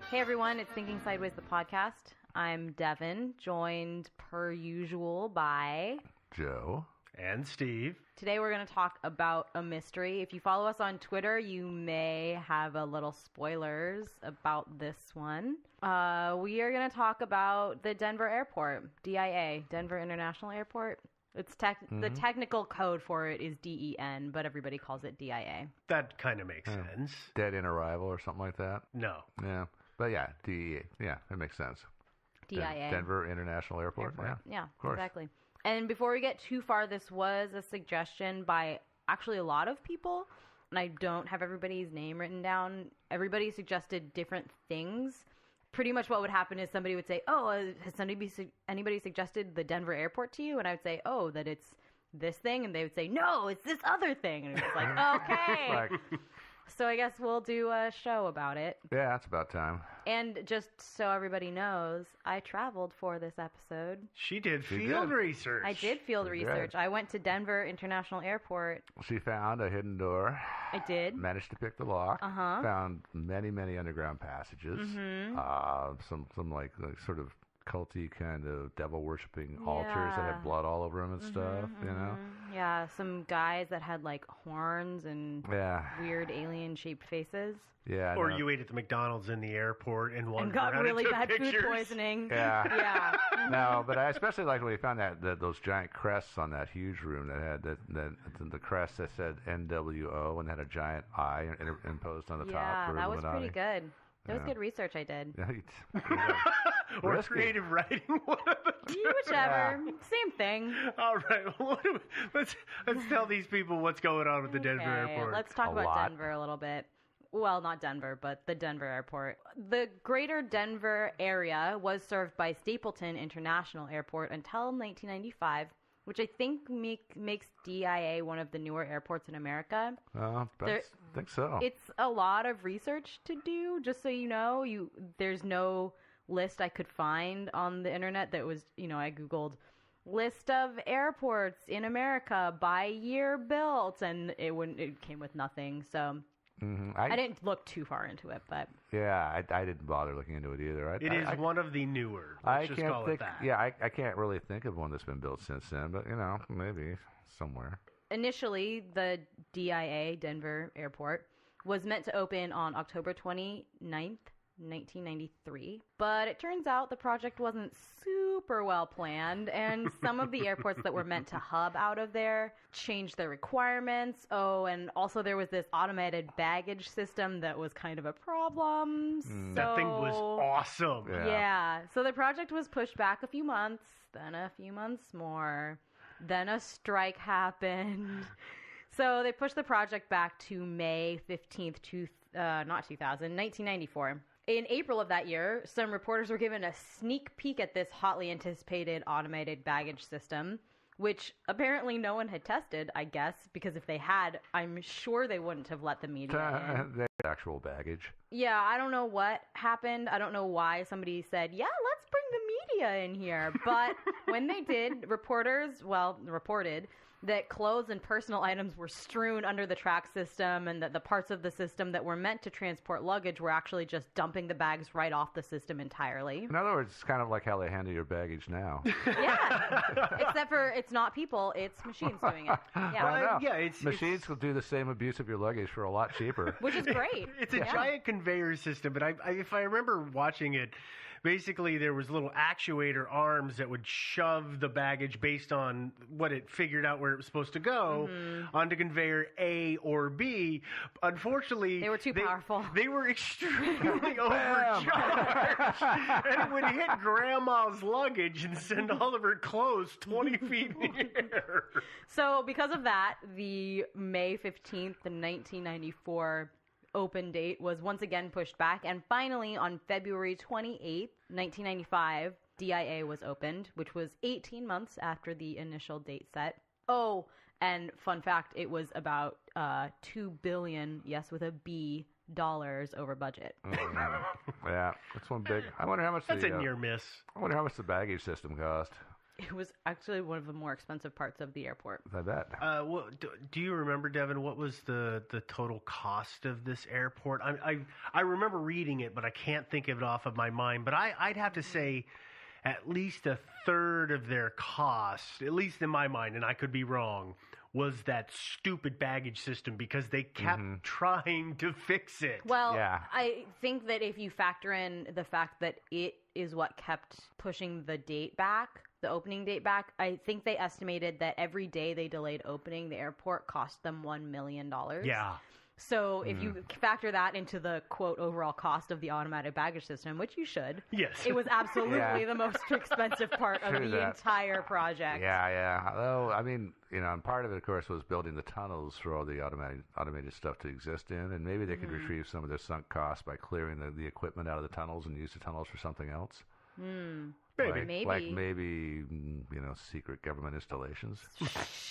Hey everyone, it's Thinking Sideways, the podcast. I'm Devin, joined per usual by Joe and Steve. Today we're going to talk about a mystery. If you follow us on Twitter, you may have a little spoilers about this one. We are going to talk about the Denver Airport, DIA, Denver International Airport. It's the technical code for it is DEN, but everybody calls it DIA. That kind of makes sense. Dead in arrival or something like that? No. Yeah. But yeah, DEA. Yeah, it makes sense. DIA. Denver International Airport. Yeah, of course. Exactly. And before we get too far, this was a suggestion by actually a lot of people, and I don't have everybody's name written down. Everybody suggested different things. Pretty much what would happen is somebody would say, oh, has anybody suggested the Denver airport to you? And I would say, oh, that it's this thing. And they would say, no, it's this other thing. And it's like, okay. So I guess we'll do a show about it. Yeah, it's about time. And just so everybody knows, I traveled for this episode. She did field research. I did field research. I went to Denver International Airport. She found a hidden door. I did. Managed to pick the lock. Uh-huh. Found many, many underground passages. Mm-hmm. Some like sort of culty kind of devil worshipping altars that had blood all over them and stuff, you know? Yeah, some guys that had like horns and weird alien shaped faces. Yeah. Or you ate at the McDonald's in the airport and got really bad food poisoning. Yeah. No, but I especially liked when we found that those giant crests on that huge room that had the crest that said NWO and had a giant eye imposed on the top. Yeah, that was pretty good. That was good research I did. Or creative writing, one of the two. Whichever. Same thing. All right. Let's tell these people what's going on with the Denver airport. Let's talk about Denver a little bit. Well, not Denver, but the Denver airport. The greater Denver area was served by Stapleton International Airport until 1995, which I think makes DIA one of the newer airports in America. I think so. It's a lot of research to do, just so you know. There's no list I could find on the internet that was, I Googled list of airports in America by year built, and it came with nothing. So I didn't look too far into it, but yeah, I didn't bother looking into it either. It is one of the newer. Let's just call it that. Yeah, I can't really think of one that's been built since then, but maybe somewhere. Initially, the DIA Denver Airport was meant to open on October 29th, 1993, but it turns out the project wasn't super well planned, and some of the airports that were meant to hub out of there changed their requirements. Oh, and also there was this automated baggage system that was kind of a problem. That thing was awesome. Yeah. So the project was pushed back a few months, then a few months more, then a strike happened. So they pushed the project back to May 15th, 1994. In April of that year, some reporters were given a sneak peek at this hotly anticipated automated baggage system, which apparently no one had tested, I guess, because if they had, I'm sure they wouldn't have let the media in. The actual baggage. Yeah, I don't know what happened. I don't know why somebody said, yeah, let's bring the media in here. But when they did, reported that clothes and personal items were strewn under the track system, and that the parts of the system that were meant to transport luggage were actually just dumping the bags right off the system entirely. In other words, it's kind of like how they handle your baggage now. Yeah, except for it's not people, it's machines doing it. Yeah, machines will do the same abuse of your luggage for a lot cheaper. Which is great. It's a giant conveyor system, but if I remember watching it, basically there was little actuator arms that would shove the baggage based on what it figured out where it was supposed to go onto conveyor A or B. Unfortunately, they were too powerful. They were extremely overcharged, and it would hit Grandma's luggage and send all of her clothes 20 feet in the air. So because of that, the May 15th, 1994 open date was once again pushed back, and finally on February 28th, 1995, DIA was opened, which was 18 months after the initial date set. Oh, and fun fact, it was about $2 billion, yes, with a B, dollars over budget. Yeah, that's one big. I wonder how much. That's a near miss. I wonder how much the baggage system cost. It was actually one of the more expensive parts of the airport. I bet. Do you remember, Devin, what was the total cost of this airport? I remember reading it, but I can't think of it off of my mind. But I'd have to say at least a third of their cost, at least in my mind, and I could be wrong, was that stupid baggage system because they kept trying to fix it. Well, I think that if you factor in the fact that it is what kept pushing the date back, the opening date back, I think they estimated that every day they delayed opening the airport cost them $1 million. Yeah. So if you factor that into the, quote, overall cost of the automatic baggage system, which you should, yes, it was absolutely the most expensive part of the entire project. Yeah. Although, I mean, and part of it, of course, was building the tunnels for all the automated stuff to exist in, and maybe they could retrieve some of their sunk costs by clearing the equipment out of the tunnels and use the tunnels for something else. Maybe, secret government installations.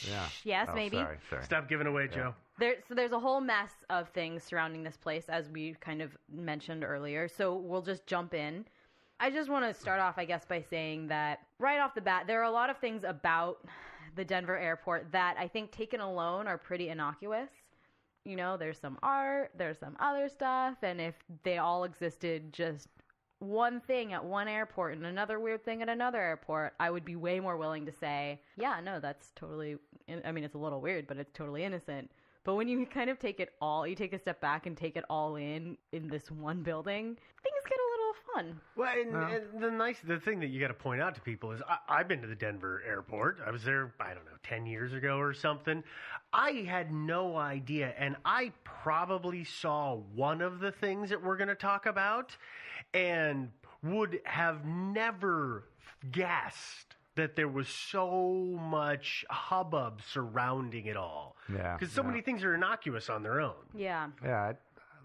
Yeah. Yes, maybe. Sorry. Stop giving away, Joe. There's a whole mess of things surrounding this place, as we kind of mentioned earlier. So we'll just jump in. I just want to start off, I guess, by saying that right off the bat, there are a lot of things about the Denver airport that I think taken alone are pretty innocuous. There's some art, there's some other stuff, and if they all existed just one thing at one airport and another weird thing at another airport, I would be way more willing to say, yeah, no, that's totally, I mean, it's a little weird, but it's totally innocent. But when you kind of take a step back and take it all in this one building, things get a little fun. Well, and the thing that you got to point out to people is I've been to the Denver airport. I was there, 10 years ago or something. I had no idea, and I probably saw one of the things that we're going to talk about and would have never guessed that there was so much hubbub surrounding it all. Yeah. Because so many things are innocuous on their own. Yeah. Yeah.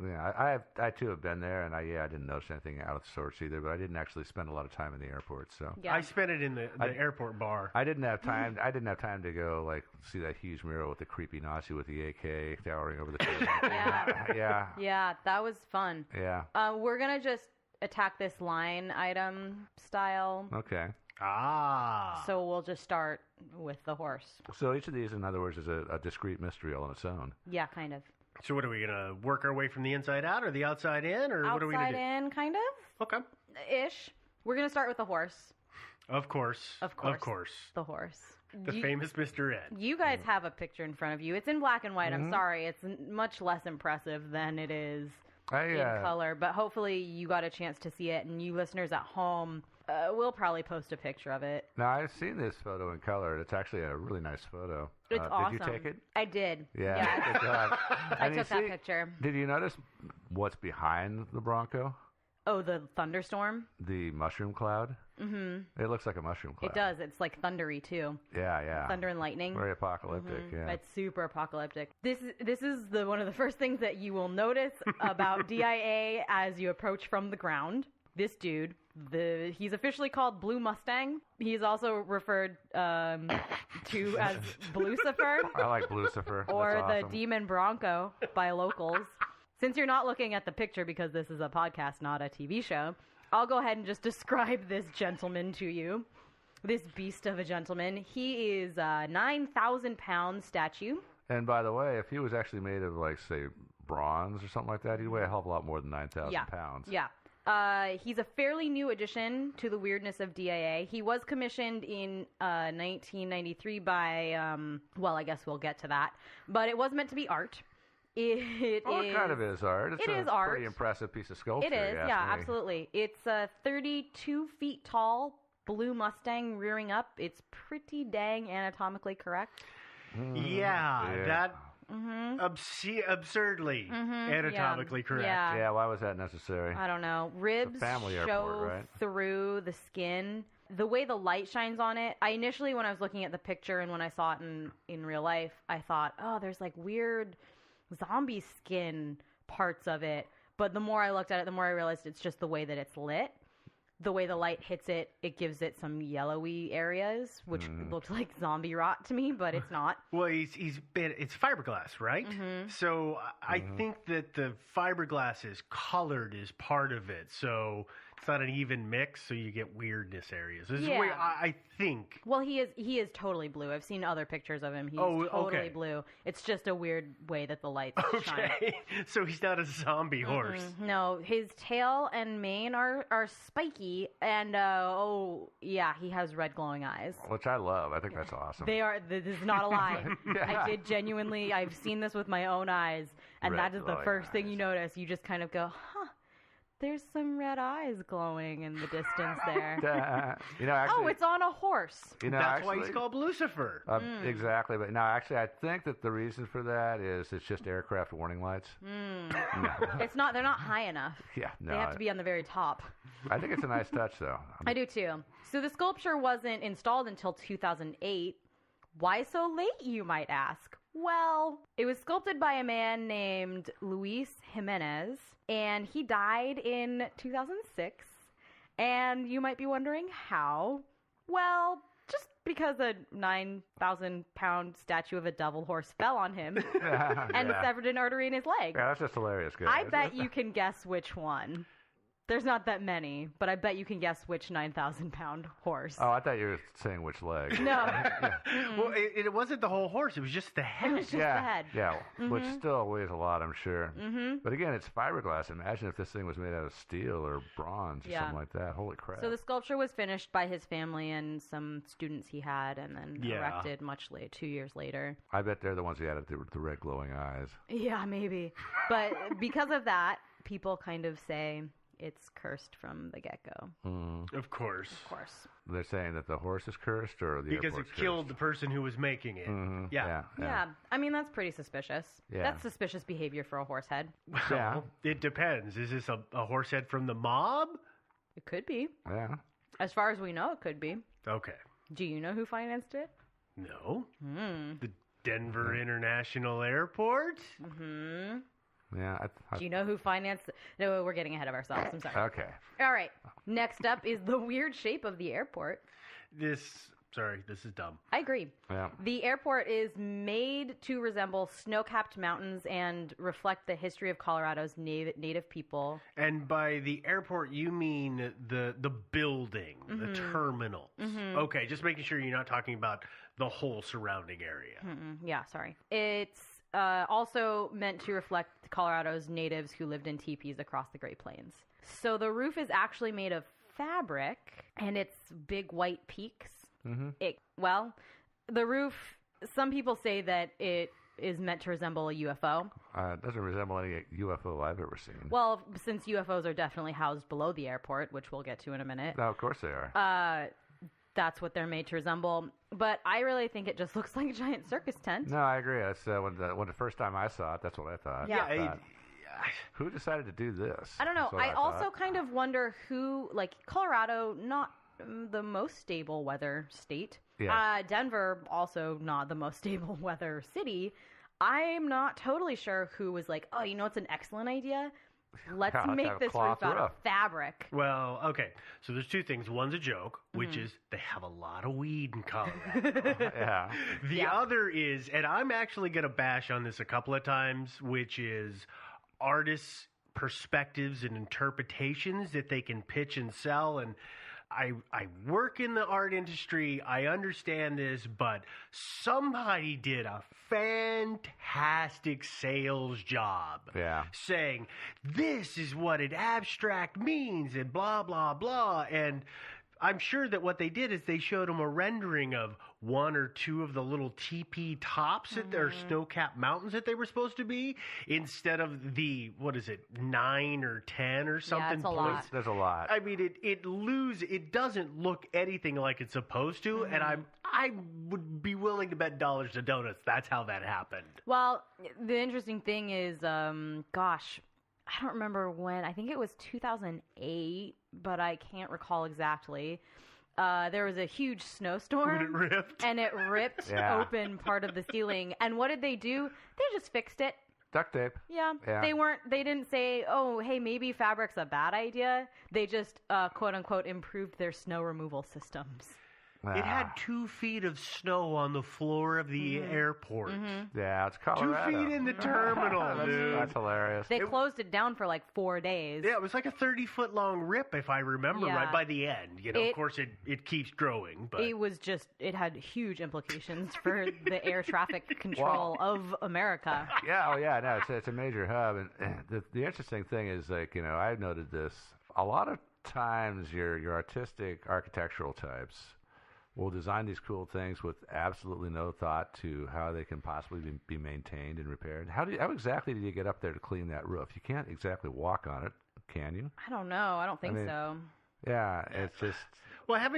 Yeah, I too have been there, and I didn't notice anything out of the sorts either. But I didn't actually spend a lot of time in the airport. So I spent it in the airport bar. I didn't have time. I didn't have time to go see that huge mural with the creepy Nazi with the AK towering over the table. Yeah, that was fun. Yeah. We're gonna just attack this line item style. Okay. So we'll just start with the horse. So each of these, in other words, is a discrete mystery all on its own. Yeah, kind of. So what are we going to work our way from the inside out or the outside in? Or what are we going to do? Outside in, kind of. Okay. Ish. We're going to start with the horse. Of course. The horse. The famous Mr. Ed. You guys have a picture in front of you. It's in black and white. I'm sorry. It's much less impressive than it is in color. But hopefully you got a chance to see it. And you listeners at home, we'll probably post a picture of it. Now, I've seen this photo in color. It's actually a really nice photo. It's awesome. Did you take it? I did. Yeah. Good job. I took that picture. Did you notice what's behind the Bronco? Oh, the thunderstorm? The mushroom cloud? Mm-hmm. It looks like a mushroom cloud. It does. It's like thundery, too. Yeah. Thunder and lightning. Very apocalyptic, yeah. It's super apocalyptic. This is one of the first things that you will notice about DIA as you approach from the ground. This dude, he's officially called Blue Mustang. He's also referred to as Blucifer. I like Blucifer. Or That's awesome. the Demon Bronco by locals. Since you're not looking at the picture because this is a podcast, not a TV show, I'll go ahead and just describe this gentleman to you. This beast of a gentleman. He is a 9,000-pound statue. And by the way, if he was actually made of, say, bronze or something like that, he'd weigh a hell of a lot more than 9,000 pounds. Yeah. He's a fairly new addition to the weirdness of DIA. He was commissioned in 1993 by, I guess we'll get to that. But it was meant to be art. It kind of is art. It's a art. Pretty impressive piece of sculpture. It is, absolutely. It's a 32 feet tall blue Mustang rearing up. It's pretty dang anatomically correct. That absurdly anatomically correct. Yeah, why was that necessary? I don't know. Ribs show through the skin. The way the light shines on it, I initially, when I was looking at the picture and when I saw it in real life, I thought, oh, there's weird zombie skin parts of it. But the more I looked at it, the more I realized it's just the way that it's lit. The way the light hits it, it gives it some yellowy areas, which looked like zombie rot to me, but it's not. Well, it's fiberglass, right? So I think that the fiberglass is colored as part of it. So it's not an even mix, so you get weirdness areas. This is the way I think. Well, he is totally blue. I've seen other pictures of him. He's totally blue. It's just a weird way that the lights shine. So he's not a zombie horse. No, his tail and mane are spiky, and he has red glowing eyes. Which I love. I think that's awesome. They are. This is not a lie. I did genuinely. I've seen this with my own eyes, and that is the first thing you notice. You just kind of go, huh. There's some red eyes glowing in the distance there. Actually, it's on a horse. That's why he's called Lucifer. Exactly. But no, actually, I think that the reason for that is it's just aircraft warning lights. It's not. They're not high enough. Yeah, no. They have to be on the very top. I think it's a nice touch, though. I do, too. So the sculpture wasn't installed until 2008. Why so late, you might ask? Well, it was sculpted by a man named Luis Jimenez, and he died in 2006. And you might be wondering how. Well, just because a 9,000-pound statue of a devil horse fell on him and severed an artery in his leg. Yeah, that's just hilarious, guys. I bet you can guess which one. There's not that many, but I bet you can guess which 9,000-pound horse. Oh, I thought you were saying which leg. No. Well, it wasn't the whole horse. It was just the head. It was just the head. Yeah, which still weighs a lot, I'm sure. But again, it's fiberglass. Imagine if this thing was made out of steel or bronze or something like that. Holy crap. So the sculpture was finished by his family and some students he had, and then erected much later, 2 years later. I bet they're the ones who added the red glowing eyes. Yeah, maybe. But because of that, people kind of say it's cursed from the get-go. Of course. They're saying that the horse is cursed, or the because it killed the person who was making it. Yeah. I mean, that's pretty suspicious. Yeah. That's suspicious behavior for a horse head. Well, it depends. Is this a horse head from the mob? It could be. Yeah. As far as we know, it could be. Okay. Do you know who financed it? No. The Denver International Airport? Yeah. Do you know who financed? No, we're getting ahead of ourselves. I'm sorry. Okay. All right. Next up is the weird shape of the airport. This is dumb. I agree. Yeah. The airport is made to resemble snow-capped mountains and reflect the history of Colorado's native people. And by the airport, you mean the building, the terminals. Okay, just making sure you're not talking about the whole surrounding area. Yeah, sorry. It's also meant to reflect Colorado's natives who lived in teepees across the Great Plains. So the roof is actually made of fabric, and it's big white peaks. The roof, some people say that it is meant to resemble a UFO. It doesn't resemble any UFO I've ever seen. Well, since UFOs are definitely housed below the airport, which we'll get to in a minute. No, of course they are. That's what they're made to resemble. But I really think it just looks like a giant circus tent. No, I agree. That's when the first time I saw it, that's what I thought. Yeah. Who decided to do this? I don't know. I also kind of wonder who, like Colorado, not the most stable weather state. Yeah. Denver, also not the most stable weather city. I'm not totally sure who was like, oh, you know, it's an excellent idea. Let's make this roof out of fabric. Well, okay. So there's two things. One's a joke, which is they have a lot of weed in Colorado. Yeah. The other is, and I'm actually going to bash on this a couple of times, which is artists' perspectives and interpretations that they can pitch and sell. And I work in the art industry. I understand this, but somebody did a fantastic sales job. Yeah. Saying, this is what an abstract means and blah, blah, blah. And I'm sure that what they did is they showed them a rendering of one or two of the little teepee tops that they're snow-capped mountains that they were supposed to be, instead of the, 9 or 10 or something. Yeah, it's a lot. There's a lot. I mean, it doesn't look anything like it's supposed to, and I would be willing to bet dollars to donuts that's how that happened. Well, the interesting thing is, I don't remember when. I think it was 2008, but I can't recall exactly. There was a huge snowstorm. When it ripped. And it ripped open part of the ceiling. And what did they do? They just fixed it. Duct tape. Yeah. They didn't say, oh, hey, maybe fabric's a bad idea. They just, quote unquote, improved their snow removal systems. It had 2 feet of snow on the floor of the airport. Yeah, it's Colorado. 2 feet in the terminal, dude. That's hilarious. They closed it down for like 4 days. Yeah, it was like a 30-foot long rip, if I remember right, by the end. You know, of course, it keeps growing. But it had huge implications for the air traffic control of America. No, it's a major hub. And the interesting thing is, like, you know, I've noted this. A lot of times your artistic architectural types will design these cool things with absolutely no thought to how they can possibly be maintained and repaired. How exactly do you get up there to clean that roof? You can't exactly walk on it, can you? I don't know. I don't think so. Yeah, it's just... Well, how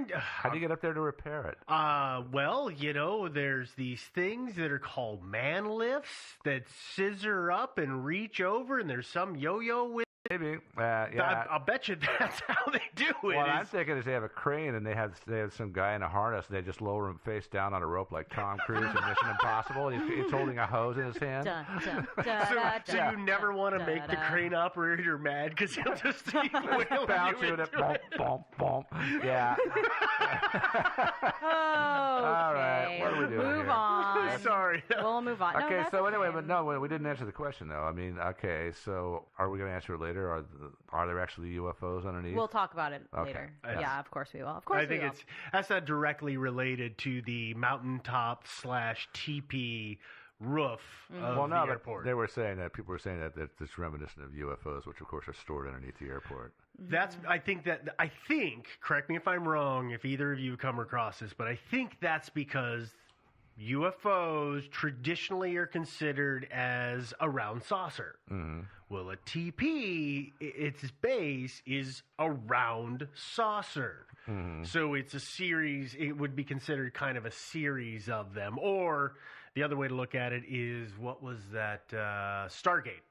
do you get up there to repair it? Well, you know, there's these things that are called man lifts that scissor up and reach over, and there's some yo-yo with. Maybe, yeah. I'll bet you that's how they do it. What I'm thinking is they have a crane and they have some guy in a harness and they just lower him face down on a rope like Tom Cruise in Mission Impossible. And he's holding a hose in his hand. So you never want to make the crane operator mad because he'll just keep bouncing it. Bump, bump, bump. Yeah. All right. What are we doing Move here? on. Sorry. We'll move on. Okay, no, so anyway, but no, we didn't answer the question though. I mean, okay, so are we going to answer it later? Are there actually UFOs underneath? We'll talk about it later. Yes. Yeah, of course we will. Of course I think that's not directly related to the mountaintop / teepee roof of the airport. But people were saying that it's reminiscent of UFOs, which of course are stored underneath the airport. I think, correct me if I'm wrong, if either of you come across this, but I think that's because UFOs traditionally are considered as a round saucer. Well, a TP, its base is a round saucer. So it's a series, it would be considered kind of a series of them. Or the other way to look at it is, what was that? Stargate.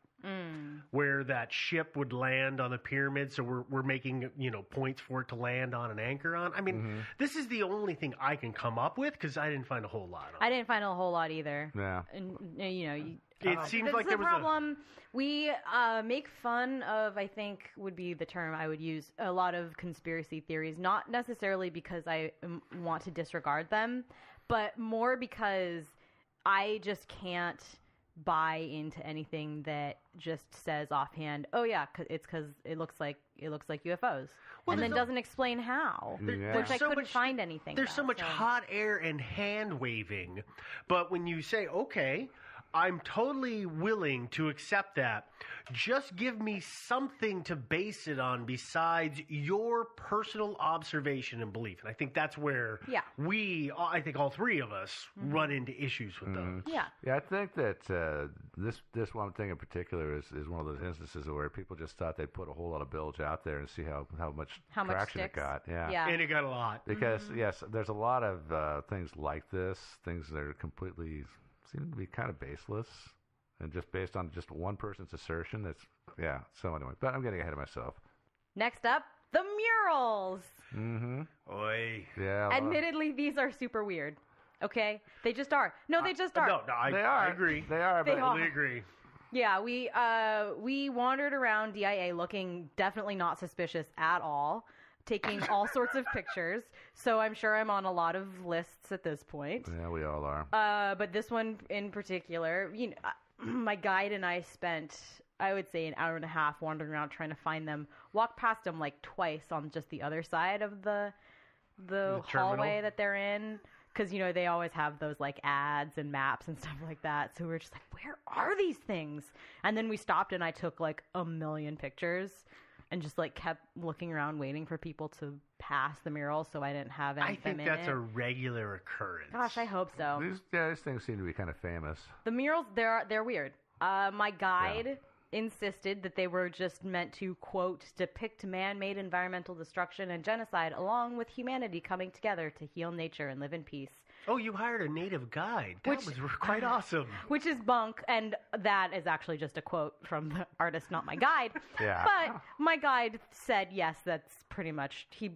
where that ship would land on the pyramid. So we're making, points for it to land on an anchor on. I mean, this is the only thing I can come up with because I didn't find a whole lot. I didn't find a whole lot either. Yeah. And, it seems like there was a problem. We make fun of, I think would be the term I would use, a lot of conspiracy theories, not necessarily because I want to disregard them, but more because I just can't buy into anything that just says offhand, "Oh yeah, it's because it looks like UFOs," and then doesn't explain how. Which I couldn't find anything. There's so much hot air and hand waving, but when you say, "Okay, I'm totally willing to accept that. Just give me something to base it on besides your personal observation and belief." And I think that's where I think all three of us run into issues with those. Yeah. Yeah, I think that this one thing in particular is one of those instances where people just thought they'd put a whole lot of bilge out there and see how much traction it got. Yeah. And it got a lot. Because, yes, there's a lot of things like this, things that are completely seem to be kind of baseless and just based on just one person's assertion. So anyway, but I'm getting ahead of myself. Next up, the murals. Oy. Yeah. Admittedly, these are super weird. Okay? They just are. No, they just are. No, I agree. They are, but I totally agree. Yeah, we wandered around DIA looking definitely not suspicious at all, taking all sorts of pictures. So I'm sure I'm on a lot of lists at this point. Yeah, we all are. But this one in particular, my guide and I spent, I would say, an hour and a half wandering around trying to find them. Walked past them like twice on just the other side of the hallway that they're in. Because, they always have those, like, ads and maps and stuff like that. So we were just like, where are these things? And then we stopped and I took, like, a million pictures and just, like, kept looking around waiting for people to pass the murals so I didn't have any of them in it. I think that's a regular occurrence. Gosh, I hope so. These things seem to be kind of famous. The murals, they're weird. My guide insisted that they were just meant to, quote, depict man-made environmental destruction and genocide along with humanity coming together to heal nature and live in peace. Oh, you hired a native guide. That was quite awesome. Which is bunk, and that is actually just a quote from the artist, not my guide. Yeah. But my guide said, yes, that's pretty much, he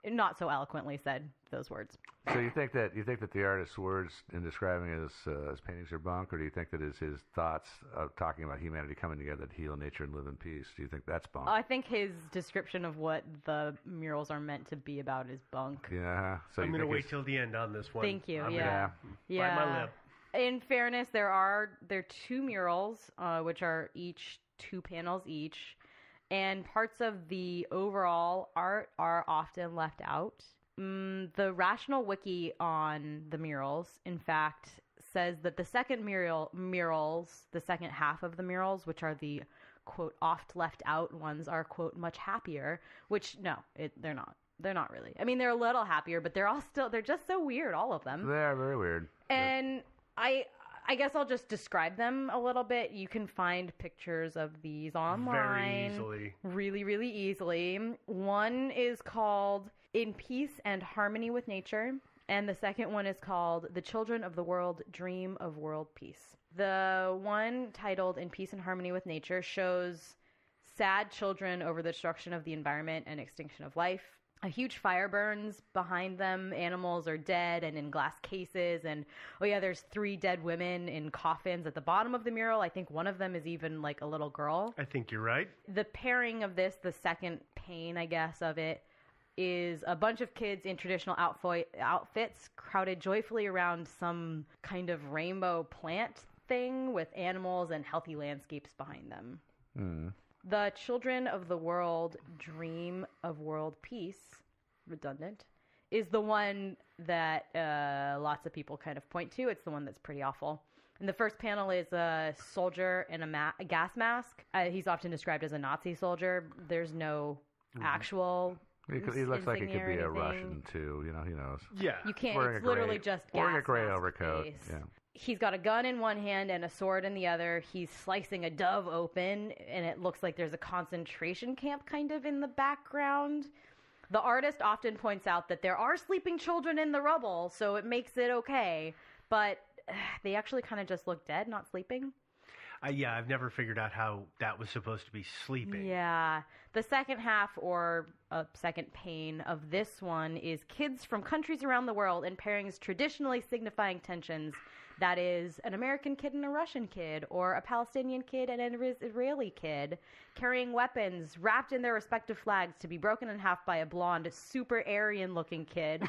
not so eloquently said those words. So you think that the artist's words in describing his paintings are bunk, or do you think that is his thoughts of talking about humanity coming together to heal nature and live in peace? Do you think that's bunk? I think his description of what the murals are meant to be about is bunk. Yeah. So I'm going to wait till the end on this one. Thank you. Bite my lip. In fairness, there are two murals, which are each 2 panels each, and parts of the overall art are often left out. The Rational Wiki on the murals, in fact, says that the second murals, the second half of the murals, which are the, quote, oft left out ones, are, quote, much happier, which, no, they're not. They're not really. I mean, they're a little happier, but they're just so weird, all of them. They are very weird. And I guess I'll just describe them a little bit. You can find pictures of these online. Very easily. Really, really easily. One is called In Peace and Harmony with Nature, and the second one is called The Children of the World Dream of World Peace. The one titled In Peace and Harmony with Nature shows sad children over the destruction of the environment and extinction of life. A huge fire burns behind them. Animals are dead and in glass cases. And, there's 3 dead women in coffins at the bottom of the mural. I think one of them is even like a little girl. I think you're right. The pairing of this, the second pane, I guess, of it, is a bunch of kids in traditional outfits crowded joyfully around some kind of rainbow plant thing with animals and healthy landscapes behind them. The Children of the World Dream of World Peace, redundant, is the one that lots of people kind of point to. It's the one that's pretty awful. And the first panel is a soldier in a gas mask. He's often described as a Nazi soldier. There's no actual He looks like he could be a Russian, too. Who knows? Yeah. You can't. It's literally just gas wearing a gray mask overcoat. face. Yeah. He's got a gun in one hand and a sword in the other. He's slicing a dove open, and it looks like there's a concentration camp kind of in the background. The artist often points out that there are sleeping children in the rubble, so it makes it okay. But they actually kind of just look dead, not sleeping. I've never figured out how that was supposed to be sleeping. Yeah. The second half, or second pane of this one, is kids from countries around the world and pairings traditionally signifying tensions. That is, an American kid and a Russian kid, or a Palestinian kid and an Israeli kid, carrying weapons wrapped in their respective flags to be broken in half by a blonde, super Aryan-looking kid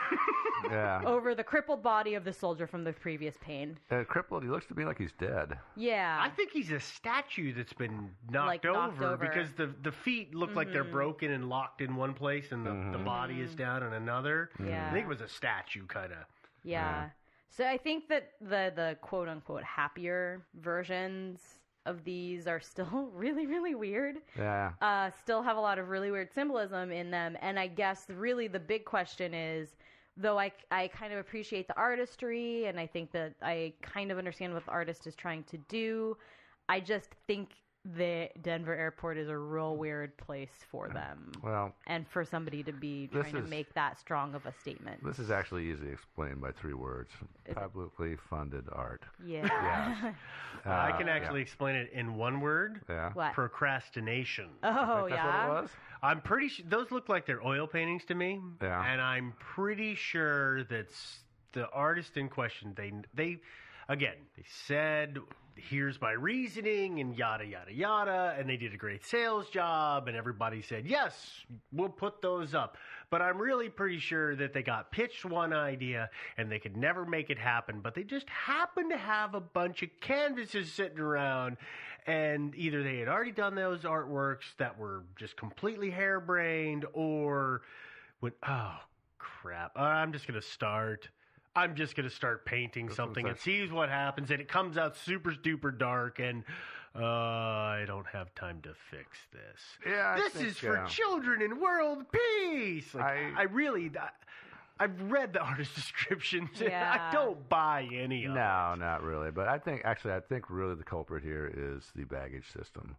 over the crippled body of the soldier from the previous pane. Crippled, he looks to me like he's dead. Yeah. I think he's a statue that's been knocked over because the feet look like they're broken and locked in one place, and the body is down in another. Yeah. I think it was a statue, kind of. Yeah. So I think that the quote-unquote happier versions of these are still really, really weird. Yeah. Still have a lot of really weird symbolism in them. And I guess really the big question is, though I kind of appreciate the artistry, and I think that I kind of understand what the artist is trying to do, I just think the Denver airport is a real weird place for them. Well, and for somebody to be trying to make that strong of a statement. This is actually easily explained by 3 words. Publicly funded art. Yeah. I can actually explain it in 1 word. Yeah. What? Procrastination. Oh, That's what it was? I'm pretty sure those look like they're oil paintings to me. Yeah. And I'm pretty sure that the artist in question, they said, here's my reasoning and yada, yada, yada. And they did a great sales job. And everybody said, yes, we'll put those up. But I'm really pretty sure that they got pitched one idea and they could never make it happen. But they just happened to have a bunch of canvases sitting around. And either they had already done those artworks that were just completely harebrained, or went, oh, crap, I'm just going to start painting something and see what happens. And it comes out super duper dark, and I don't have time to fix this. Yeah, this is for children in world peace. I've read the artist descriptions. Yeah. I don't buy any of it. No, not really. But I think really the culprit here is the baggage system.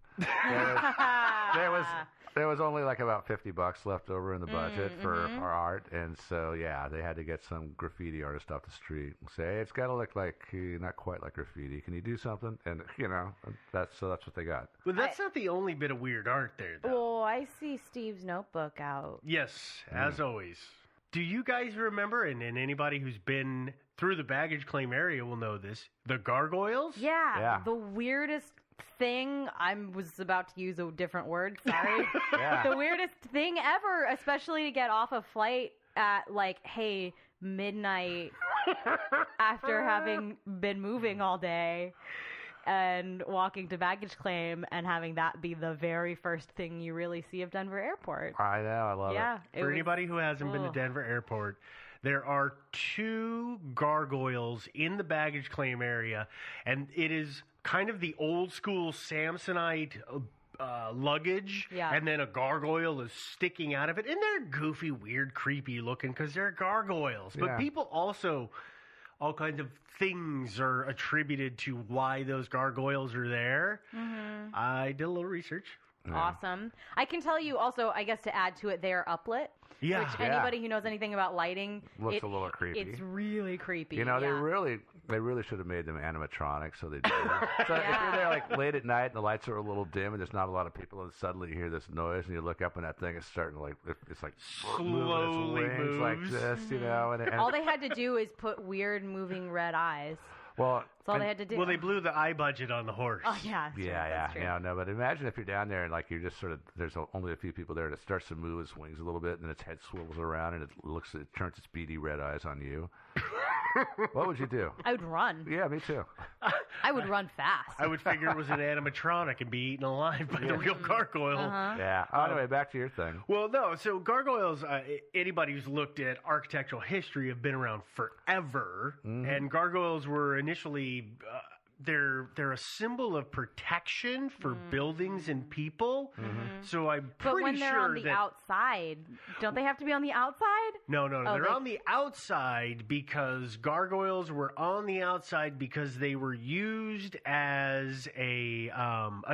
There was only like about $50 left over in the budget for our art, and so they had to get some graffiti artist off the street and say, hey, it's got to look like not quite like graffiti. Can you do something? And that's what they got. Well, that's not the only bit of weird art there, though. Oh, I see Steve's notebook out. Yes, as always. Do you guys remember, and anybody who's been through the baggage claim area will know this, the gargoyles? Yeah. The weirdest thing, I was about to use a different word, sorry. The weirdest thing ever, especially to get off a flight at midnight after having been moving all day and walking to baggage claim and having that be the very first thing you really see of Denver Airport. I know, I love it. For anybody who hasn't been to Denver Airport, there are 2 gargoyles in the baggage claim area, and it is kind of the old school Samsonite luggage, and then a gargoyle is sticking out of it, and they're goofy, weird, creepy looking because they're gargoyles. But people also, all kinds of things are attributed to why those gargoyles are there. Mm-hmm. I did a little research. Awesome. I can tell you also, I guess to add to it, they're uplit. Yeah. Which anybody who knows anything about lighting, looks a little creepy. It's really creepy. They really should have made them animatronic, so they did. So if you're there late at night and the lights are a little dim and there's not a lot of people, and suddenly you hear this noise and you look up and that thing is starting to it's like slowly moves like this, And all they had to do is put weird moving red eyes. Well, that's all they had to do. Well, they blew the eye budget on the horse. Oh, yeah. That's true. No, but imagine if you're down there and you're just there's only a few people there, and it starts to move its wings a little bit, and then its head swivels around, and it turns its beady red eyes on you. What would you do? I would run. Yeah, me too. I would run fast. I would figure it was an animatronic and be eaten alive by the real gargoyle. Uh-huh. Yeah. Anyway, back to your thing. Well, no. So gargoyles, anybody who's looked at architectural history, have been around forever. Mm-hmm. And gargoyles were initially... They're a symbol of protection for buildings and people. Mm-hmm. So I'm pretty sure But when they're on the outside, don't they have to be on the outside? No. They're on the outside because gargoyles were on the outside because they were used as a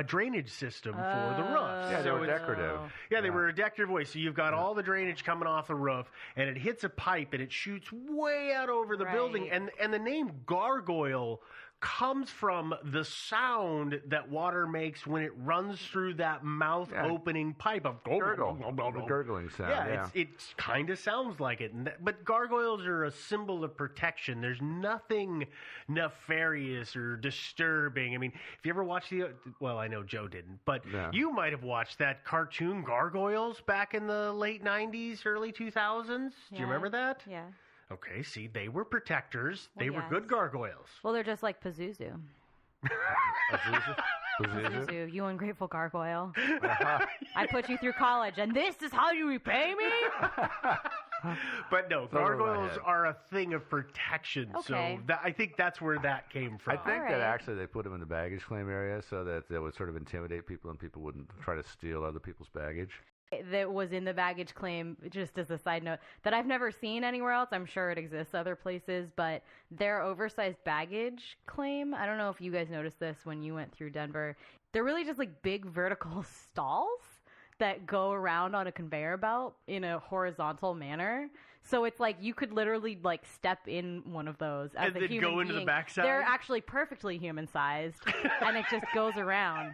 drainage system for the roof. Yeah, they were decorative. Yeah, they were a decorative way. So you've got all the drainage coming off the roof, and it hits a pipe, and it shoots way out over the building. And the name gargoyle comes from the sound that water makes when it runs through that mouth opening pipe of the gurgling sound. Yeah, it kind of sounds like it. But gargoyles are a symbol of protection. There's nothing nefarious or disturbing. I mean, if you ever watched I know Joe didn't, but you might have watched that cartoon Gargoyles back in the late 90s, early 2000s. Do you remember that? Yeah. Okay, see, they were protectors. They were good gargoyles. Well, they're just like Pazuzu. Pazuzu, you ungrateful gargoyle. I put you through college, and this is how you repay me? But no, gargoyles are a thing of protection. Okay. So I think that's where that came from. I think that actually they put them in the baggage claim area so that they would sort of intimidate people and people wouldn't try to steal other people's baggage. That was in the baggage claim, just as a side note, that I've never seen anywhere else. I'm sure it exists other places, but their oversized baggage claim, I don't know if you guys noticed this when you went through Denver, they're really just like big vertical stalls that go around on a conveyor belt in a horizontal manner. So it's like you could literally like step in one of those as and a then human go into being. The backside? They're actually perfectly human-sized, and it just goes around.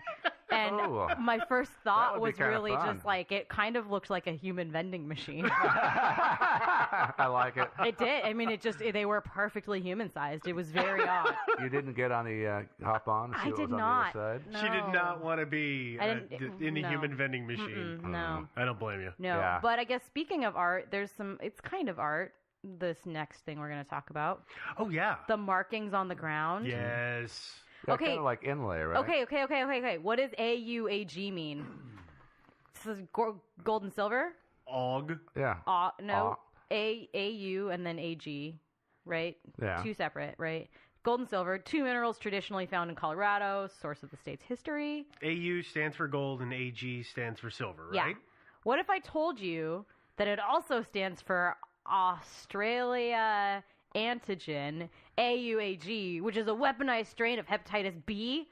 And my first thought was really just like, it kind of looked like a human vending machine. I like it. It did. I mean, they were perfectly human-sized. It was very odd. You didn't get on the hop on? I did not. On the other side? No. She did not want to be in the human vending machine. No. I don't blame you. No. Yeah. But I guess speaking of art, it's kind of art. This next thing we're going to talk about. Oh, yeah. The markings on the ground. Yes. Yeah, kind of like inlay, right? Okay. What does AUAG mean? This is gold and silver? AUG. Yeah. No. AU and then AG, right? Yeah. Two separate, right? Gold and silver, two minerals traditionally found in Colorado, source of the state's history. AU stands for gold and AG stands for silver, right? Yeah. What if I told you that it also stands for Australia antigen, AUAG, which is a weaponized strain of hepatitis B?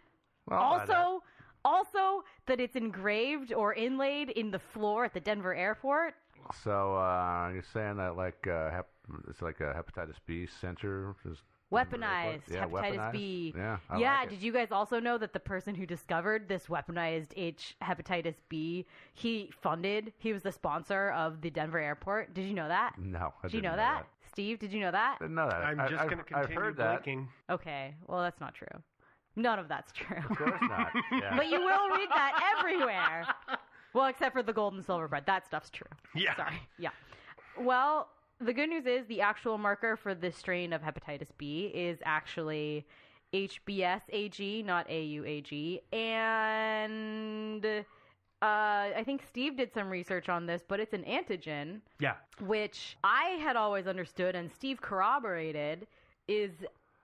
Well, also that it's engraved or inlaid in the floor at the Denver airport. So you're saying that it's like a hepatitis B center? Weaponized hepatitis B. Yeah. Like did you guys also know that the person who discovered this weaponized hepatitis B, he was the sponsor of the Denver airport? Did you know that? No, Did you know that? Steve, did you know that? Didn't know that. I'm just going to continue blinking. Okay, well, that's not true. None of that's true. Of course not. Yeah. But you will read that everywhere. Well, except for the gold and silver bread. That stuff's true. Yeah. Sorry. Yeah. Well, the good news is the actual marker for this strain of hepatitis B is actually HBsAg, not AUAG. And I think Steve did some research on this, but it's an antigen. Yeah. Which I had always understood, and Steve corroborated, is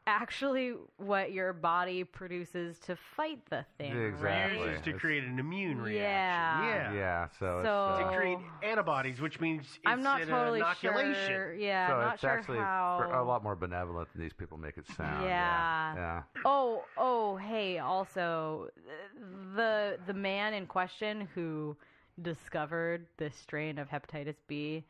actually what your body produces to fight the thing. Exactly. Right? Uses to create an immune reaction. Yeah. So to create antibodies, which means it's I'm not totally inoculation. Sure. Yeah, so I'm not it's sure actually how. a lot more benevolent than these people make it sound. Yeah. Oh, hey, also, the man in question who discovered this strain of hepatitis B,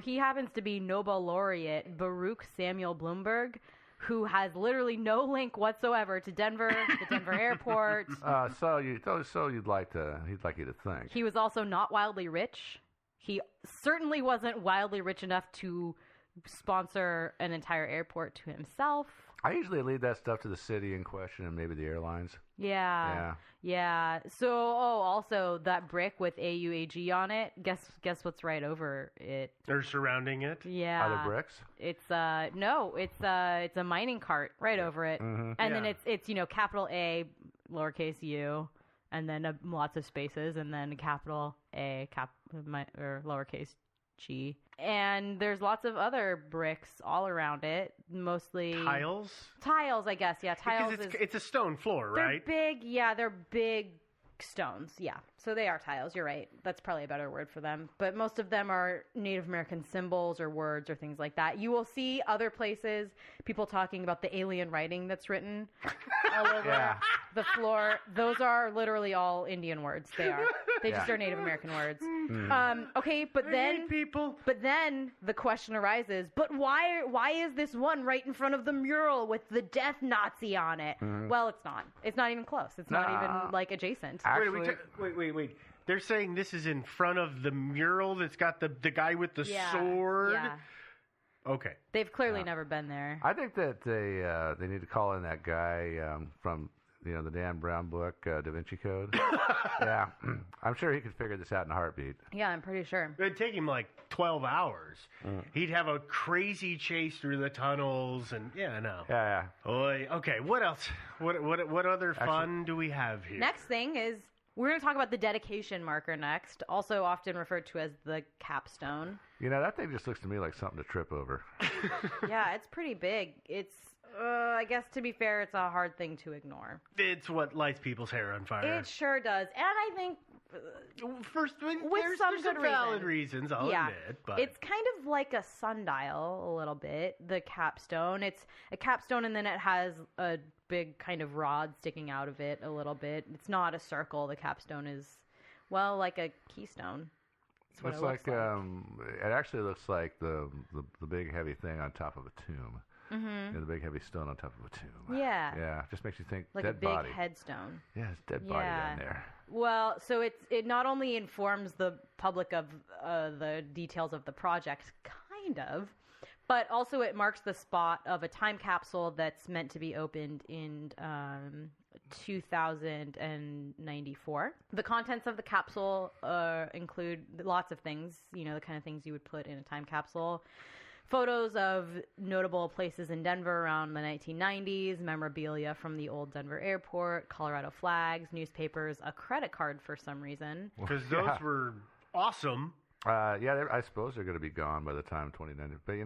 he happens to be Nobel laureate Baruch Samuel Bloomberg, who has literally no link whatsoever to Denver, the Denver airport. So he'd like you to think. He was also not wildly rich. He certainly wasn't wildly rich enough to sponsor an entire airport to himself. I usually leave that stuff to the city in question and maybe the airlines. Yeah. So, also that brick with AUAG on it. Guess what's right over it? Or surrounding it? Yeah. Are there bricks? It's it's a mining cart right over it, and then it's capital A, lowercase u, and then lots of spaces, and then capital A, or lowercase g. And there's lots of other bricks all around it, mostly tiles, I guess. Yeah, tiles. Because it's a stone floor, right? They're big. Yeah, they're big stones. Yeah, so they are tiles. You're right. That's probably a better word for them. But most of them are Native American symbols or words or things like that. You will see other places people talking about the alien writing that's written all over the floor. Those are literally all Indian words. They are. They just are Native American words. Okay, but then the question arises, but why is this one right in front of the mural with the death Nazi on it? Well, it's not. It's not even close. It's not even like adjacent. Actually, wait. They're saying this is in front of the mural that's got the guy with the sword. Yeah. Okay. They've clearly never been there. I think that they need to call in that guy from the Dan Brown book, Da Vinci Code. Yeah, I'm sure he could figure this out in a heartbeat. Yeah, I'm pretty sure. It'd take him like 12 hours. He'd have a crazy chase through the tunnels, and Yeah. Oy. Okay, what else? What other fun do we have here? Next thing is we're going to talk about the dedication marker next, also often referred to as the capstone. That thing just looks to me like something to trip over. Yeah, it's pretty big. It's, I guess to be fair, it's a hard thing to ignore. It's what lights people's hair on fire. It sure does. And I think there's some valid reasons, I'll admit. But it's kind of like a sundial a little bit, the capstone. It's a capstone and then it has a big kind of rod sticking out of it a little bit. It's not a circle. The capstone is, like a keystone. It actually looks like the big heavy thing on top of a tomb. Mm-hmm. The big heavy stone on top of a tomb. Yeah. Yeah, just makes you think like dead body. Like a big body. headstone. Yeah, it's dead body down there. Well, so it not only informs the public of the details of the project, kind of, but also it marks the spot of a time capsule that's meant to be opened in 2094. The contents of the capsule include lots of things, the kind of things you would put in a time capsule. Photos of notable places in Denver around the 1990s, memorabilia from the old Denver airport, Colorado flags, newspapers, a credit card for some reason. Because those were awesome. I suppose they're going to be gone by the time 2090. But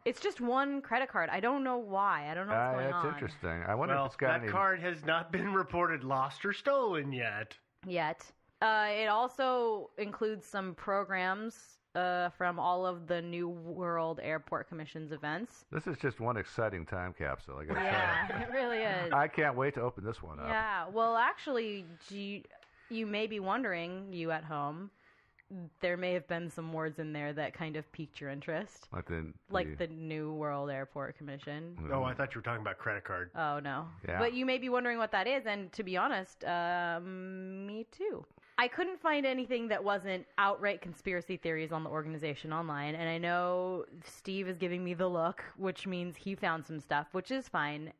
it's just one credit card. I don't know why. I don't know what's going on. That's interesting. I wonder if it's got that card has not been reported lost or stolen yet. It also includes some programs from all of the New World Airport Commission's events. This is just one exciting time capsule, I gotta say. Yeah, it really is. I can't wait to open this one up. Yeah, well, actually, you may be wondering, you at home, there may have been some words in there that kind of piqued your interest. Like the New World Airport Commission. Oh, I thought you were talking about credit card. Oh, no. Yeah. But you may be wondering what that is, and to be honest, me too. I couldn't find anything that wasn't outright conspiracy theories on the organization online, and I know Steve is giving me the look, which means he found some stuff, which is fine.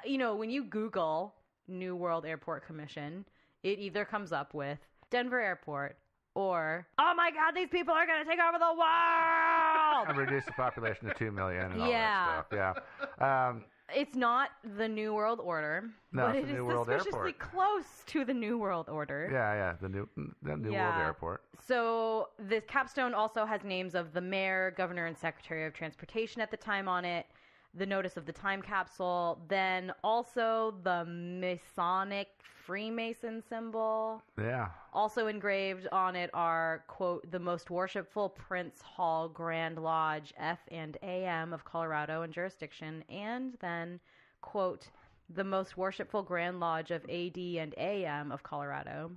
When you Google New World Airport Commission, it either comes up with Denver Airport or, oh my God, these people are going to take over the world! And reduce the population to 2 million and all that stuff. Yeah. It's not the New World Order, but it is suspiciously close to the New World Order. Yeah, the New World Airport. So this capstone also has names of the mayor, governor, and secretary of transportation at the time on it, the notice of the time capsule, then also the Masonic Freemason symbol. Yeah. Also engraved on it are, quote, the most worshipful Prince Hall Grand Lodge F and AM of Colorado and jurisdiction, and then, quote, the most worshipful Grand Lodge of AD and AM of Colorado.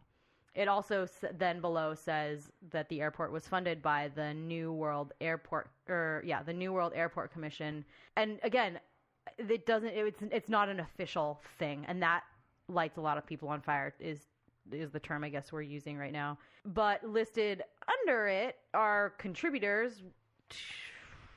It also then below says that the airport was funded by the New World Airport, the New World Airport Commission. And again, it's not an official thing, and that lights a lot of people on fire is the term I guess we're using right now. But listed under it are contributors,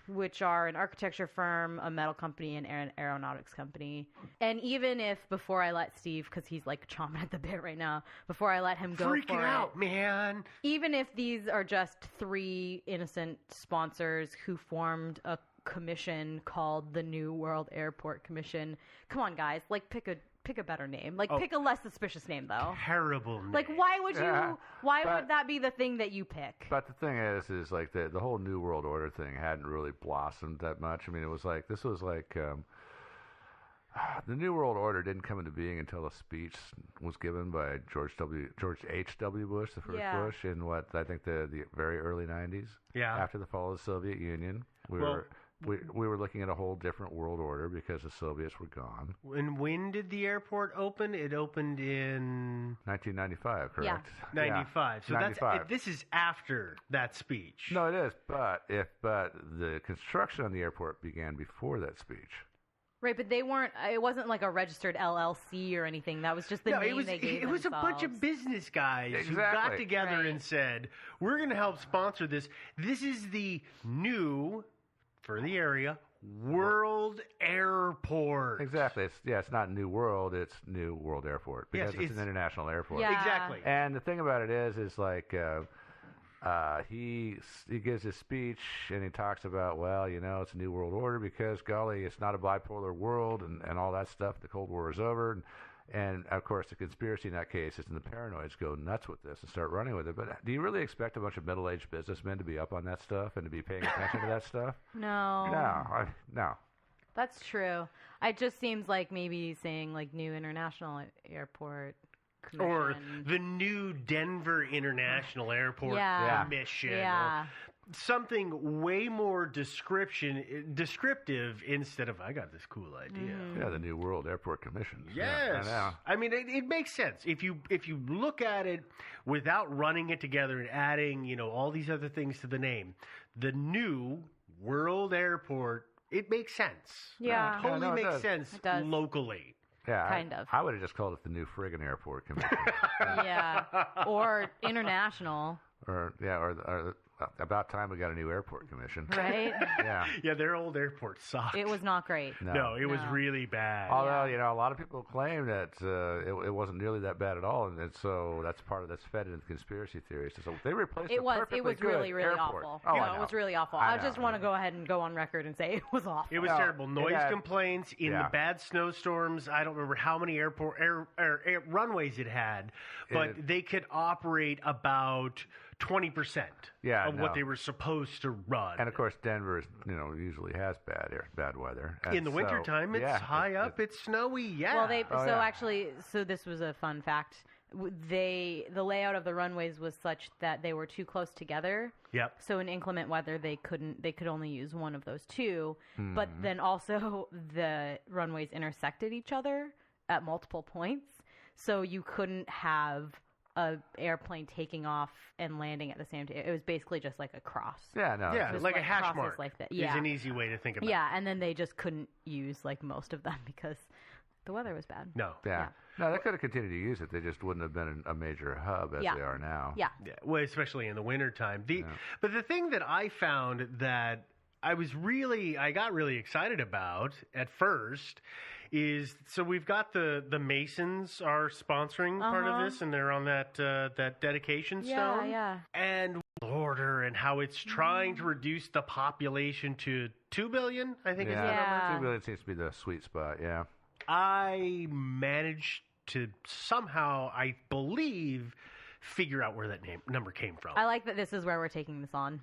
which are an architecture firm, a metal company, and an aeronautics company. And even if, before I let Steve, because he's like chomping at the bit right now, before I let him go freaking out, man. Even if these are just 3 innocent sponsors who formed a commission called the New World Airport Commission, come on, guys, pick a better name. Pick a less suspicious name, though. Terrible name. Why would you? Why would that be the thing that you pick? But the thing is the whole New World Order thing hadn't really blossomed that much. I mean, it was the New World Order didn't come into being until a speech was given by George H.W. Bush, the first Bush, in what I think the very early 90s. Yeah. After the fall of the Soviet Union, we were looking at a whole different world order because the Soviets were gone. And when did the airport open? It opened in 1995, correct? Yeah. 95. So 95. This is after that speech. No, it is. But the construction on the airport began before that speech. Right, but they weren't. It wasn't like a registered LLC or anything. That was just the name they gave It was themselves. a bunch of business guys who got together and said, "We're going to help sponsor this. This is the new, for the area, World Airport." Exactly. It's not New World. It's New World Airport because it's an international airport. Yeah. Exactly. And the thing about it is like. He gives his speech and he talks about, well, it's a new world order because, golly, it's not a bipolar world and all that stuff. The Cold War is over. And of course, the conspiracy in that case is and the paranoids go nuts with this and start running with it. But do you really expect a bunch of middle-aged businessmen to be up on that stuff and to be paying attention to that stuff? No. No. That's true. It just seems like maybe saying like New International Airport Commission. Or the new Denver International Airport Commission. Yeah. Or something way more descriptive instead of, I got this cool idea. Yeah, the New World Airport Commission. Yes. Yeah, I mean, it makes sense. If you look at it without running it together and adding, all these other things to the name, the New World Airport, it makes sense. Yeah. It totally makes sense locally. Yeah, kind of. I would have just called it the New Friggin' Airport Commission. Yeah, or international. Or about time we got a new airport commission. Right? Yeah. Yeah, their old airport sucked. It was not great. No, it was really bad. Although, a lot of people claim that it wasn't nearly that bad at all, and so that's fed into the conspiracy theories. So they replaced it was perfectly good really, really airport. awful. Oh, it was really awful. I just want to go ahead and go on record and say it was awful. It was terrible. Noise complaints in the bad snowstorms. I don't remember how many runways it had, but they could operate about 20% of what they were supposed to run. And of course, Denver, usually has bad weather. And in the wintertime, it's high up, it's snowy. Yeah. Well, so this was a fun fact. The layout of the runways was such that they were too close together. Yep. So in inclement weather, they could only use one of those two. But then also the runways intersected each other at multiple points, so you couldn't have a airplane taking off and landing at the same time. It was basically just like a cross. Yeah, no. Yeah, like a hash mark like that. is an easy way to think about it. Yeah, and then they just couldn't use like most of them because the weather was bad. No. Yeah. No, they could have continued to use it. They just wouldn't have been a major hub as they are now. Yeah. Well, especially in the wintertime. But the thing that I found that I got really excited about at first is, so we've got the Masons are sponsoring part of this, and they're on that dedication stone. Yeah. And order and how it's trying to reduce the population to 2 billion, I think is the number. 2 billion seems to be the sweet spot, yeah. I managed to somehow, I believe, figure out where that number came from. I like that this is where we're taking this on.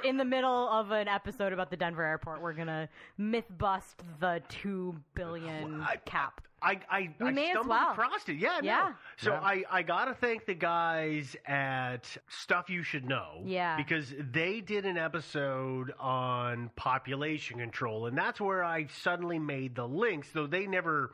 In the middle of an episode about the Denver airport, we're gonna myth bust the 2 billion cap. I may stumbled across it. Yeah. Yeah. No. So I gotta thank the guys at Stuff You Should Know. Yeah. Because they did an episode on population control, and that's where I suddenly made the links, though they never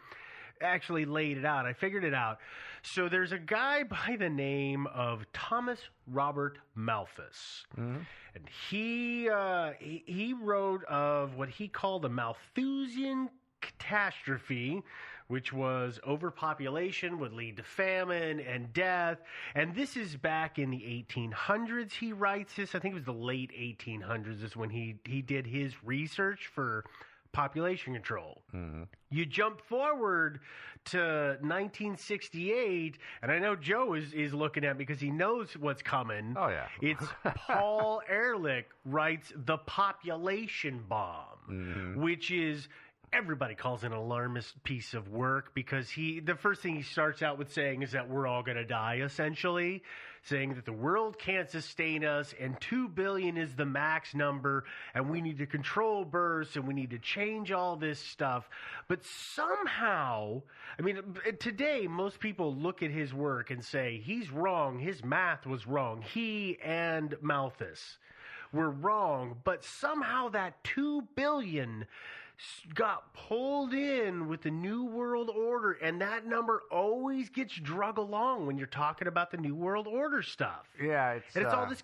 actually laid it out. I figured it out. So there's a guy by the name of Thomas Robert Malthus. Mm-hmm. And he wrote of what he called a Malthusian catastrophe, which was overpopulation would lead to famine and death. And this is back in the 1800s he writes this. I think it was the late 1800s is when he did his research for population control. Mm-hmm. You jump forward to 1968, and I know Joe is looking at me because he knows what's coming. Oh, yeah. It's Paul Ehrlich writes The Population Bomb, which is, everybody calls it an alarmist piece of work because the first thing he starts out with saying is that we're all going to die, essentially, saying that the world can't sustain us and 2 billion is the max number and we need to control births and we need to change all this stuff. But somehow, I mean, today most people look at his work and say he's wrong, his math was wrong, he and Malthus. were wrong, but somehow that 2 billion got pulled in with the New World Order, and that number always gets drug along when you're talking about the New World Order stuff. Yeah, it's all this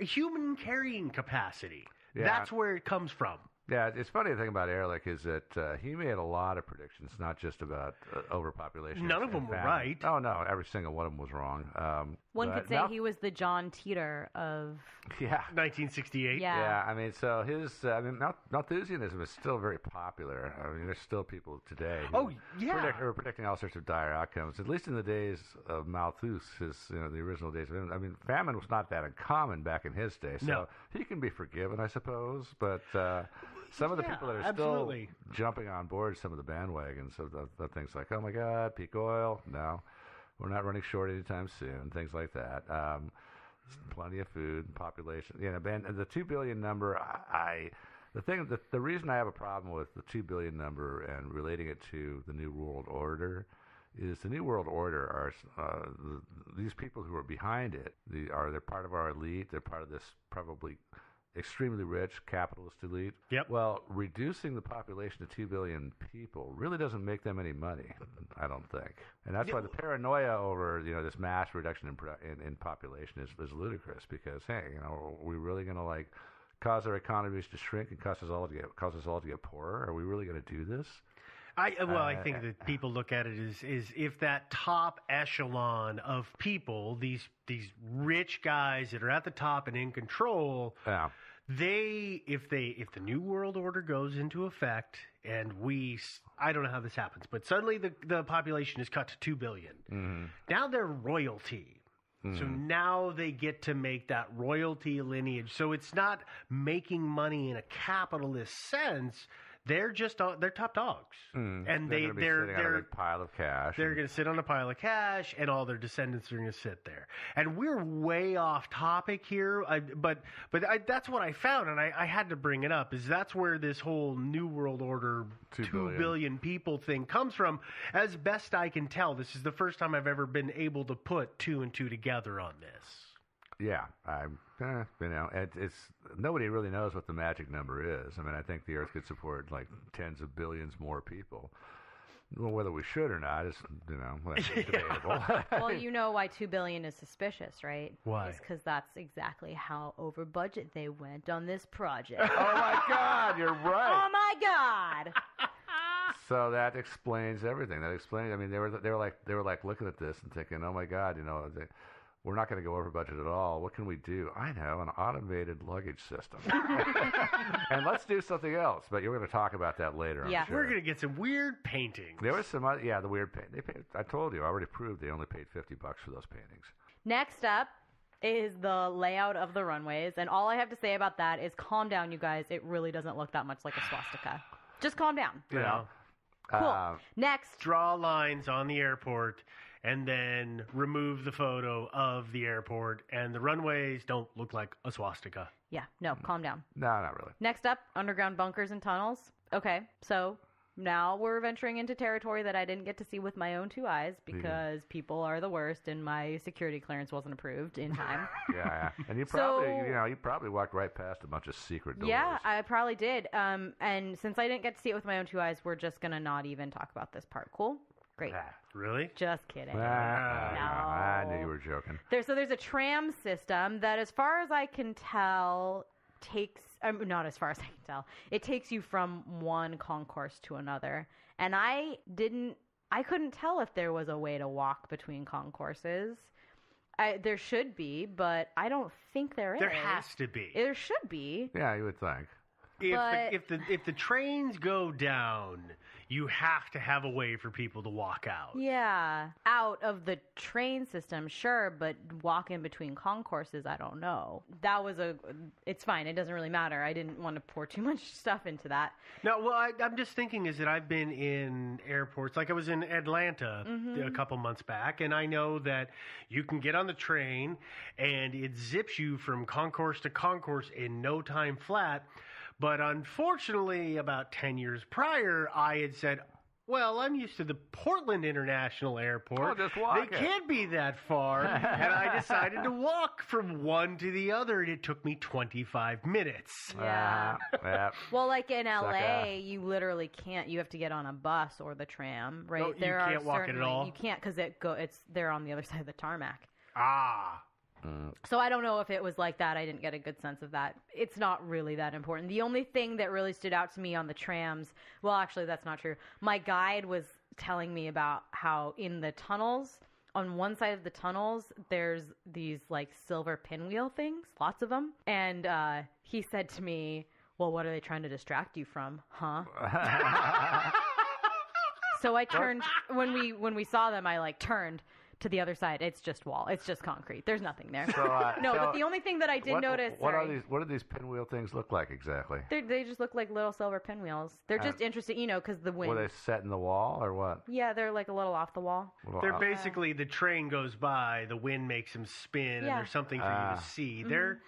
human carrying capacity. Yeah. That's where it comes from. Yeah, it's funny. The thing about Ehrlich is that he made a lot of predictions, not just about overpopulation. None of them were right. Oh, no, every single one of them was wrong. One could say he was the John Teeter of 1968. Yeah. I mean, so his Malthusianism is still very popular. I mean, there's still people today who are predicting all sorts of dire outcomes. At least in the days of Malthus, the original days of him. I mean, famine was not that uncommon back in his day, so he can be forgiven, I suppose. But some of the people that are still jumping on board some of the bandwagons of the things like, oh my God, peak oil, no, we're not running short anytime soon, things like that. Plenty of food, population. The 2 billion number. The reason I have a problem with the 2 billion number and relating it to the New World Order is the New World Order are these people who are behind it. They're part of our elite. They're part of this probably extremely rich capitalist elite. Yep. Well, reducing the population to 2 billion people really doesn't make them any money, I don't think. And that's why the paranoia over this mass reduction in population is ludicrous. Because hey, are we really going to cause our economies to shrink and cause us all to get poorer? Are we really going to do this? I think that people look at it as if that top echelon of people, these rich guys that are at the top and in control, if the New World Order goes into effect and I don't know how this happens, but suddenly the population is cut to 2 billion. Mm-hmm. Now they're royalty. Mm-hmm. So now they get to make that royalty lineage. So it's not making money in a capitalist sense. They're top dogs, and they're on a pile of cash. They're going to sit on a pile of cash, and all their descendants are going to sit there. And we're way off topic here, but that's what I found, and I had to bring it up. Is that's where this whole New World Order 2 billion people thing comes from? As best I can tell, this is the first time I've ever been able to put 2 and 2 together on this. Yeah, it's nobody really knows what the magic number is. I mean, I think the Earth could support tens of billions more people. Well, whether we should or not is, debatable. Well, you know why 2 billion is suspicious, right? Why? It's because that's exactly how over budget they went on this project. Oh my God, you're right. Oh my God. So that explains everything. That explains. I mean, they were like looking at this and thinking, oh my God, we're not going to go over budget at all. What can we do? I know, an automated luggage system. And let's do something else. But you're going to talk about that later, I'm sure. We're going to get some weird paintings. There was some other, the weird painting. I told you, I already proved they only paid $50 for those paintings. Next up is the layout of the runways. And all I have to say about that is calm down, you guys. It really doesn't look that much like a swastika. Just calm down. Cool. Next. Draw lines on the airport and then remove the photo of the airport, and the runways don't look like a swastika. Yeah, no, calm down. No, not really. Next up, underground bunkers and tunnels. Okay, so now we're venturing into territory that I didn't get to see with my own 2 eyes because people are the worst and my security clearance wasn't approved in time. Yeah. And you probably, you probably walked right past a bunch of secret doors. Yeah, I probably did. And since I didn't get to see it with my own 2 eyes, we're just going to not even talk about this part. Cool? Great. Really? Just kidding. No. I knew you were joking. There's a tram system that, as far as I can tell, not as far as I can tell, it takes you from one concourse to another. And I couldn't tell if there was a way to walk between concourses. There should be, but I don't think there is. There has to be. There should be. Yeah, you would think. If the trains go down, you have to have a way for people to walk out. Yeah, out of the train system, sure, but walk in between concourses, I don't know. It's fine. It doesn't really matter. I didn't want to pour too much stuff into that. No, well, I'm just thinking is that I've been in airports, like I was in Atlanta a couple months back, and I know that you can get on the train and it zips you from concourse to concourse in no time flat. But unfortunately, about 10 years prior, I had said, Well, I'm used to the Portland International Airport. Oh, just walk They can't be that far. And I decided to walk from one to the other, and it took me 25 minutes. Yeah. Well, like in LA, Sucker. you literally can't. You have to get on a bus or the tram, right? No, you can't walk it at all? You can't because they're on the other side of the tarmac. Ah. So I don't know if it was like that. I didn't get a good sense of that. It's not really that important. The only thing that really stood out to me on the trams, well, actually, that's not true. My guide was telling me about how in the tunnels, on one side of the tunnels, there's these like silver pinwheel things, lots of them. And he said to me, well, what are they trying to distract you from? Huh? So I turned, when we saw them, I like turned to the other side. It's just wall. It's just concrete. There's nothing there. But the only thing that I did notice. What do these pinwheel things look like exactly? They just look like little silver pinwheels. They're just interesting, because the wind. Were they set in the wall or what? Yeah, they're like a little off the wall. They're basically, the train goes by, the wind makes them spin, and there's something for you to see. They're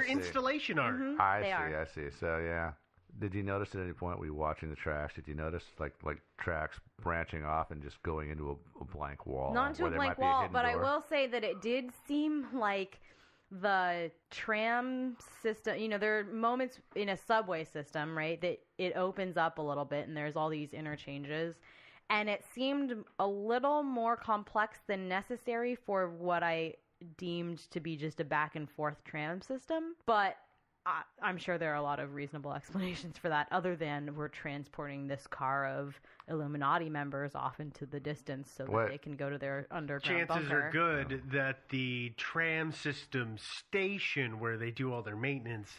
installation art. I see. So, yeah. Did you notice at any point when you were watching the tracks, did you notice like tracks branching off and just going into a blank wall? Not into a blank wall, but I will say that it did seem like the tram system, there are moments in a subway system, right, that it opens up a little bit and there's all these interchanges. And it seemed a little more complex than necessary for what I deemed to be just a back and forth tram system. But I'm sure there are a lot of reasonable explanations for that, other than we're transporting this car of Illuminati members off into the distance so that they can go to their underground Chances bunker. are good that the tram system station where they do all their maintenance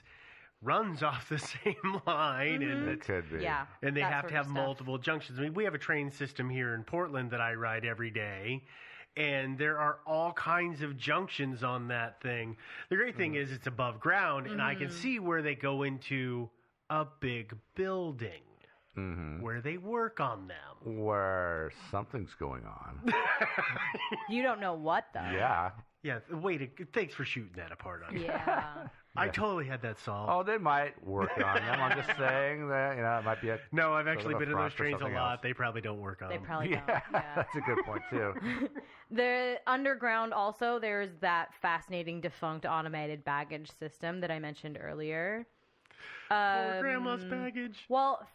runs off the same line. And it could be. Yeah, and they have to have stuff. multiple junctions. I mean, we have a train system here in Portland that I ride every day. And there are all kinds of junctions on that thing. The great thing is it's above ground, and I can see where they go into a big building where they work on them. Where something's going on. You don't know what, though. Yeah. Yeah, thanks for shooting that apart on me. Yeah. I totally had that solved. Oh, they might work on them. I'm just saying that, it might be a... No, I've actually been in those trains a lot. Else. They probably don't work on them. They probably don't. Yeah, that's a good point, too. The underground also, there's that fascinating defunct automated baggage system that I mentioned earlier. Poor grandma's baggage. Well,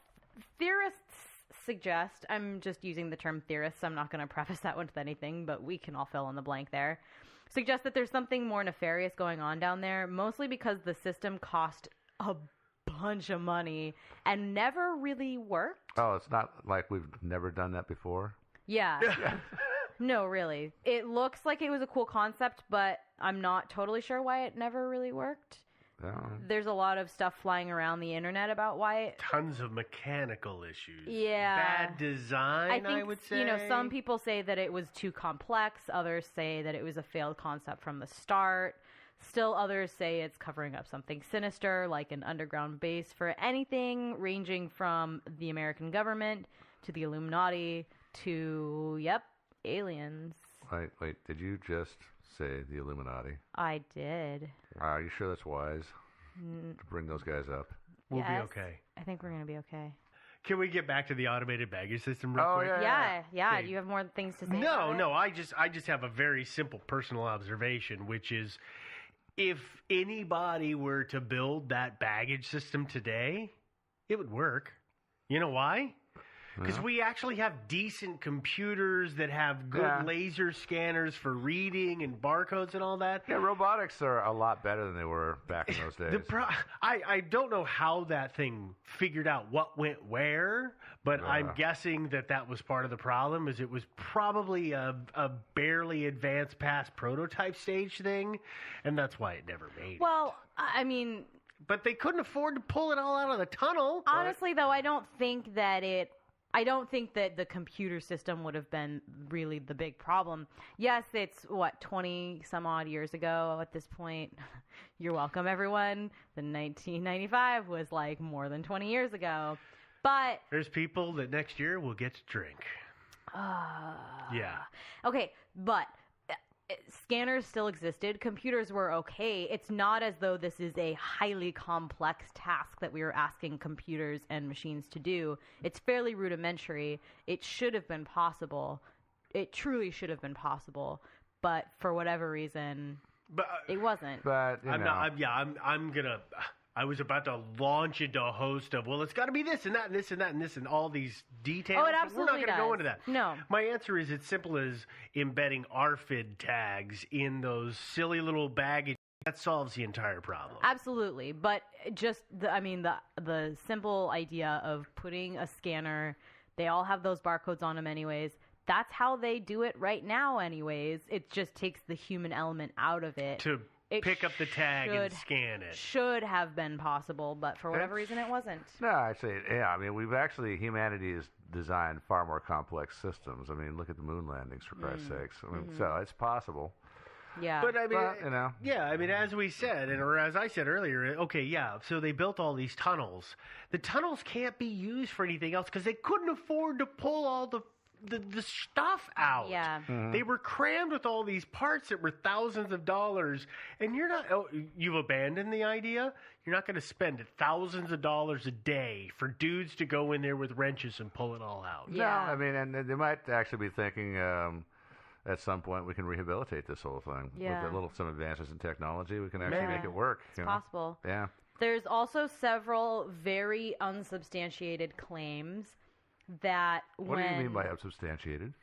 theorists suggest, I'm just using the term theorists, I'm not going to preface that with anything, but we can all fill in the blank there. Suggest that there's something more nefarious going on down there, mostly because the system cost a bunch of money and never really worked. Oh, it's not like we've never done that before? Yeah. No, really. It looks like it was a cool concept, but I'm not totally sure why it never really worked. There's a lot of stuff flying around the internet about why it... Tons of mechanical issues. Yeah. Bad design, I would say. Some people say that it was too complex. Others say that it was a failed concept from the start. Still others say it's covering up something sinister, like an underground base for anything ranging from the American government to the Illuminati to, aliens. Wait, did you just say the Illuminati? I did. Are you sure that's wise to bring those guys up? We'll be okay. I think we're going to be okay. Can we get back to the automated baggage system real quick? Yeah. Okay. Do you have more things to say? No. I just have a very simple personal observation, which is if anybody were to build that baggage system today, it would work. You know why? Because we actually have decent computers that have good laser scanners for reading and barcodes and all that. Yeah, robotics are a lot better than they were back in those days. I don't know how that thing figured out what went where, but I'm guessing that was part of the problem, is it was probably a barely advanced past prototype stage thing, and that's why it never made it. Well, I mean... But they couldn't afford to pull it all out of the tunnel. Honestly, though, I don't think that the computer system would have been really the big problem. Yes, it's 20 some odd years ago at this point. You're welcome, everyone. The 1995 was like more than 20 years ago. But there's people that next year will get to drink. Yeah. Okay, but scanners still existed. Computers were okay. It's not as though this is a highly complex task that we were asking computers and machines to do. It's fairly rudimentary. It should have been possible. It truly should have been possible. But for whatever reason, it wasn't. But I was about to launch into a host of, well, it's got to be this and that and this and that and this and all these details. Oh, it absolutely We're not going to go into that. No. My answer is it's simple as embedding RFID tags in those silly little baggage. That solves the entire problem. Absolutely. But just, the simple idea of putting a scanner, they all have those barcodes on them anyways. That's how they do it right now anyways. It just takes the human element out of it. To pick up the tag and scan it. Should have been possible, but for whatever reason it wasn't. No, actually, yeah. I mean, humanity has designed far more complex systems. I mean, look at the moon landings, for Christ's sakes. I mean, so it's possible. Yeah. But, I mean, yeah, I mean, as we said, or as I said earlier, okay, yeah, so they built all these tunnels. The tunnels can't be used for anything else because they couldn't afford to pull all the stuff out. Yeah. Mm-hmm. They were crammed with all these parts that were thousands of dollars, and you've abandoned the idea. You're not going to spend thousands of dollars a day for dudes to go in there with wrenches and pull it all out. Yeah. No, I mean, and they might actually be thinking at some point we can rehabilitate this whole thing. Yeah. With some advances in technology, we can actually make it work. It's possible. Yeah. There's also several very unsubstantiated claims that What do you mean by unsubstantiated?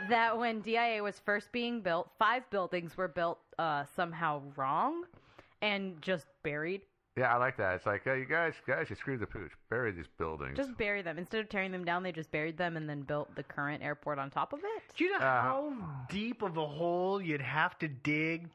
that when DIA was first being built, 5 buildings were built somehow wrong and just buried. Yeah, I like that. It's like, hey, you guys, you screwed the pooch. Bury these buildings. Just bury them. Instead of tearing them down, they just buried them and then built the current airport on top of it. Do you know how deep of a hole you'd have to dig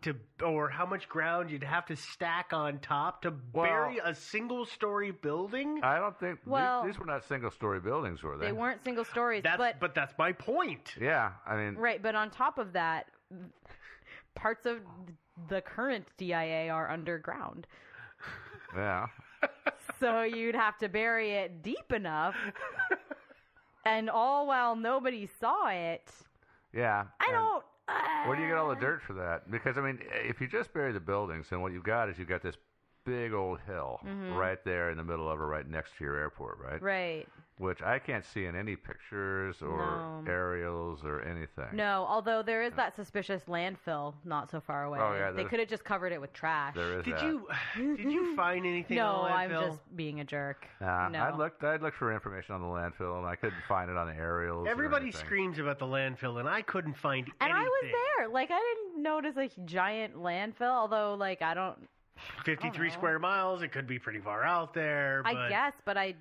or how much ground you'd have to stack on top to bury a single-story building? I don't think these were not single-story buildings, were they? They weren't single stories. But that's my point. Yeah, I mean, right. But on top of that, parts of the current DIA are underground. Yeah. So you'd have to bury it deep enough, and all while nobody saw it. Yeah. I don't. Where do you get all the dirt for that? Because, I mean, if you just bury the buildings, then what you've got is you've got this big old hill right there in the middle of it, right next to your airport, right? Right. Which I can't see in any pictures or aerials or anything. No, although there is that suspicious landfill not so far away. Oh, yeah, they could have just covered it with trash. There is Did you find anything no, on the landfill? I'm just being a jerk. No. No. I'd looked for information on the landfill, and I couldn't find it on the aerials. Everybody screams about the landfill, and I couldn't find anything. And I was there. Like, I didn't notice a giant landfill, although, like, I don't... 53 square miles. It could be pretty far out there. But... I guess, but I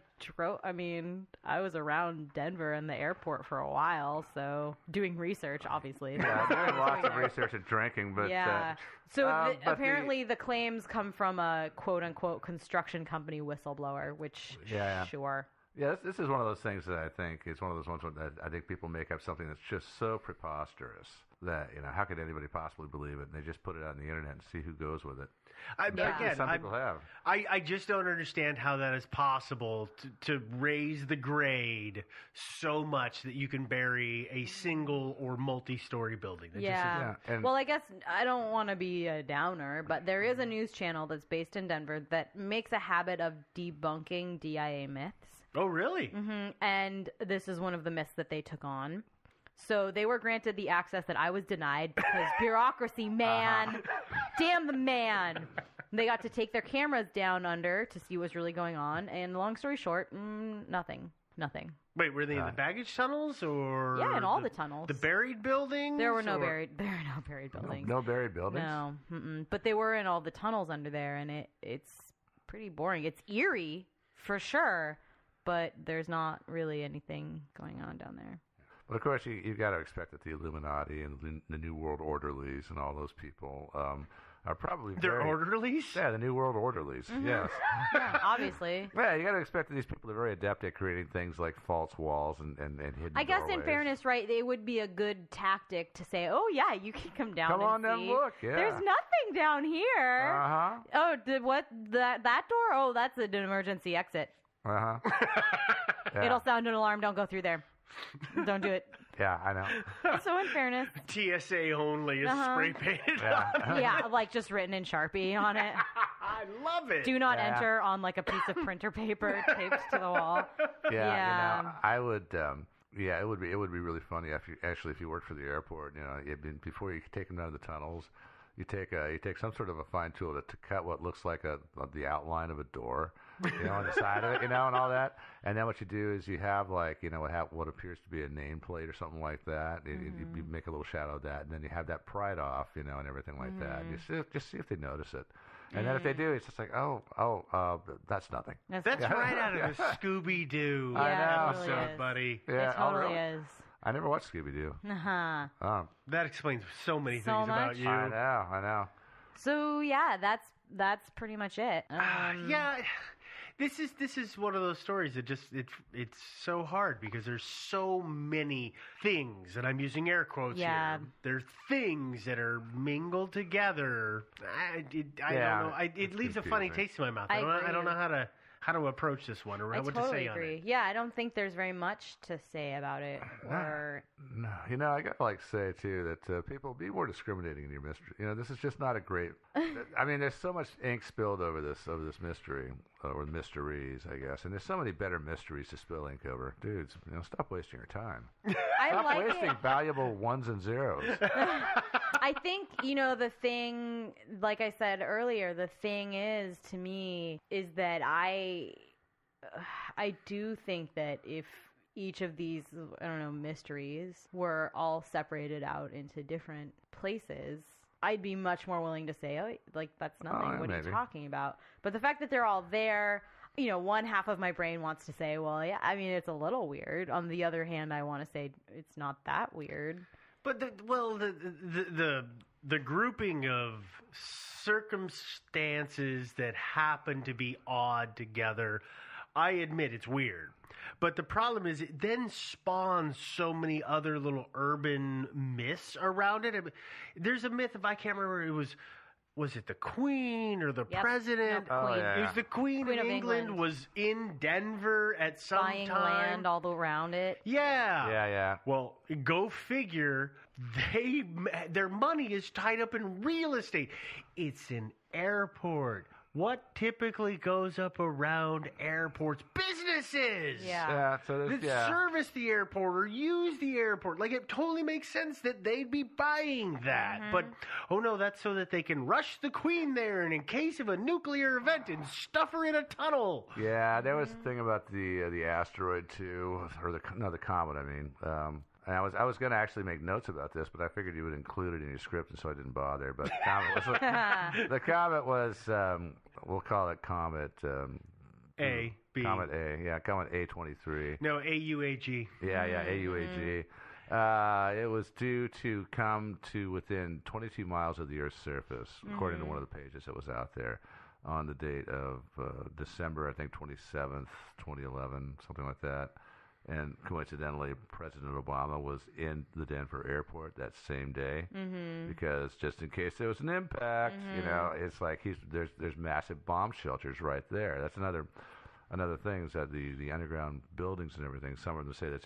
was around Denver and the airport for a while, so doing research, obviously. Yeah, doing lots of research and drinking, but yeah. So apparently the claims come from a quote-unquote construction company whistleblower, which sure. Yeah, this is one of those things that I think is one of those ones that I think people make up something that's just so preposterous that, how could anybody possibly believe it? And they just put it out on the internet and see who goes with it. Some people have. I just don't understand how that is possible to raise the grade so much that you can bury a single or multi-story building. Well, I guess I don't want to be a downer, but there is a news channel that's based in Denver that makes a habit of debunking DIA myths. Oh, really? Mm-hmm. And this is one of the myths that they took on. So they were granted the access that I was denied because bureaucracy, man. Damn the man. They got to take their cameras down under to see what's really going on. And long story short, nothing. Wait, were they in the baggage tunnels or? Yeah, in all the tunnels. The buried buildings? There are no buried buildings. No buried buildings? No. But they were in all the tunnels under there, and it's pretty boring. It's eerie, for sure, but there's not really anything going on down there. But of course, you've got to expect that the Illuminati and the New World Orderlies and all those people are probably They're orderlies? Yeah, the New World Orderlies, yes. Yeah, obviously. Yeah, you got to expect that these people are very adept at creating things like false walls and hidden I guess doorways. in fairness, right, it would be a good tactic to say, oh, yeah, you can come down Come and on down see. and look, yeah. There's nothing down here. Uh-huh. Oh, that door? Oh, that's an emergency exit. Uh-huh. It'll sound an alarm. Don't go through there. Don't do it. Yeah, I know. So in fairness, TSA only is spray painted. Yeah, like just written in Sharpie on it. I love it. Do not enter on like a piece of printer paper taped to the wall. Yeah. You know, I would. Yeah, it would be really funny if you worked for the airport. You know, before you take them down to the tunnels, you take some sort of a fine tool to cut what looks like the outline of a door, you know, on the side of it, you know, and all that. And then what you do is you have like, you know, what appears to be a nameplate or something like that. You make a little shadow of that, and then you have that pried off, you know, and everything like that. And you just see if they notice it. And then if they do, it's just like, that's nothing. That's right out of the Scooby-Doo episode, really buddy. Yeah, it totally is. I never watched Scooby-Doo. That explains so many things much about you. I know. So yeah, that's pretty much it. Yeah, this is one of those stories that just it's so hard because there's so many things, and I'm using air quotes here. There's things that are mingled together. I don't know. It leaves a funny taste in my mouth. I don't know how to approach this one or what to say on it. Yeah, I don't think there's very much to say about it. No, you know, I gotta say too that people be more discriminating in your mystery. You know, this is just not a great. I mean, there's so much ink spilled over this mystery or mysteries, I guess, and there's so many better mysteries to spill ink over. Dudes, you know, stop wasting your time. Stop wasting valuable ones and zeros. I think, you know, the thing, like I said earlier, the thing is, to me, is that I do think that if each of these, I don't know, mysteries were all separated out into different places, I'd be much more willing to say, oh, like, that's nothing. What are you talking about? But the fact that they're all there, you know, one half of my brain wants to say, well, yeah, I mean, it's a little weird. On the other hand, I want to say it's not that weird. But the grouping of circumstances that happen to be odd together, I admit it's weird. But the problem is it then spawns so many other little urban myths around it. There's a myth, if I can't remember, was it the Queen or the President? No, Queen. It was the Queen of England was in Denver at some buying time. land all around it. Yeah. Well, go figure. Their money is tied up in real estate. It's an airport. What typically goes up around airports? Businesses! That service the airport or use the airport. Like, it totally makes sense that they'd be buying that. But, oh no, that's so that they can rush the Queen there and in case of a nuclear event and stuff her in a tunnel. Yeah, there was a thing about the asteroid, too, or the comet, I mean. And I was going to actually make notes about this, but I figured you would include it in your script, and so I didn't bother. But the comet was, we'll call it Comet A. B. Comet A, yeah, Comet A23. No, AUAG. Yeah, AUAG. It was due to come to within 22 miles of the Earth's surface, according to one of the pages that was out there, on the date of December, I think, 27th, 2011, something like that. And coincidentally, President Obama was in the Denver airport that same day because just in case there was an impact, you know, it's like there's massive bomb shelters right there. That's another thing is that the underground buildings and everything. Some of them say that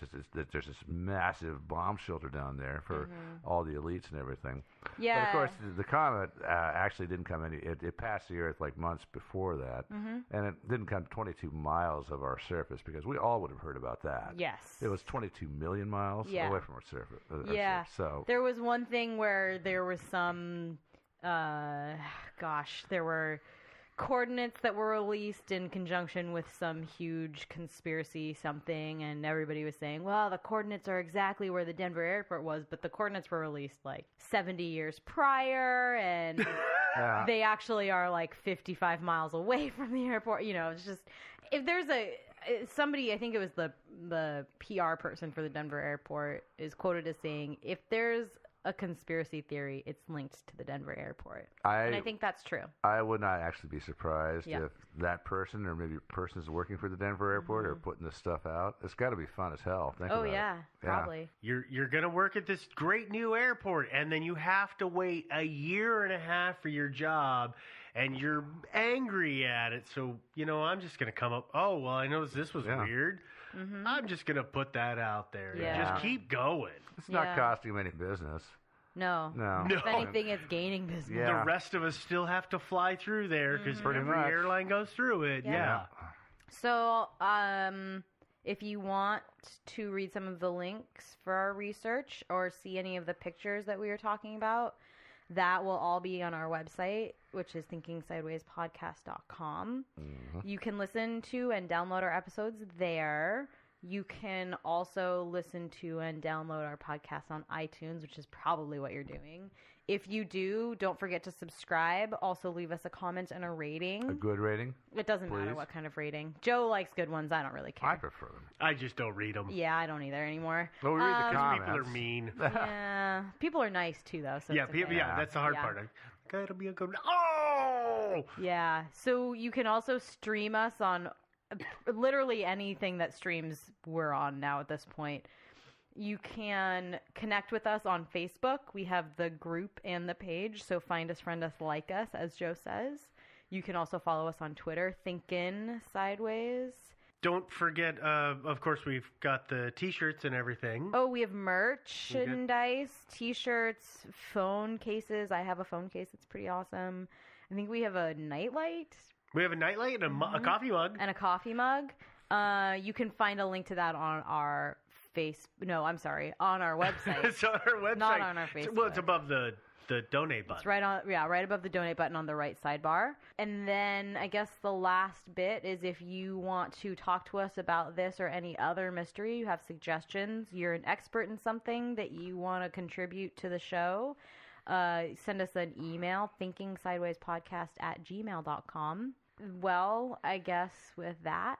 there's this massive bomb shelter down there for all the elites and everything. Yeah. But of course, the comet actually didn't come it passed the Earth like months before that, and it didn't come 22 miles of our surface because we all would have heard about that. Yes. It was 22 million miles away from our surface. So there was one thing where there was some, there were coordinates that were released in conjunction with some huge conspiracy something, and everybody was saying, well, the coordinates are exactly where the Denver airport was, but the coordinates were released like 70 years prior, and they actually are like 55 miles away from the airport. You know, it's just, if there's somebody, I think it was the PR person for the Denver airport, is quoted as saying, if there's a conspiracy theory, it's linked to the Denver airport. And I think that's true. I would not actually be surprised if that person or maybe persons working for the Denver airport are putting this stuff out. It's got to be fun as hell. Think about it. Probably. You're going to work at this great new airport, and then you have to wait a year and a half for your job, and you're angry at it. So, you know, I'm just going to come up, oh, well, I noticed this was weird. I'm just going to put that out there. Yeah. Just keep going. It's not costing them any business. No. No. If anything, it's gaining business. The rest of us still have to fly through there because Pretty every much. airline goes through it. Yeah. So, if you want to read some of the links for our research or see any of the pictures that we were talking about, that will all be on our website, which is thinkingsidewayspodcast.com. You can listen to and download our episodes there. You can also listen to and download our podcast on iTunes, which is probably what you're doing. If you do, don't forget to subscribe. Also, leave us a comment and a rating. A good rating? It doesn't matter what kind of rating. Joe likes good ones. I don't really care. I prefer them. I just don't read them. Yeah, I don't either anymore. Well, we read the comments. People are mean. Yeah. People are nice, too, though. So Yeah, it's okay. that's the hard part. I gotta be a good... Oh! Yeah. So you can also stream us on literally anything that streams we're on now at this point. You can connect with us on Facebook. We have the group and the page, so find us, friend us, like us, as Joe says. You can also follow us on Twitter, Thinkin' Sideways. Don't forget, of course, we've got the T-shirts and everything. Oh, we have merchandise, T-shirts, phone cases. I have a phone case that's pretty awesome. I think we have a nightlight. We have a nightlight and a coffee mug. And a coffee mug. You can find a link to that on our on our website. It's on our website. Not on our Facebook. Well, it's above the donate button. It's right above the donate button on the right sidebar. And then I guess the last bit is if you want to talk to us about this or any other mystery, you have suggestions, you're an expert in something that you want to contribute to the show, send us an email, thinkingsidewayspodcast@gmail.com. Well, I guess with that,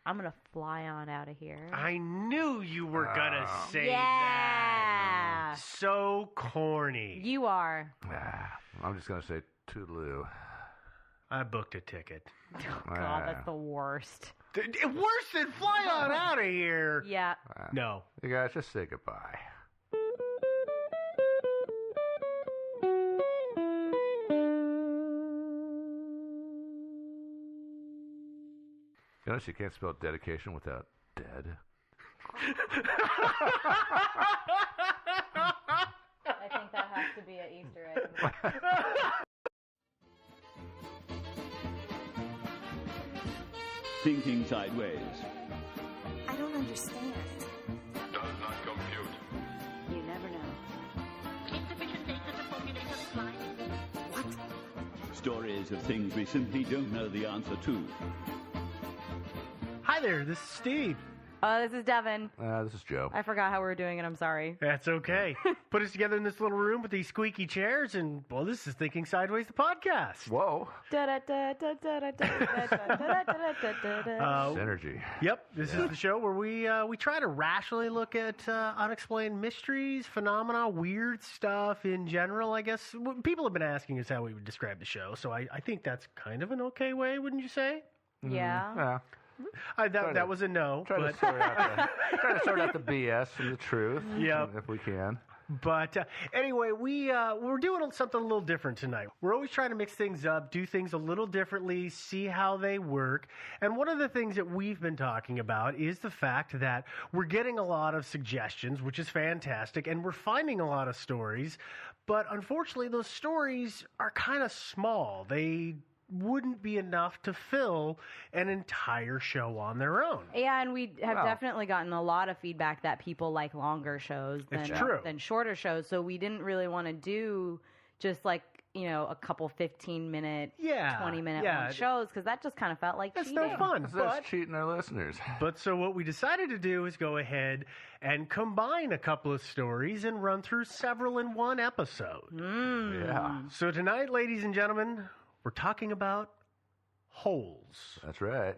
I'm going to fly on out of here. I knew you were going to say that. So corny. You are. I'm just going to say toodaloo. I booked a ticket. Oh, God, that's the worst. Worse than fly on out of here. Yeah. No. You guys, just say goodbye. You notice you can't spell dedication without dead? I think that has to be an Easter egg. Thinking Sideways. I don't understand. Does not compute. You never know. Insufficient data to formulate a reply. What? Stories of things we simply don't know the answer to. Hi there, this is Steve. This is Devin. This is Joe. I forgot how we were doing it. I'm sorry. That's okay. Put us together in this little room with these squeaky chairs, and, well, this is Thinking Sideways, the podcast. Whoa. Synergy. Yep, this is the show where we try to rationally look at unexplained mysteries, phenomena, weird stuff in general, I guess. People have been asking us how we would describe the show, so I think that's kind of an okay way, wouldn't you say? Yeah. That was a no. Try to sort out the BS and the truth, if we can. But anyway, we're doing something a little different tonight. We're always trying to mix things up, do things a little differently, see how they work. And one of the things that we've been talking about is the fact that we're getting a lot of suggestions, which is fantastic, and we're finding a lot of stories. But unfortunately, those stories are kind of small. They wouldn't be enough to fill an entire show on their own. Yeah, and we have definitely gotten a lot of feedback that people like longer shows than shorter shows. So we didn't really want to do just like, a couple 15-minute, 20-minute long shows because that just kind of felt like cheating. That's no fun. That's cheating our listeners. But so what we decided to do is go ahead and combine a couple of stories and run through several in one episode. Yeah. So tonight, ladies and gentlemen, we're talking about holes. That's right.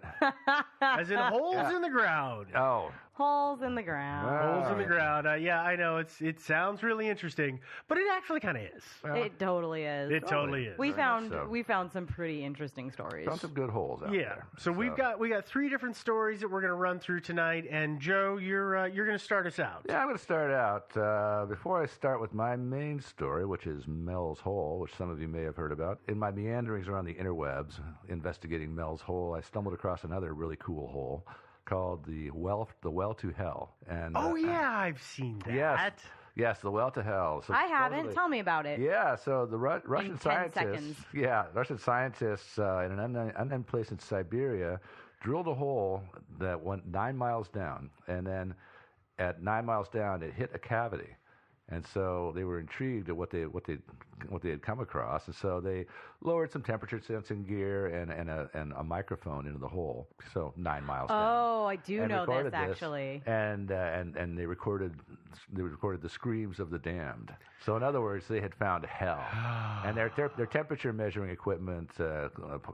As in holes in the ground. Oh. Holes in the ground. Holes in the ground. Yeah, I know. It sounds really interesting, but it actually kind of is. It totally is. It totally is. We found some pretty interesting stories. Found some good holes out there. So we got three different stories that we're going to run through tonight. And Joe, you're going to start us out. Yeah, I'm going to start out. Before I start with my main story, which is Mel's Hole, which some of you may have heard about, in my meanderings around the interwebs, investigating Mel's Hole, I stumbled across another really cool hole called the well to hell. And I've seen that. Yes, the well to hell. So I haven't. Tell me about it. Yeah, so the Russian scientists. Seconds. Yeah, Russian scientists in an unknown place in Siberia drilled a hole that went 9 miles down, and then at 9 miles down, it hit a cavity. And so they were intrigued at what they had come across, and so they lowered some temperature sensing gear and a microphone into the hole. So 9 miles down. Oh, I do know this actually. And they recorded the screams of the damned. So in other words, they had found hell, and their temperature measuring equipment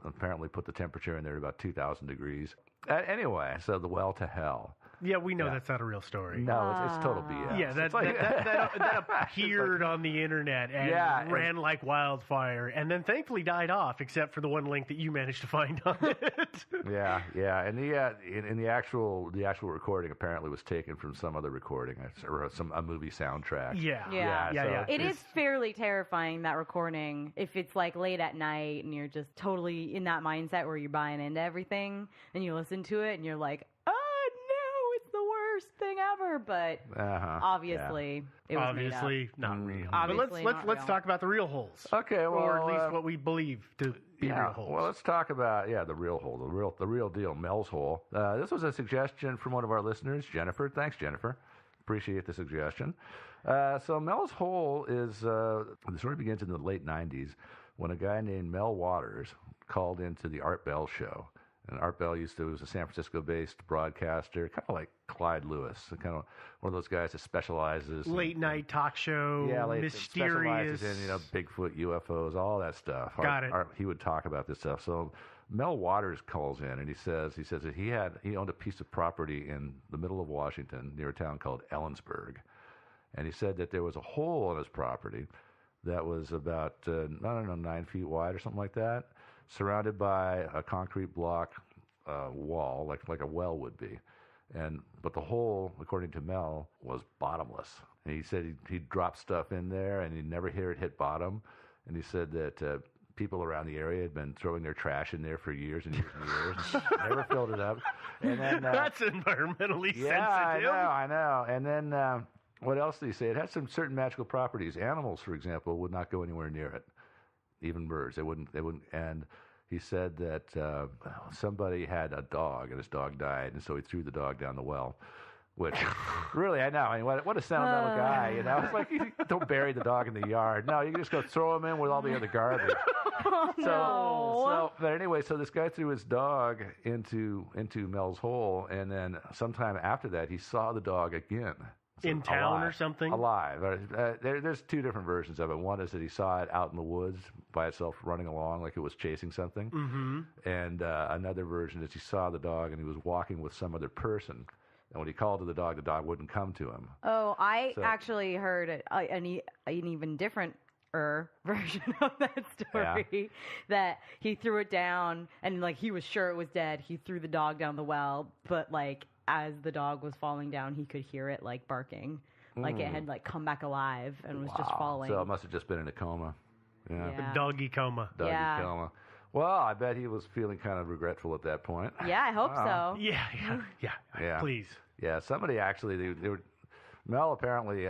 apparently put the temperature in there at about 2,000 degrees. Anyway, so the well to hell. Yeah, we know that's not a real story. No, it's total BS. Yeah, that appeared on the internet and ran like wildfire, and then thankfully died off, except for the one link that you managed to find on it. Yeah, and the actual recording apparently was taken from some other recording or a movie soundtrack. Yeah. It is fairly terrifying, that recording, if it's like late at night and you're just totally in that mindset where you're buying into everything, and you listen to it and you're like, thing ever, but obviously it was not real. Obviously but let's talk about the real holes. Okay, well, or at least what we believe to be real holes. Well, let's talk about the real hole, the real deal, Mel's hole. This was a suggestion from one of our listeners, Jennifer. Thanks, Jennifer. Appreciate the suggestion. So Mel's hole is the story begins in the late '90s when a guy named Mel Waters called into the Art Bell show. And Art Bell was a San Francisco-based broadcaster, kind of like Clyde Lewis, kind of one of those guys that specializes late night talk show, mysterious, specializes in Bigfoot, UFOs, all that stuff. Got it. He would talk about this stuff. So Mel Waters calls in and he says that he owned a piece of property in the middle of Washington near a town called Ellensburg, and he said that there was a hole on his property that was about 9 feet wide or something like that, surrounded by a concrete block wall, like a well would be. But the hole, according to Mel, was bottomless. And he said he'd dropped stuff in there and he'd never hear it hit bottom. And he said that people around the area had been throwing their trash in there for years and years and years, and never filled it up. And then that's environmentally sensitive. I know. And then what else did he say? It had some certain magical properties. Animals, for example, would not go anywhere near it. Even birds, they wouldn't. And he said that somebody had a dog, and his dog died, and so he threw the dog down the well. Which, really, I know. I mean, what a sentimental guy, you know? It's like, you don't bury the dog in the yard. No, you can just go throw him in with all the other garbage. But anyway, so this guy threw his dog into Mel's hole, and then sometime after that, he saw the dog again. In town or something? Alive. There's two different versions of it. One is that he saw it out in the woods by itself running along like it was chasing something. Mm-hmm. And another version is he saw the dog and he was walking with some other person. And when he called to the dog wouldn't come to him. Oh, I actually heard an even different version of that story, that he threw it down and like he was sure it was dead. He threw the dog down the well, but like as the dog was falling down, he could hear it like barking, like it had like come back alive and was just falling. So it must have just been in a coma. Yeah. Doggy coma. Coma. Well, I bet he was feeling kind of regretful at that point. Yeah, I hope so. Yeah. Please. Yeah, somebody actually, they were, Mel apparently,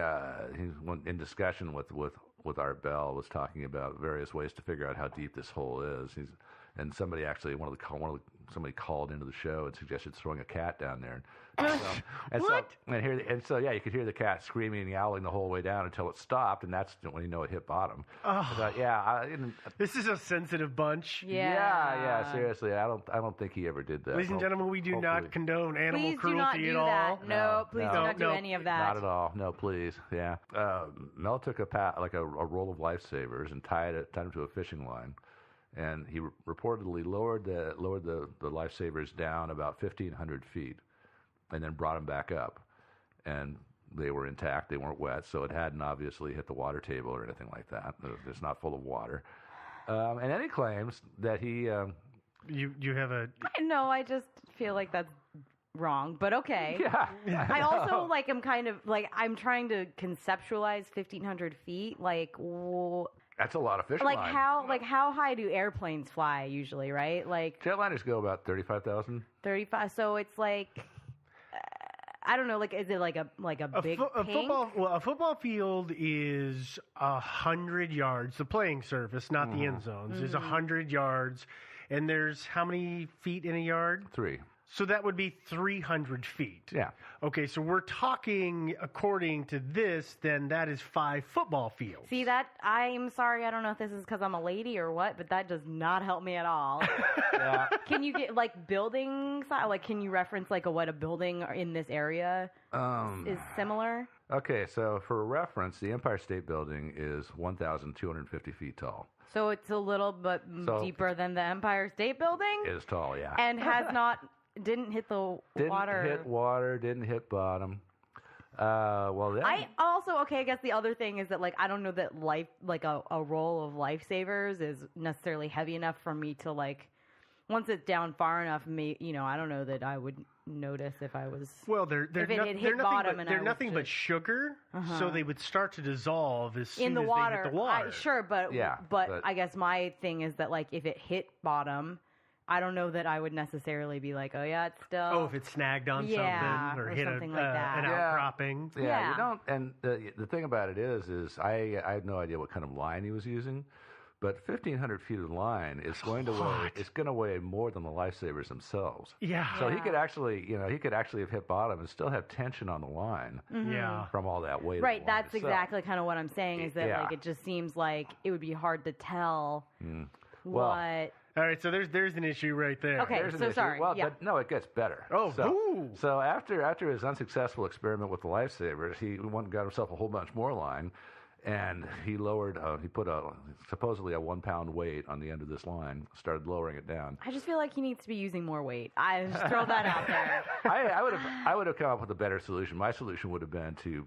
he went in discussion with Art Bell, was talking about various ways to figure out how deep this hole is. And somebody actually, somebody called into the show and suggested throwing a cat down there. What? So you could hear the cat screaming and yowling the whole way down until it stopped, and that's when you know it hit bottom. This is a sensitive bunch. Yeah, seriously, I don't think he ever did that. Ladies and gentlemen, we do not condone animal cruelty at all. That. No, please do not do any of that. Not at all. No, please. Yeah. Mel took a roll of lifesavers and tied them to a fishing line. And he reportedly lowered the lifesavers down about 1,500 feet, and then brought them back up, and they were intact. They weren't wet, so it hadn't obviously hit the water table or anything like that. It's not full of water. And then he claims that he. You have a. No, I just feel like that's wrong, but okay. Yeah. I also am kind of I'm trying to conceptualize 1,500 feet, That's a lot of fish. How high do airplanes fly usually, right? Jetliners go about 35,000. 35. So it's I don't know. Like, is it like a big pink? A football field is 100 yards. The playing surface, not the end zones, is 100 yards. And there's how many feet in a yard? 3. So that would be 300 feet. Yeah. Okay, so we're talking, according to this, then that is 5 football fields. See, I'm sorry, I don't know if this is because I'm a lady or what, but that does not help me at all. Yeah. Can you get, like, building style? Like, can you reference, like, what a building in this area is similar? Okay, so for reference, the Empire State Building is 1,250 feet tall. So it's a little bit deeper than the Empire State Building? It is tall, yeah. And didn't hit the water. Didn't hit water, didn't hit bottom. I guess the other thing is that, like, I don't know that a roll of lifesavers is necessarily heavy enough for me to, like, once it's down far enough, I don't know that I would notice if I was. Well, they're nothing but sugar, so they would start to dissolve as soon as they hit the water. Sure, but I guess my thing is that, like, if it hit bottom, I don't know that I would necessarily be like, oh yeah, it's still. Oh, if it snagged on something or hit something like that. An outcropping. Yeah, you don't. And the thing about it is I have no idea what kind of line he was using. But 1,500 feet of line is going to weigh more than the lifesavers themselves. Yeah. So he could actually have hit bottom and still have tension on the line. Mm-hmm. Yeah. From all that weight. Right. That's exactly kind of what I'm saying. Is that like it just seems like it would be hard to tell what. All right, so there's an issue right there. Okay, sorry. Well, but no, it gets better. Oh, so after his unsuccessful experiment with the lifesavers, he went and got himself a whole bunch more line. And he lowered, he put supposedly a 1 pound weight on the end of this line, started lowering it down. I just feel like he needs to be using more weight. I just throw that out there. I would have come up with a better solution. My solution would have been to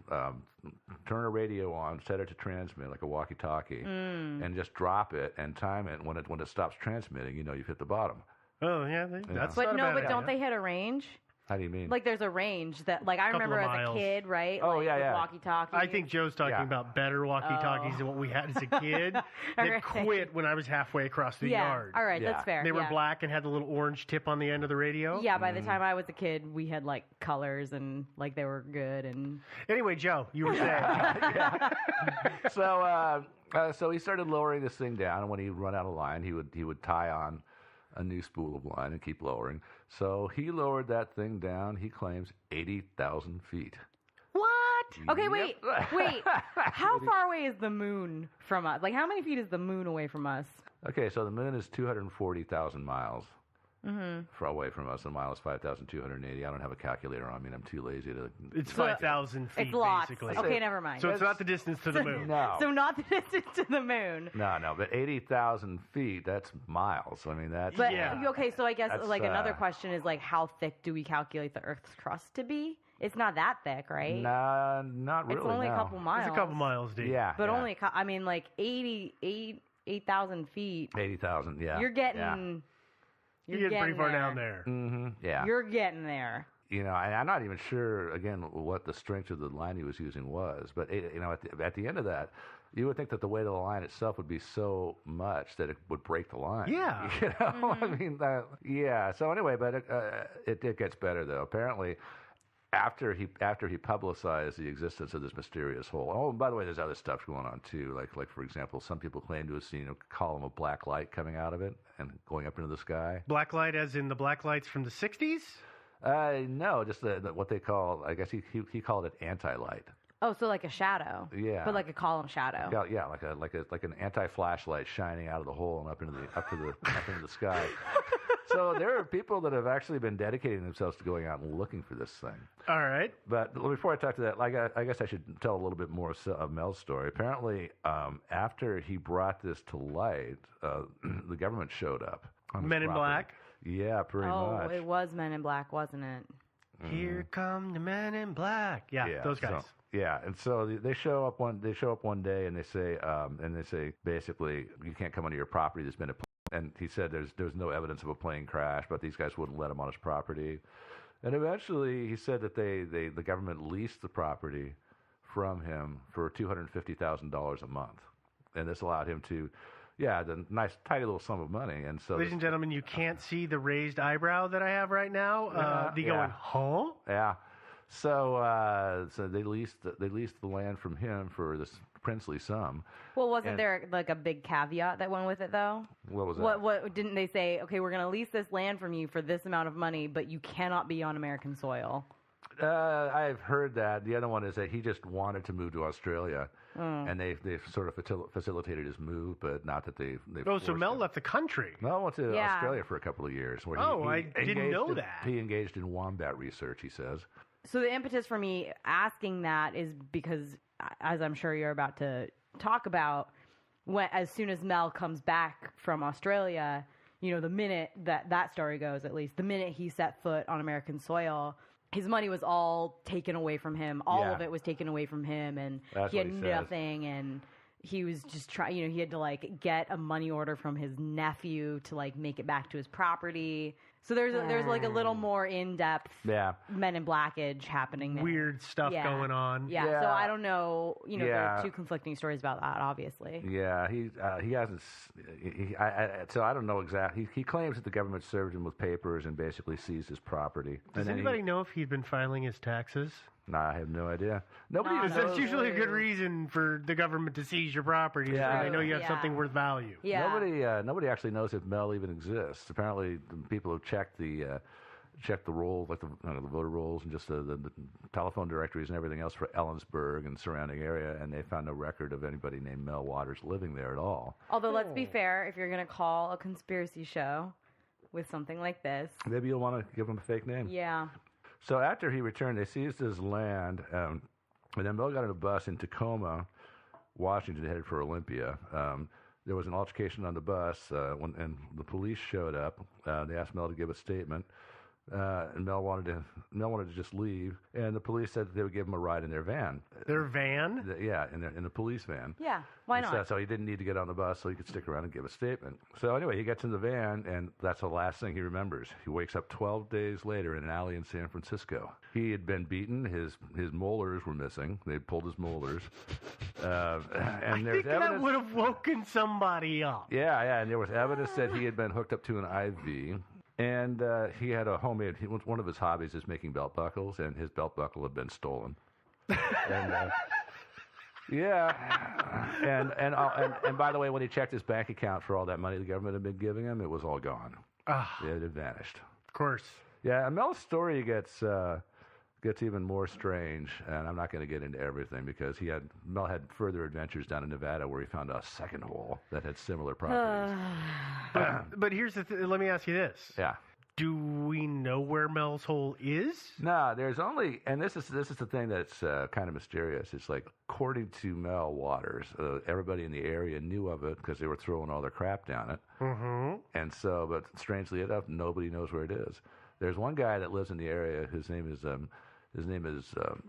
turn a radio on, set it to transmit like a walkie-talkie, and just drop it and time it. When it stops transmitting, you've hit the bottom. Oh yeah, that's. But no, but don't they hit a range? How do you mean? Like, there's a range that, like, I remember as a kid, right? Oh, like, yeah. Walkie-talkies. I think Joe's talking about better walkie-talkies than what we had as a kid. That quit when I was halfway across the yard. All right, that's fair. They were black and had the little orange tip on the end of the radio. Yeah, by the time I was a kid, we had, like, colors and, like, they were good. And anyway, Joe, you were saying. So he started lowering this thing down, and when he'd run out of line, he would tie on a new spool of line and keep lowering. So he lowered that thing down, he claims, 80,000 feet. What? Okay, wait. How far away is the moon from us? Like, how many feet is the moon away from us? Okay, so the moon is 240,000 miles far away from us. A mile is 5,280. I don't have a calculator on me, and I'm too lazy to... It's 5,000 feet, it's lots. basically. Okay, never mind. So it's not the distance to the moon. No. So not the distance to the moon. No, but 80,000 feet, that's miles. I mean, that's... But, okay, so I guess, like, another question is, like, how thick do we calculate the Earth's crust to be? It's not that thick, right? Nah, not really, It's only a couple miles. It's a couple miles deep. Yeah. But only, like, 8,000 feet. 80,000, yeah. You're getting... Yeah. You're getting pretty far down there. Mm-hmm. Yeah. You're getting there. And I'm not even sure, again, what the strength of the line he was using was. But, at the end of that, you would think that the weight of the line itself would be so much that it would break the line. Yeah. I mean, So anyway, but it gets better, though. Apparently, after he publicized the existence of this mysterious hole. Oh, and by the way, there's other stuff going on too. Like for example, some people claim to have seen a column of black light coming out of it and going up into the sky. Black light, as in the black lights from the '60s? No, just what they call. I guess he called it anti-light. Oh, so like a shadow. Yeah. But like a column shadow. Yeah, like an anti-flashlight shining out of the hole and up into the sky. So there are people that have actually been dedicating themselves to going out and looking for this thing. All right. But before I talk to that, I guess I should tell a little bit more of Mel's story. Apparently, after he brought this to light, the government showed up. Men in Black? Yeah, pretty much. Oh, it was Men in Black, wasn't it? Here come the Men in Black. Yeah, those guys. And so they show up one day and they say basically you can't come onto your property. There's been a and he said there's no evidence of a plane crash, but these guys wouldn't let him on his property. And eventually he said that the government leased the property from him for $250,000 a month, and this allowed him to. Yeah, the nice, tidy little sum of money. And so, ladies and gentlemen, you can't see the raised eyebrow that I have right now. Going, huh? Yeah. So they leased the land from him for this princely sum. Well, wasn't there like a big caveat that went with it, though? What was that? What didn't they say? Okay, we're going to lease this land from you for this amount of money, but you cannot be on American soil. I've heard that. The other one is that he just wanted to move to Australia, and they sort of facilitated his move, but not that they. So Mel left the country. Mel went to Australia for a couple of years. Where I didn't know that. He engaged in wombat research, he says. So the impetus for me asking that is because, as I'm sure you're about to talk about, as soon as Mel comes back from Australia, the minute that story goes, at least, the minute he set foot on American soil, his money was all taken away from him. All of it was taken away from him, and he had nothing, and he was just trying, he had to, like, get a money order from his nephew to, like, make it back to his property. So there's like a little more in-depth Men in Blackage happening there. Weird stuff going on. Yeah, so I don't know, there are two conflicting stories about that, obviously. Yeah, he hasn't, so I don't know exactly. He claims that the government served him with papers and basically seized his property. Does anybody know if he'd been filing his taxes? No, I have no idea. Nobody knows. That's usually a good reason for the government to seize your property. Yeah, they know you have something worth value. Yeah. Nobody actually knows if Mel even exists. Apparently, the people who checked the rolls, like the voter rolls, and just the telephone directories and everything else for Ellensburg and surrounding area, and they found no record of anybody named Mel Waters living there at all. Although, let's be fair, if you're going to call a conspiracy show with something like this, maybe you'll want to give him a fake name. Yeah. So after he returned, they seized his land, and then Mel got on a bus in Tacoma, Washington, headed for Olympia. There was an altercation on the bus, and the police showed up. They asked Mel to give a statement, and Mel wanted to just leave. And the police said that they would give him a ride in their van. Their van? Yeah, in the police van. Yeah, why not? So he didn't need to get on the bus, so he could stick around and give a statement. So anyway, he gets in the van, and that's the last thing he remembers. He wakes up 12 days later in an alley in San Francisco. He had been beaten. His molars were missing. They'd pulled his molars. And I think that would have woken somebody up. Yeah, and there was evidence that he had been hooked up to an IV. And he had a homemade. One of his hobbies is making belt buckles, and his belt buckle had been stolen. And and by the way, when he checked his bank account for all that money the government had been giving him, it was all gone. It had vanished. Of course. Yeah, and Mel's story gets even more strange, and I'm not going to get into everything because Mel had further adventures down in Nevada where he found a second hole that had similar properties. But here's the let me ask you this. Yeah. Do we know where Mel's hole is? No, there's only, and this is the thing that's kind of mysterious. It's like, according to Mel Waters, everybody in the area knew of it because they were throwing all their crap down it. Mm-hmm. And so, but strangely enough, nobody knows where it is. There's one guy that lives in the area. His name is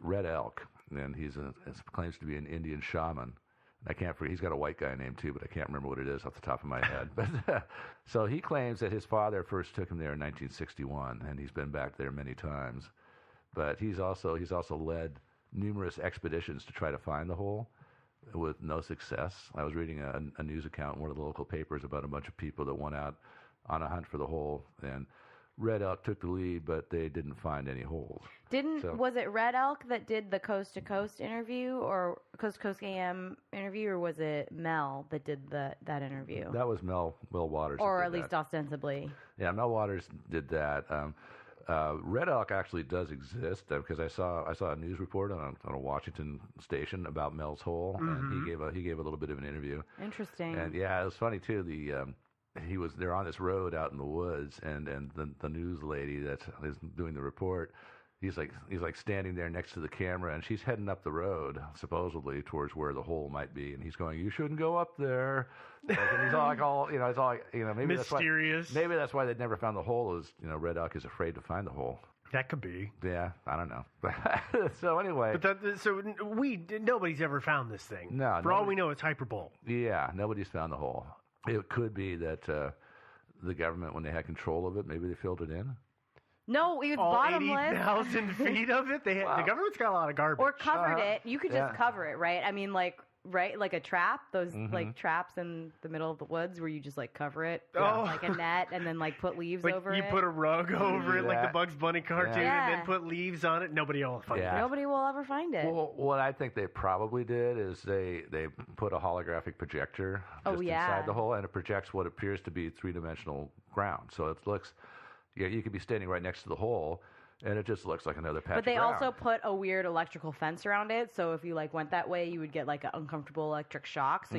Red Elk, and he claims to be an Indian shaman. I can't forget, he's got a white guy name too, but I can't remember what it is off the top of my head. But so he claims that his father first took him there in 1961, and he's been back there many times. But he's also led numerous expeditions to try to find the hole with no success. I was reading a news account in one of the local papers about a bunch of people that went out on a hunt for the hole, and Red Elk took the lead, but they didn't find any holes. Was it Red Elk that did the Coast to Coast interview, or Coast to Coast AM interview, or was it Mel that did that interview? That was Mel Waters. Or at least ostensibly. Yeah, Mel Waters did that. Red Elk actually does exist because I saw a news report on a Washington station about Mel's hole, and he gave a little bit of an interview. Interesting. And yeah, it was funny too. They're on this road out in the woods, and the news lady that is doing the report, he's like standing there next to the camera, and she's heading up the road supposedly towards where the hole might be, and he's going, "You shouldn't go up there." And he's maybe mysterious. Maybe that's why they'd never found the hole. Is Red Elk is afraid to find the hole. That could be. Yeah, I don't know. So anyway, but nobody's ever found this thing. No, for all we know, it's hyperbole. Yeah, nobody's found the hole. It could be that the government, when they had control of it, maybe they filled it in. No, it was all bottomless. 80,000 feet of it. The government's got a lot of garbage. Or covered it. You could just cover it, right? I mean, like right? Like a trap, those like traps in the middle of the woods where you just like cover it with like a net and then like put leaves over it. You put a rug over it like the Bugs Bunny cartoon and then put leaves on it. Nobody will find it. Nobody will ever find it. Well, what I think they probably did is they put a holographic projector just inside the hole, and it projects what appears to be three-dimensional ground. So it looks, you could be standing right next to the hole, and it just looks like another patch of ground. But they also put a weird electrical fence around it, so if you like went that way, you would get like an uncomfortable electric shock. So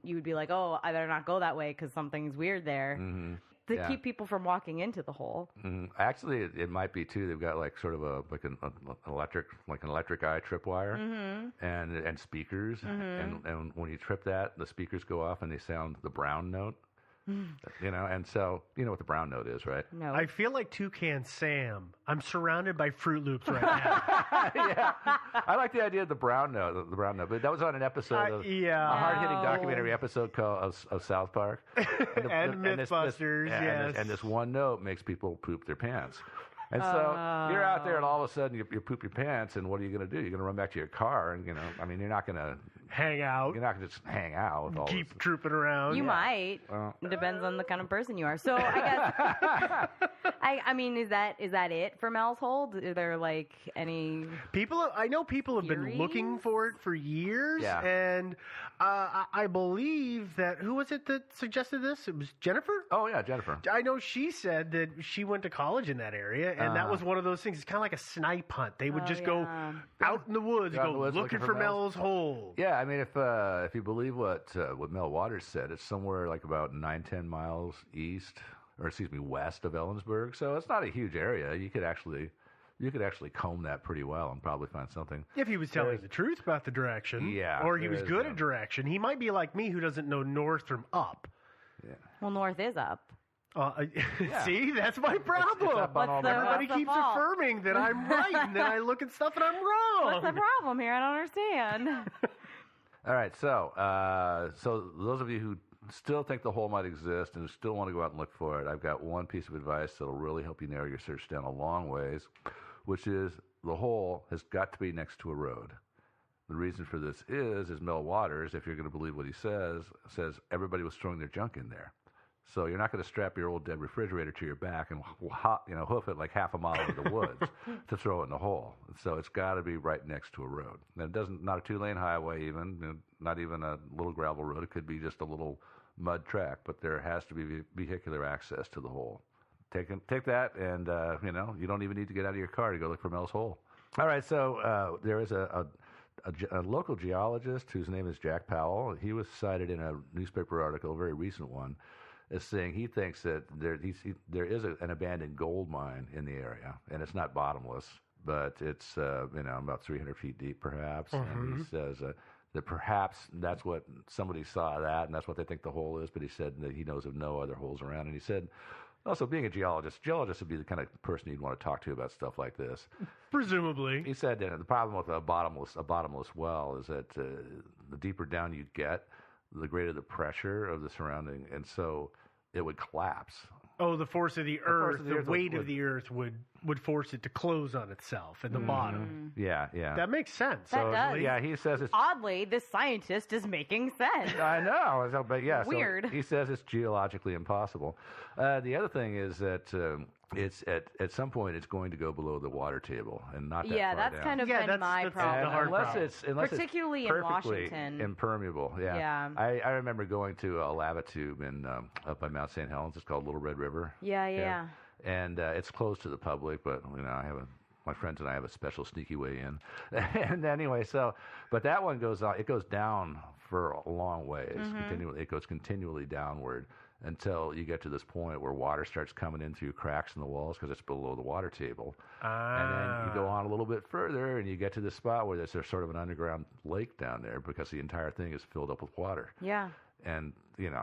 you would be like, oh, I better not go that way because something's weird there. To keep people from walking into the hole. Actually, it might be too. They've got like sort of an electric eye tripwire and speakers, and when you trip that, the speakers go off and they sound the brown note. And so you know what the brown note is, right? No. I feel like Toucan Sam. I'm surrounded by Fruit Loops right now. I like the idea of the brown note. But that was on an episode of a hard-hitting documentary episode called of South Park and Mythbusters. And this one note makes people poop their pants. And so you're out there, and all of a sudden you poop your pants, and what are you going to do? You're going to run back to your car, and you're not going to hang out. You're not going to just hang out. With all Keep trooping around. You might. It depends on the kind of person you are. So I guess I mean, is that it for Mel's Hold? Are there like any people? I know people have been looking for it for years, and I believe that who was it that suggested this? It was Jennifer. Oh yeah, Jennifer. I know she said that she went to college in that area. And that was one of those things. It's kind of like a snipe hunt. They would just go out in the woods, looking for Mel's Hole. Yeah, I mean, if you believe what Mel Waters said, it's somewhere like about 9-10 miles west of Ellensburg. So it's not a huge area. You could actually comb that pretty well and probably find something. If he was telling the truth about the direction, or he was good at direction, he might be like me who doesn't know north from up. Yeah. Well, north is up. See, that's my problem. Everybody keeps affirming that I'm right, and then I look at stuff and I'm wrong. What's the problem here? I don't understand. All right, so those of you who still think the hole might exist and still want to go out and look for it, I've got one piece of advice that'll really help you narrow your search down a long ways, which is the hole has got to be next to a road. The reason for this is Mel Waters, if you're going to believe what he says everybody was throwing their junk in there. So you're not going to strap your old dead refrigerator to your back and hoof it like half a mile into the woods to throw it in the hole. So it's got to be right next to a road. And not a 2-lane highway even, not even a little gravel road. It could be just a little mud track, but there has to be vehicular access to the hole. Take that, and you don't even need to get out of your car to go look for Mel's Hole. All right, so there is a local geologist whose name is Jack Powell. He was cited in a newspaper article, a very recent one, is saying he thinks that there is an abandoned gold mine in the area, and it's not bottomless, but it's about 300 feet deep, perhaps. And he says that perhaps that's what somebody saw that, and that's what they think the hole is. But he said that he knows of no other holes around, and he said also being a geologist would be the kind of person you'd want to talk to about stuff like this. Presumably, he said that the problem with a bottomless well is that the deeper down you get, the greater the pressure of the surrounding, and so it would collapse. Oh, the force of the earth, the weight of the earth would force it to close on itself at the bottom. Yeah. That makes sense. That does. Yeah, he says it's... Oddly, this scientist is making sense. I know, but yeah. Weird. So he says it's geologically impossible. The other thing is that it's at some point it's going to go below the water table and not that far that's down. kind of been my problem. Unless particularly it's in Washington. impermeable. Yeah. I remember going to a lava tube up by Mount St. Helens. It's called Little Red River. Yeah. And it's closed to the public, but my friends and I have a special sneaky way in. And anyway, but that one goes down for a long ways. It goes continually downward until you get to this point where water starts coming in through cracks in the walls because it's below the water table. And then you go on a little bit further and you get to this spot where there's sort of an underground lake down there because the entire thing is filled up with water. Yeah. And, and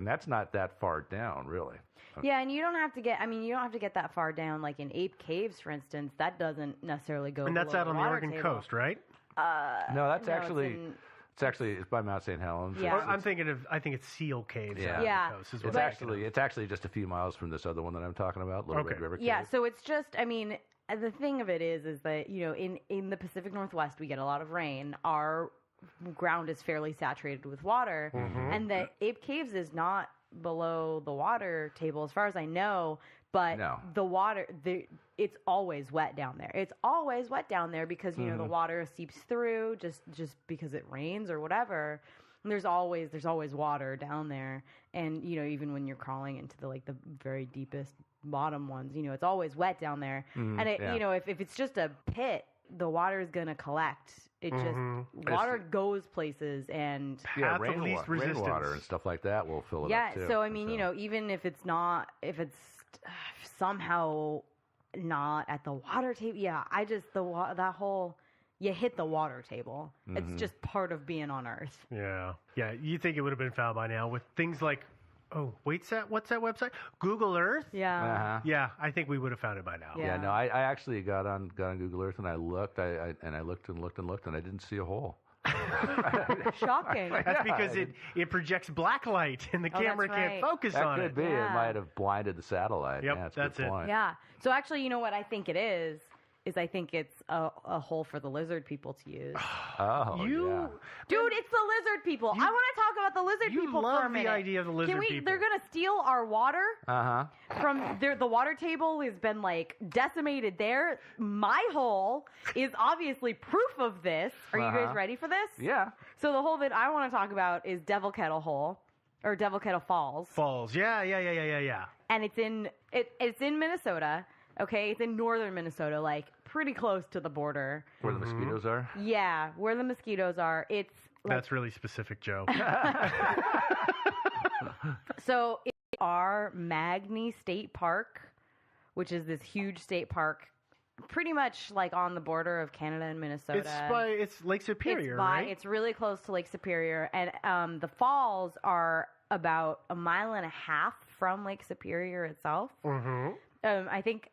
that's not that far down, really. Yeah, and you don't have to get that far down. Like in Ape Caves, for instance, that doesn't necessarily go. And that's out on the Oregon coast, right? No, that's actually. It's by Mount St. Helens. Yeah. I think it's Seal Caves. Yeah. It's actually just a few miles from this other one that I'm talking about, Little Red River Cave. Yeah, so it's just, the thing of it is that, in the Pacific Northwest, we get a lot of rain. Our ground is fairly saturated with water. And the Ape Caves is not below the water table, as far as I know. But the water, it's always wet down there. It's always wet down there because, you know, the water seeps through just because it rains or whatever. And there's always water down there. And, you know, even when you're crawling into the very deepest bottom ones, you know, it's always wet down there. And, you know, if it's just a pit, the water is going to collect. It just, water goes places and rainwater and stuff like that will fill it up too. Yeah, so, I mean, you know, even if it's somehow not at the water table, that whole, you hit the water table. It's just part of being on Earth. Yeah. Yeah, you think it would have been found by now with things like, what's that website? Google Earth? Yeah. Yeah, I think we would have found it by now. Yeah, no, I actually got on Google Earth and I looked, I looked and looked and looked and I didn't see a hole. Shocking. That's because it projects black light and the camera can't focus on it. That could be. Yeah. It might have blinded the satellite. Yep, that's a good point. Yeah. So actually, you know what I think it is I think it's a hole for the lizard people to use. Dude, it's the lizard people. I want to talk about the lizard people for a minute. You love the idea of the lizard people. They're going to steal our water. From the water table has been decimated there. My hole is obviously proof of this. Are you guys ready for this? Yeah. So the hole that I want to talk about is Devil Kettle Hole. Or Devil Kettle Falls. Yeah. And it's in Minnesota. Okay, it's in northern Minnesota, pretty close to the border. Where the mosquitoes are? Yeah, where the mosquitoes are. It's that's really specific, Joe. So it's our Magny State Park, which is this huge state park, pretty much on the border of Canada and Minnesota. It's Lake Superior, right? It's really close to Lake Superior, and the falls are about a mile and a half from Lake Superior itself. I think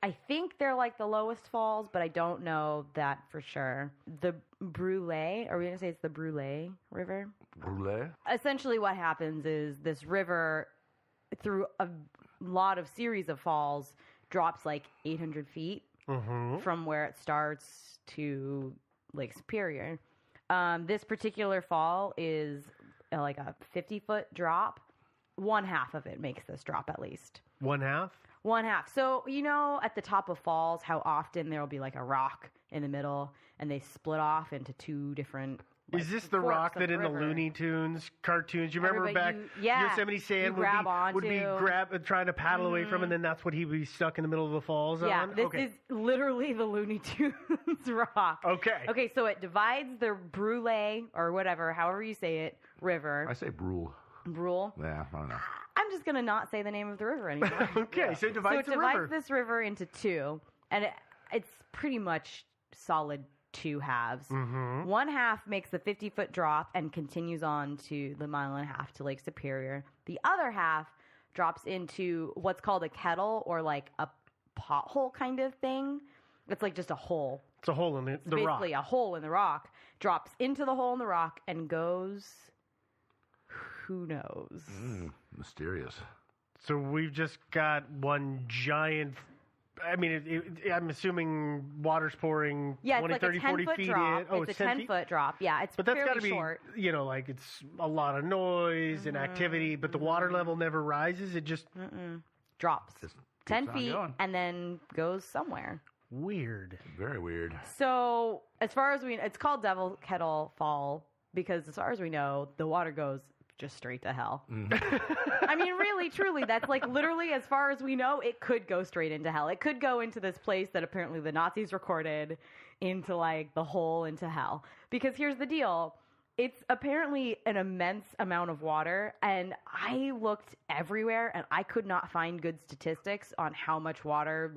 they're the lowest falls, but I don't know that for sure. The Brule, are we going to say it's the Brule River? Brule? Essentially what happens is this river, through a lot of series of falls, drops 800 feet from where it starts to Lake Superior. This particular fall is a 50-foot drop. One half of it makes this drop at least. One half? One half. So, you know, at the top of falls, how often there will be a rock in the middle and they split off into two different. Is this the rock that in the Looney Tunes cartoons, you remember back Yosemite Sam would be trying to paddle away from, and then that's what he would be stuck in the middle of the falls on? Yeah, this is literally the Looney Tunes rock. Okay, so it divides the Brule, or whatever, however you say it, river. I say Brule. Brule? Yeah, I don't know. I'm just going to not say the name of the river anymore. So it divides the river. So it divides this river into two, and it's pretty much solid two halves. One half makes the 50-foot drop and continues on to the mile and a half to Lake Superior. The other half drops into what's called a kettle, or a pothole kind of thing. It's just a hole. It's a hole in the rock. Basically a hole in the rock. Drops into the hole in the rock and goes... Who knows? Mysterious. So we've just got one giant... I mean, I'm assuming water's pouring 20, 30, 40 feet drop. in. It's a 10-foot drop. Yeah, it's fairly short. But that's got to be, it's a lot of noise and activity, but the water level never rises. It just... drops. Just 10 feet and then goes somewhere. Weird. Very weird. So, as far as it's called Devil Kettle Fall because as far as we know, the water goes just straight to hell. I mean, really, truly, that's literally, as far as we know, it could go straight into hell. It could go into this place that apparently the Nazis recorded into the hole into hell. Because here's the deal. It's apparently an immense amount of water, and I looked everywhere, and I could not find good statistics on how much water,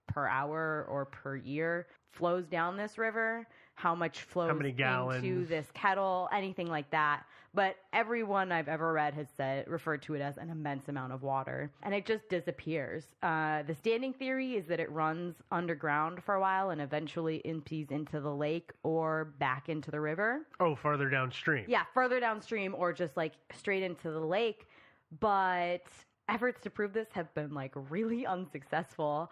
per hour or per year, flows down this river, how much flows into this kettle, anything like that. But everyone I've ever read has referred to it as an immense amount of water, and it just disappears. The standing theory is that it runs underground for a while and eventually empties into the lake or back into the river. Oh, farther downstream. Yeah, further downstream or just straight into the lake. But efforts to prove this have been really unsuccessful.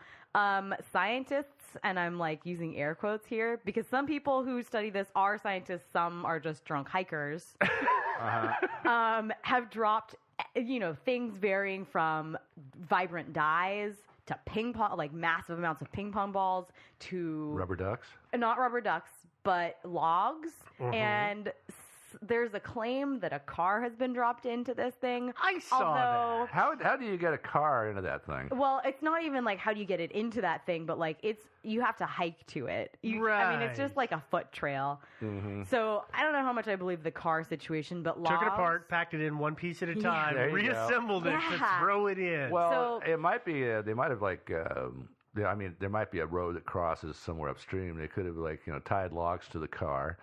Scientists, and I'm like using air quotes here because some people who study this are scientists, some are just drunk hikers, have dropped, things varying from vibrant dyes to ping pong, like massive amounts of ping pong balls to rubber ducks. Not rubber ducks, but logs. And there's a claim that a car has been dropped into this thing. I saw that. How do you get a car into that thing? Well, it's not even like how do you get it into that thing, but like you have to hike to it. I mean, it's just like a foot trail. So I don't know how much I believe the car situation, but logs. Took it apart, packed it in one piece at a time, reassembled it to throw it in. Well, it might be. They might have there might be a road that crosses somewhere upstream. They could have tied logs to the car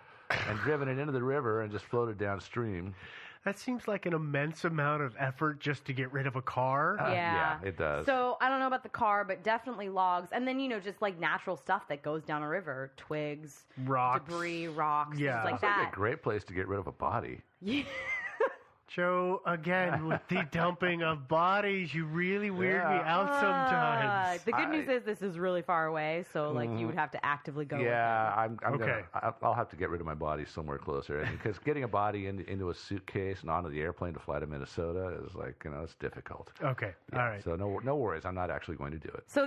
and driven it into the river and just floated downstream. That seems like an immense amount of effort just to get rid of a car. Yeah, it does. So I don't know about the car, but definitely logs. And then, just like natural stuff that goes down a river. Twigs, rocks, debris, rocks, things like Sounds that. like a great place to get rid of a body. Yeah. Joe, again, with the dumping of bodies, you really weird me out sometimes. The good news is this is really far away, so you would have to actively go. I'm okay. I'll have to get rid of my body somewhere closer, because getting a body into a suitcase and onto the airplane to fly to Minnesota is it's difficult. Okay, all right. So no worries. I'm not actually going to do it. So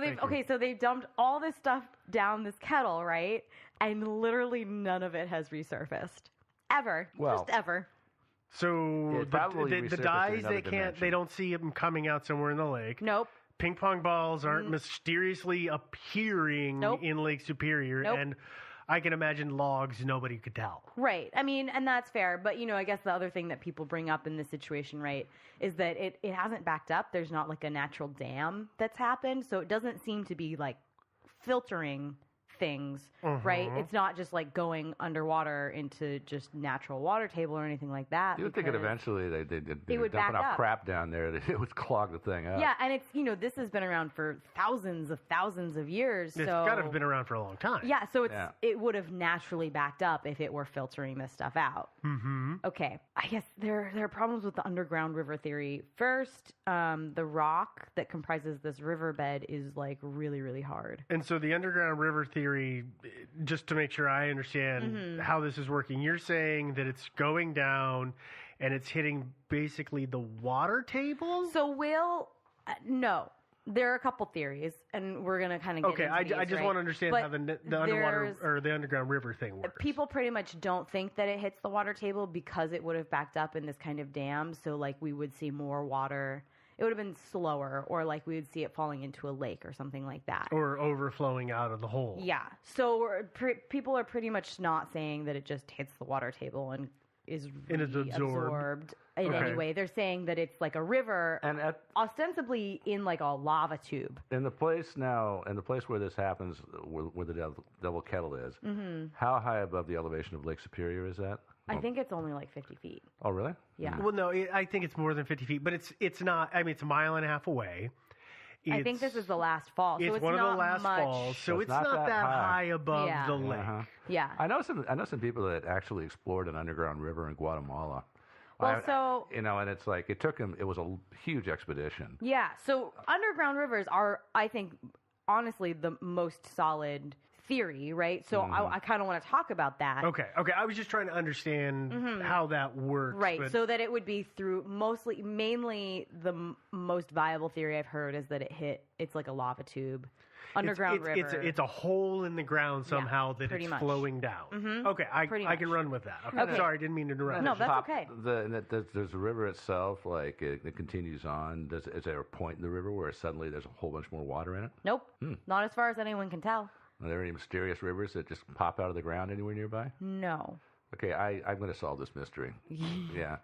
they've dumped all this stuff down this kettle, right? And literally none of it has resurfaced ever. Just ever. So the dyes, they don't see them coming out somewhere in the lake. Nope. Ping pong balls aren't mysteriously appearing in Lake Superior. Nope. And I can imagine logs, nobody could tell. Right. I mean, and that's fair. But, I guess the other thing that people bring up in this situation, right, is that it hasn't backed up. There's not like a natural dam that's happened. So it doesn't seem to be like filtering things, right? It's not just like going underwater into just natural water table or anything like that. You would think that eventually they would dumping back out up. crap down there that it would clog the thing up. Yeah, and it's this has been around for thousands of years. It's got to have been around for a long time. Yeah, so it would have naturally backed up if it were filtering this stuff out. Okay, I guess there are problems with the underground river theory. First, the rock that comprises this riverbed is like really, really hard. And so the underground river theory, just to make sure I understand how this is working, you're saying that it's going down and it's hitting basically the water table? So no. There are a couple theories, and we're going to kind of get into these, I just want to understand how the underwater or the underground river thing works. People pretty much don't think that it hits the water table because it would have backed up in this kind of dam, so like we would see more water. It would have been slower, or like we would see it falling into a lake or something like that. Or overflowing out of the hole. Yeah. So people are pretty much not saying that it just hits the water table and is absorbed in any way. They're saying that it's like a river, and ostensibly in like a lava tube. In the place where this happens, where the Devil Kettle is, how high above the elevation of Lake Superior is that? I think it's only like 50 feet. Oh, really? Yeah. Well, no, I think it's more than 50 feet, but it's not. I mean, it's a mile and a half away. I think this is the last fall. So it's one not of the last much. falls, so it's not that high above the lake. Yeah. I know some people that actually explored an underground river in Guatemala. Well, and it's like it took them. It was a huge expedition. Yeah. So underground rivers are, I think, honestly, the most solid theory, right? So I kind of want to talk about that. Okay. I was just trying to understand how that works. Right. So that it would be through mainly the most viable theory I've heard is that it's like a lava tube. Underground river. It's a hole in the ground somehow that it's flowing down. Okay, I can run with that. Okay. Sorry, I didn't mean to interrupt. No, that's okay. There's the river itself, like it continues on. Is there a point in the river where suddenly there's a whole bunch more water in it? Nope. Not as far as anyone can tell. Are there any mysterious rivers that just pop out of the ground anywhere nearby? No. Okay, I'm going to solve this mystery. Yeah.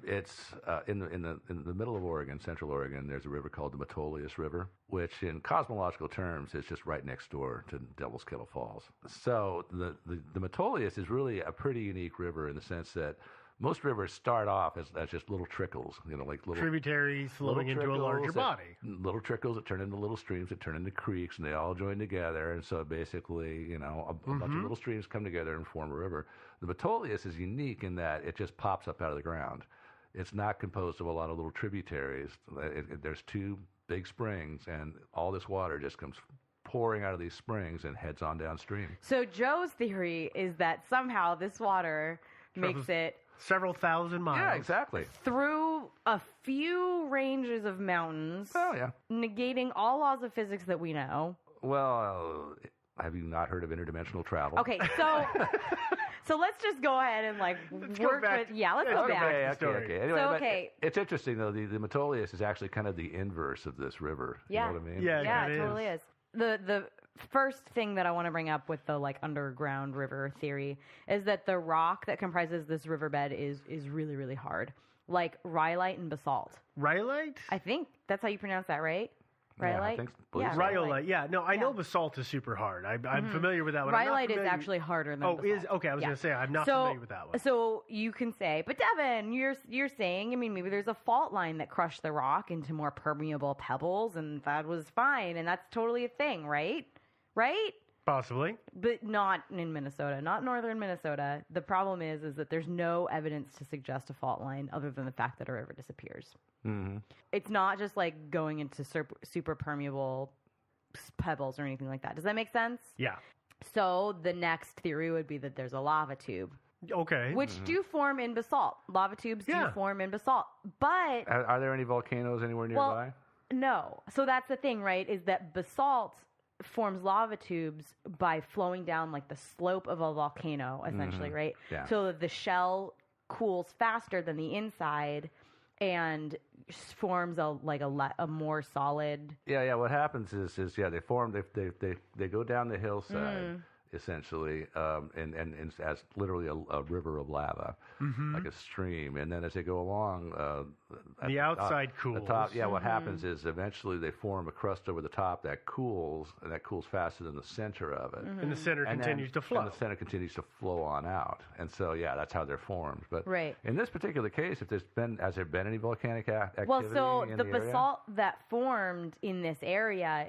It's in the middle of Oregon, Central Oregon. There's a river called the Metolius River, which, in cosmological terms, is just right next door to Devil's Kettle Falls. So the Metolius is really a pretty unique river in the sense that most rivers start off as just little trickles, like little tributaries flowing into a larger body. Little trickles that turn into little streams that turn into creeks, and they all join together. And so basically, a bunch of little streams come together and form a river. The Metolius is unique in that it just pops up out of the ground. It's not composed of a lot of little tributaries. There's two big springs, and all this water just comes pouring out of these springs and heads on downstream. So Joe's theory is that somehow this water makes it several thousand miles. Yeah, exactly. Through a few ranges of mountains. Oh, yeah. Negating all laws of physics that we know. Well, have you not heard of interdimensional travel? Okay, so so let's just go ahead and like work with. Yeah, let's go back. Okay. Anyway, so, okay. It's interesting though. The Metolius is actually kind of the inverse of this river. Yeah. You know what I mean? Yeah, it totally is. The first thing that I want to bring up with the like underground river theory is that the rock that comprises this riverbed is really, really hard, like rhyolite and basalt. Rhyolite? I think that's how you pronounce that, right? Rhyolite? Yeah, rhyolite. Yeah, no, I know basalt is super hard. I'm familiar with that one. Rhyolite is actually harder than basalt. Okay, I was going to say, I'm not familiar with that one. So you can say, but Devin, you're saying, I mean, maybe there's a fault line that crushed the rock into more permeable pebbles, and that was fine, and that's totally a thing, right? Right? Possibly. But not in Minnesota, not northern Minnesota. The problem is that there's no evidence to suggest a fault line other than the fact that a river disappears. Mm-hmm. It's not just like going into super permeable pebbles or anything like that. Does that make sense? Yeah. So the next theory would be that there's a lava tube. Okay. Which do form in basalt. Lava tubes do form in basalt. But Are there any volcanoes anywhere nearby? Well, no. So that's the thing, right, is that basalt forms lava tubes by flowing down like the slope of a volcano, essentially, right? Yeah. So that the shell cools faster than the inside and forms a more solid. Yeah. What happens is they form. They go down the hillside essentially, and as literally a river of lava, like a stream. And then as they go along, the outside cools. The top, what happens is eventually they form a crust over the top that cools, and that cools faster than the center of it. And the center continues to flow. And the center continues to flow on out. And so, that's how they're formed. But right. In this particular case, has there been any volcanic activity? Well, so in the area? basalt that formed in this area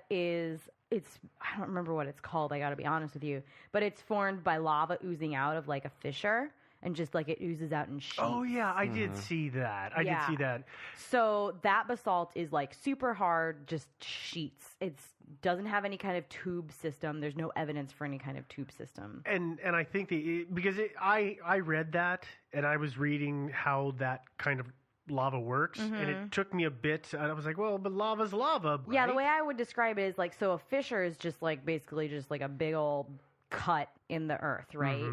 I don't remember what it's called, I gotta be honest with you, but it's formed by lava oozing out of like a fissure, and just like it oozes out in sheets. Oh yeah, I did see that. I did see that. So that basalt is like super hard, just sheets. It doesn't have any kind of tube system. There's no evidence for any kind of tube system. And I think I read that, and I was reading how that kind of lava works, and it took me a bit, and I was like, well, but lava's lava, right? Yeah, the way I would describe it is like, so a fissure is just like basically just like a big old cut in the earth, right?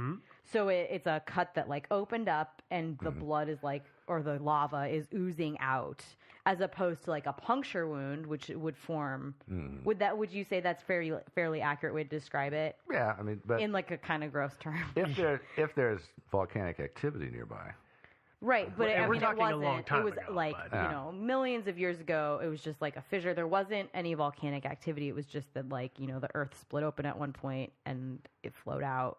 So it's a cut that like opened up, and the blood is like, or the lava is oozing out, as opposed to like a puncture wound, which would form. Would you say that's fairly accurate way to describe it? Yeah, I mean, but in like a kind of gross term. If there's volcanic activity nearby. Right, but I mean, it wasn't. A long time it was ago, like millions of years ago. It was just like a fissure. There wasn't any volcanic activity. It was just that the Earth split open at one point and it flowed out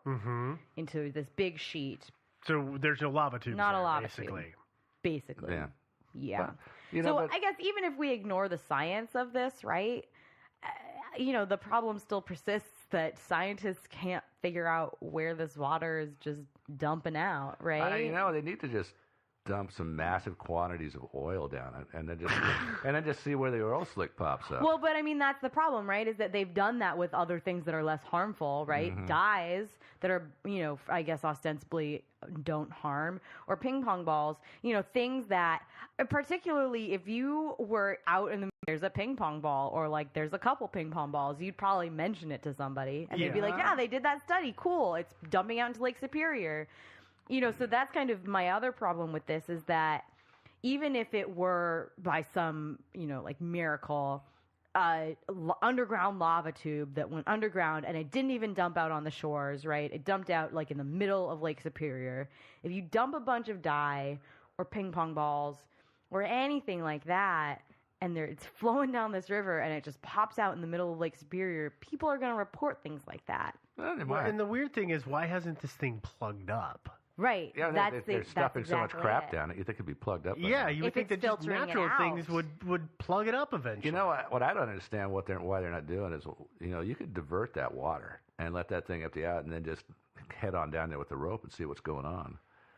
into this big sheet. So there's no lava tubes. Not there, a lava basically. tube. Basically. Yeah. But, I guess even if we ignore the science of this, right? The problem still persists that scientists can't figure out where this water is just dumping out, right? They need to just dump some massive quantities of oil down it, and then just see where the oil slick pops up. Well, but I mean that's the problem, right? Is that they've done that with other things that are less harmful, right? Dyes that are, I guess ostensibly don't harm, or ping pong balls, things that, particularly if you were out in the, there's a ping pong ball, or like there's a couple ping pong balls, you'd probably mention it to somebody, and they'd be like, yeah, they did that study, cool, it's dumping out into Lake Superior. So that's kind of my other problem with this, is that even if it were by some, like miracle, underground lava tube that went underground and it didn't even dump out on the shores, right? It dumped out like in the middle of Lake Superior. If you dump a bunch of dye or ping pong balls or anything like that, and it's flowing down this river and it just pops out in the middle of Lake Superior, people are going to report things like that. And the weird thing is, why hasn't this thing plugged up? Right. Yeah, they're stuffing so much crap down it. You think it'd be plugged up? Yeah, you would think that just natural things would plug it up eventually. What I don't understand why they're not doing is, you could divert that water and let that thing empty out, and then just head on down there with the rope and see what's going on.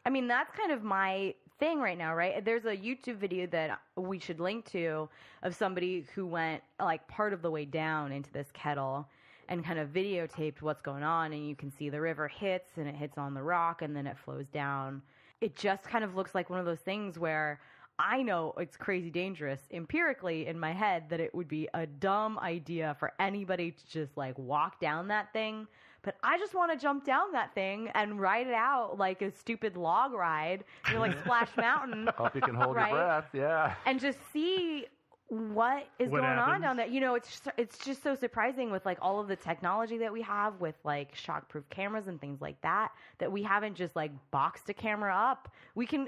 I mean, that's kind of my thing right now, right? There's a YouTube video that we should link to of somebody who went like part of the way down into this kettle and kind of videotaped what's going on, and you can see the river hits and it hits on the rock and then it flows down. It just kind of looks like one of those things where I know it's crazy dangerous empirically in my head that it would be a dumb idea for anybody to just like walk down that thing. But I just want to jump down that thing and ride it out like a stupid log ride, like Splash Mountain. Hope you can hold your breath, yeah. And just see what going on down there. You know, it's just so surprising with like all of the technology that we have with like shockproof cameras and things like that we haven't just like boxed a camera up. We can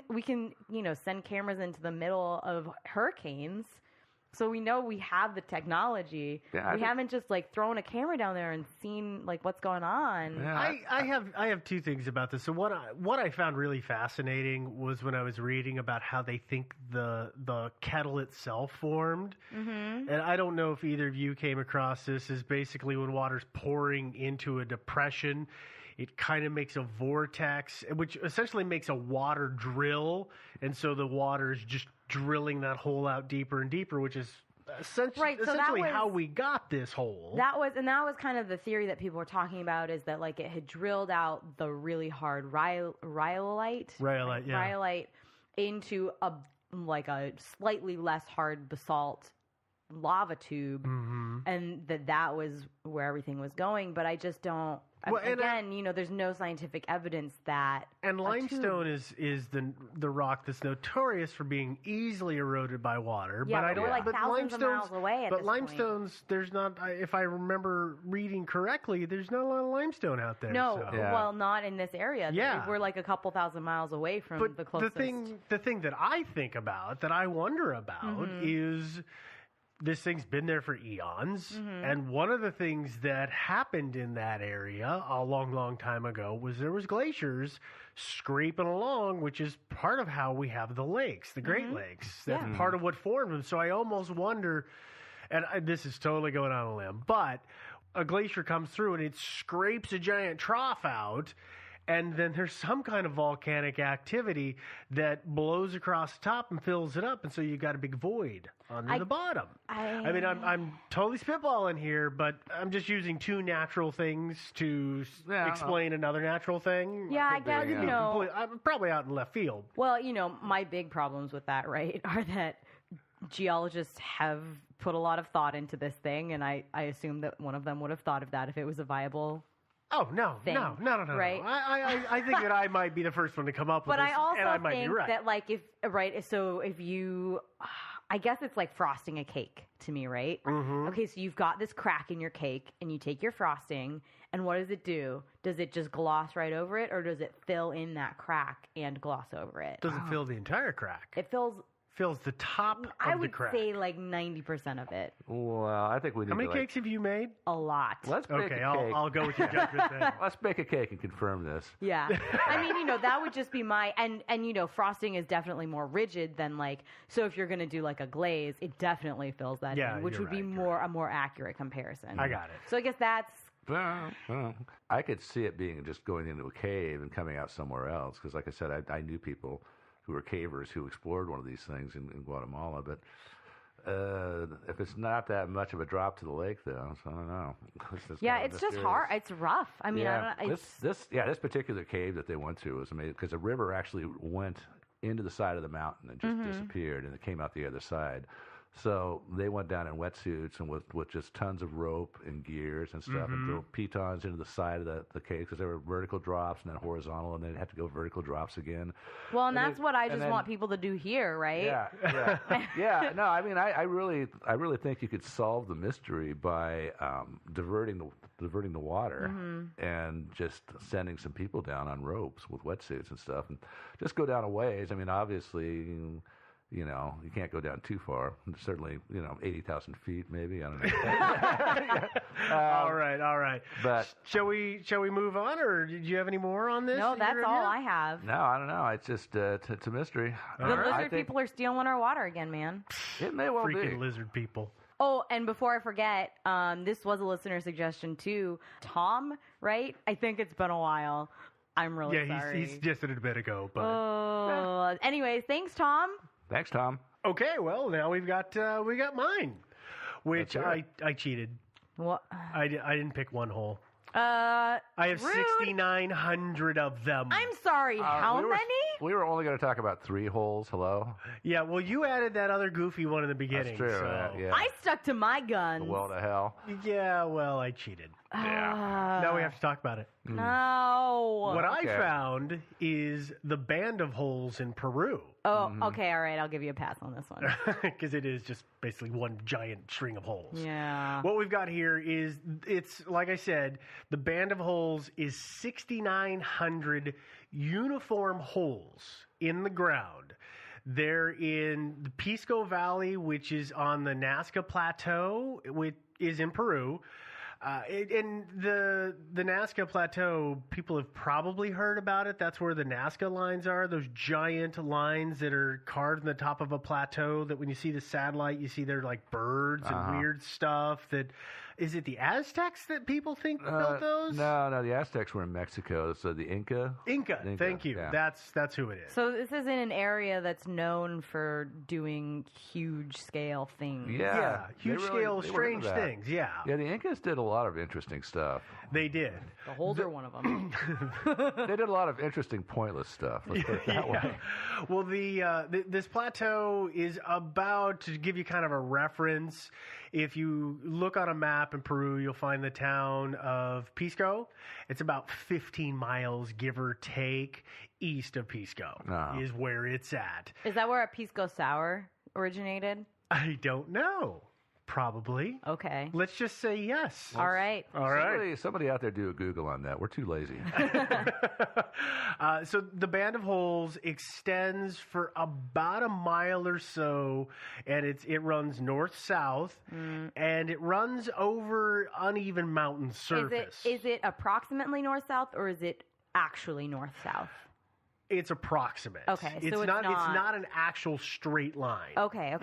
send cameras into the middle of hurricanes. So we know we have the technology. Yeah, we haven't just like thrown a camera down there and seen like what's going on. Yeah. I have two things about this. So what I found really fascinating was when I was reading about how they think the kettle itself formed. Mm-hmm. And I don't know if either of you came across this. Is basically when water's pouring into a depression, it kind of makes a vortex, which essentially makes a water drill, and so the water is just drilling that hole out deeper and deeper, which is essentially how we got this hole. That was kind of the theory that people were talking about, is that like it had drilled out the really hard rhyolite into a slightly less hard basalt lava tube, mm-hmm. and that was where everything was going. But I just don't. There's no scientific evidence that. And limestone is the rock that's notorious for being easily eroded by water. Yeah, but I don't. We're like thousands of miles away at but this limestones, point. There's not. If I remember reading correctly, there's not a lot of limestone out there. No, well, not in this area. Yeah, we're like a couple thousand miles away from the closest. The thing that I think about, that I wonder about, mm-hmm. is. This thing's been there for eons, mm-hmm. and one of the things that happened in that area a long, long time ago was there was glaciers scraping along, which is part of how we have the lakes, the Great mm-hmm. Lakes. That's part of what formed them. So I almost wonder, and this is totally going on a limb, but a glacier comes through and it scrapes a giant trough out, and then there's some kind of volcanic activity that blows across the top and fills it up, and so you've got a big void under the bottom. I mean, I'm totally spitballing here, but I'm just using two natural things to explain another natural thing. Yeah, I guess, I'm probably out in left field. Well, my big problems with that, right, are that geologists have put a lot of thought into this thing, and I assume that one of them would have thought of that if it was a viable Oh, no. Right? I think that I might be the first one to come up with this, and I might be right. That, like, if you, I guess it's like frosting a cake to me, right? Mm-hmm. Okay, so you've got this crack in your cake, and you take your frosting, and what does it do? Does it just gloss right over it, or does it fill in that crack and gloss over it? Does it fill the entire crack? It fills the top I of the crack. I would say like 90% of it. Well, I think we need How many cakes have you made? A lot. Let's bake a cake. I'll go with your judgment then. Let's bake a cake and confirm this. Yeah. I mean, that would just be my, and frosting is definitely more rigid than so if you're going to do like a glaze, it definitely fills that in, which would be a more accurate comparison. I got it. So I guess that's. I could see it being just going into a cave and coming out somewhere else, because like I said, I knew people who were cavers who explored one of these things in Guatemala. But if it's not that much of a drop to the lake, though, so I don't know. It's just hard. It's rough. I mean, I don't know. This particular cave that they went to was amazing, because the river actually went into the side of the mountain and just disappeared, and it came out the other side. So they went down in wetsuits and with just tons of rope and gears and stuff, and drove pitons into the side of the cave, because there were vertical drops and then horizontal, and then had to go vertical drops again. Well, and that's what I just want people to do here, right? Yeah. Yeah. No, I mean, I really think you could solve the mystery by diverting the water and just sending some people down on ropes with wetsuits and stuff, and just go down a ways. I mean, obviously. You can't go down too far. Certainly, 80,000 feet, maybe. I don't know. All right. But shall we move on, or do you have any more on this? No, that's all I have. No, I don't know. It's just it's a mystery. The lizard people are stealing our water again, man. It may well be. Freaking lizard people. Oh, and before I forget, this was a listener suggestion too. Tom, right? I think it's been a while. I'm really sorry. He suggested it a bit ago. But anyways, thanks, Tom. Thanks, Tom. Okay, well now we got mine, which I cheated. What? I didn't pick one hole. I have 6,900 of them. I'm sorry. How many? We were only going to talk about 3 holes. Hello? Yeah, well, you added that other goofy one in the beginning. That's true. So. Yeah. I stuck to my guns. Well to hell. Yeah, well, I cheated. Yeah. Now we have to talk about it. No. What I found is the Band of Holes in Peru. Oh, okay. All right. I'll give you a pass on this one. Because it is just basically one giant string of holes. Yeah. What we've got here is, it's like I said, the Band of Holes is 6,900 uniform holes in the ground. They're in the Pisco Valley, which is on the Nazca Plateau, which is in Peru. And the Nazca Plateau, people have probably heard about it. That's where the Nazca lines are, those giant lines that are carved in the top of a plateau that when you see the satellite, you see they're like birds and weird stuff. Is it the Aztecs that people think built those? No, the Aztecs were in Mexico. So the Inca, thank you. Yeah. That's who it is. So this is in an area that's known for doing huge scale things. Yeah, huge scale, strange things. Yeah. Yeah, the Incas did a lot of interesting stuff. They did. The holes are one of them. They did a lot of interesting, pointless stuff. Let's put it that way. Well, this plateau is about, to give you kind of a reference, if you look on a map in Peru, you'll find the town of Pisco. It's about 15 miles, give or take, east of Pisco is where it's at. Is that where a Pisco Sour originated? I don't know. Probably. Okay. Let's just say yes. All right. Somebody out there do a Google on that. We're too lazy. So the Band of Holes extends for about a mile or so, and it runs north-south, and it runs over uneven mountain surface. Is it approximately north-south, or is it actually north-south? It's approximate. Okay, so it's not an actual straight line. Okay.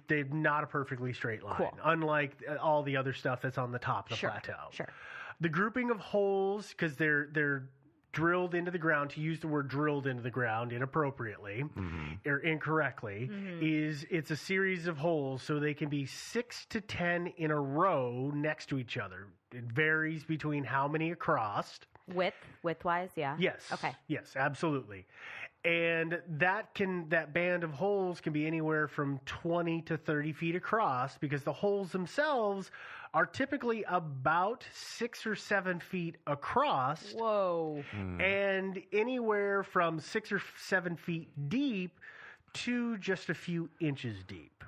They're not a perfectly straight line. Cool. Unlike all the other stuff that's on the top of the plateau. Sure. The grouping of holes, because they're drilled into the ground, to use the word drilled into the ground inappropriately or incorrectly, it's a series of holes, so they can be 6 to 10 in a row next to each other. It varies between how many across. Width-wise, yeah. Yes. Okay. Yes, absolutely. And that band of holes can be anywhere from 20 to 30 feet across, because the holes themselves are typically about 6 or 7 feet across. Whoa. And anywhere from 6 or 7 feet deep to just a few inches deep.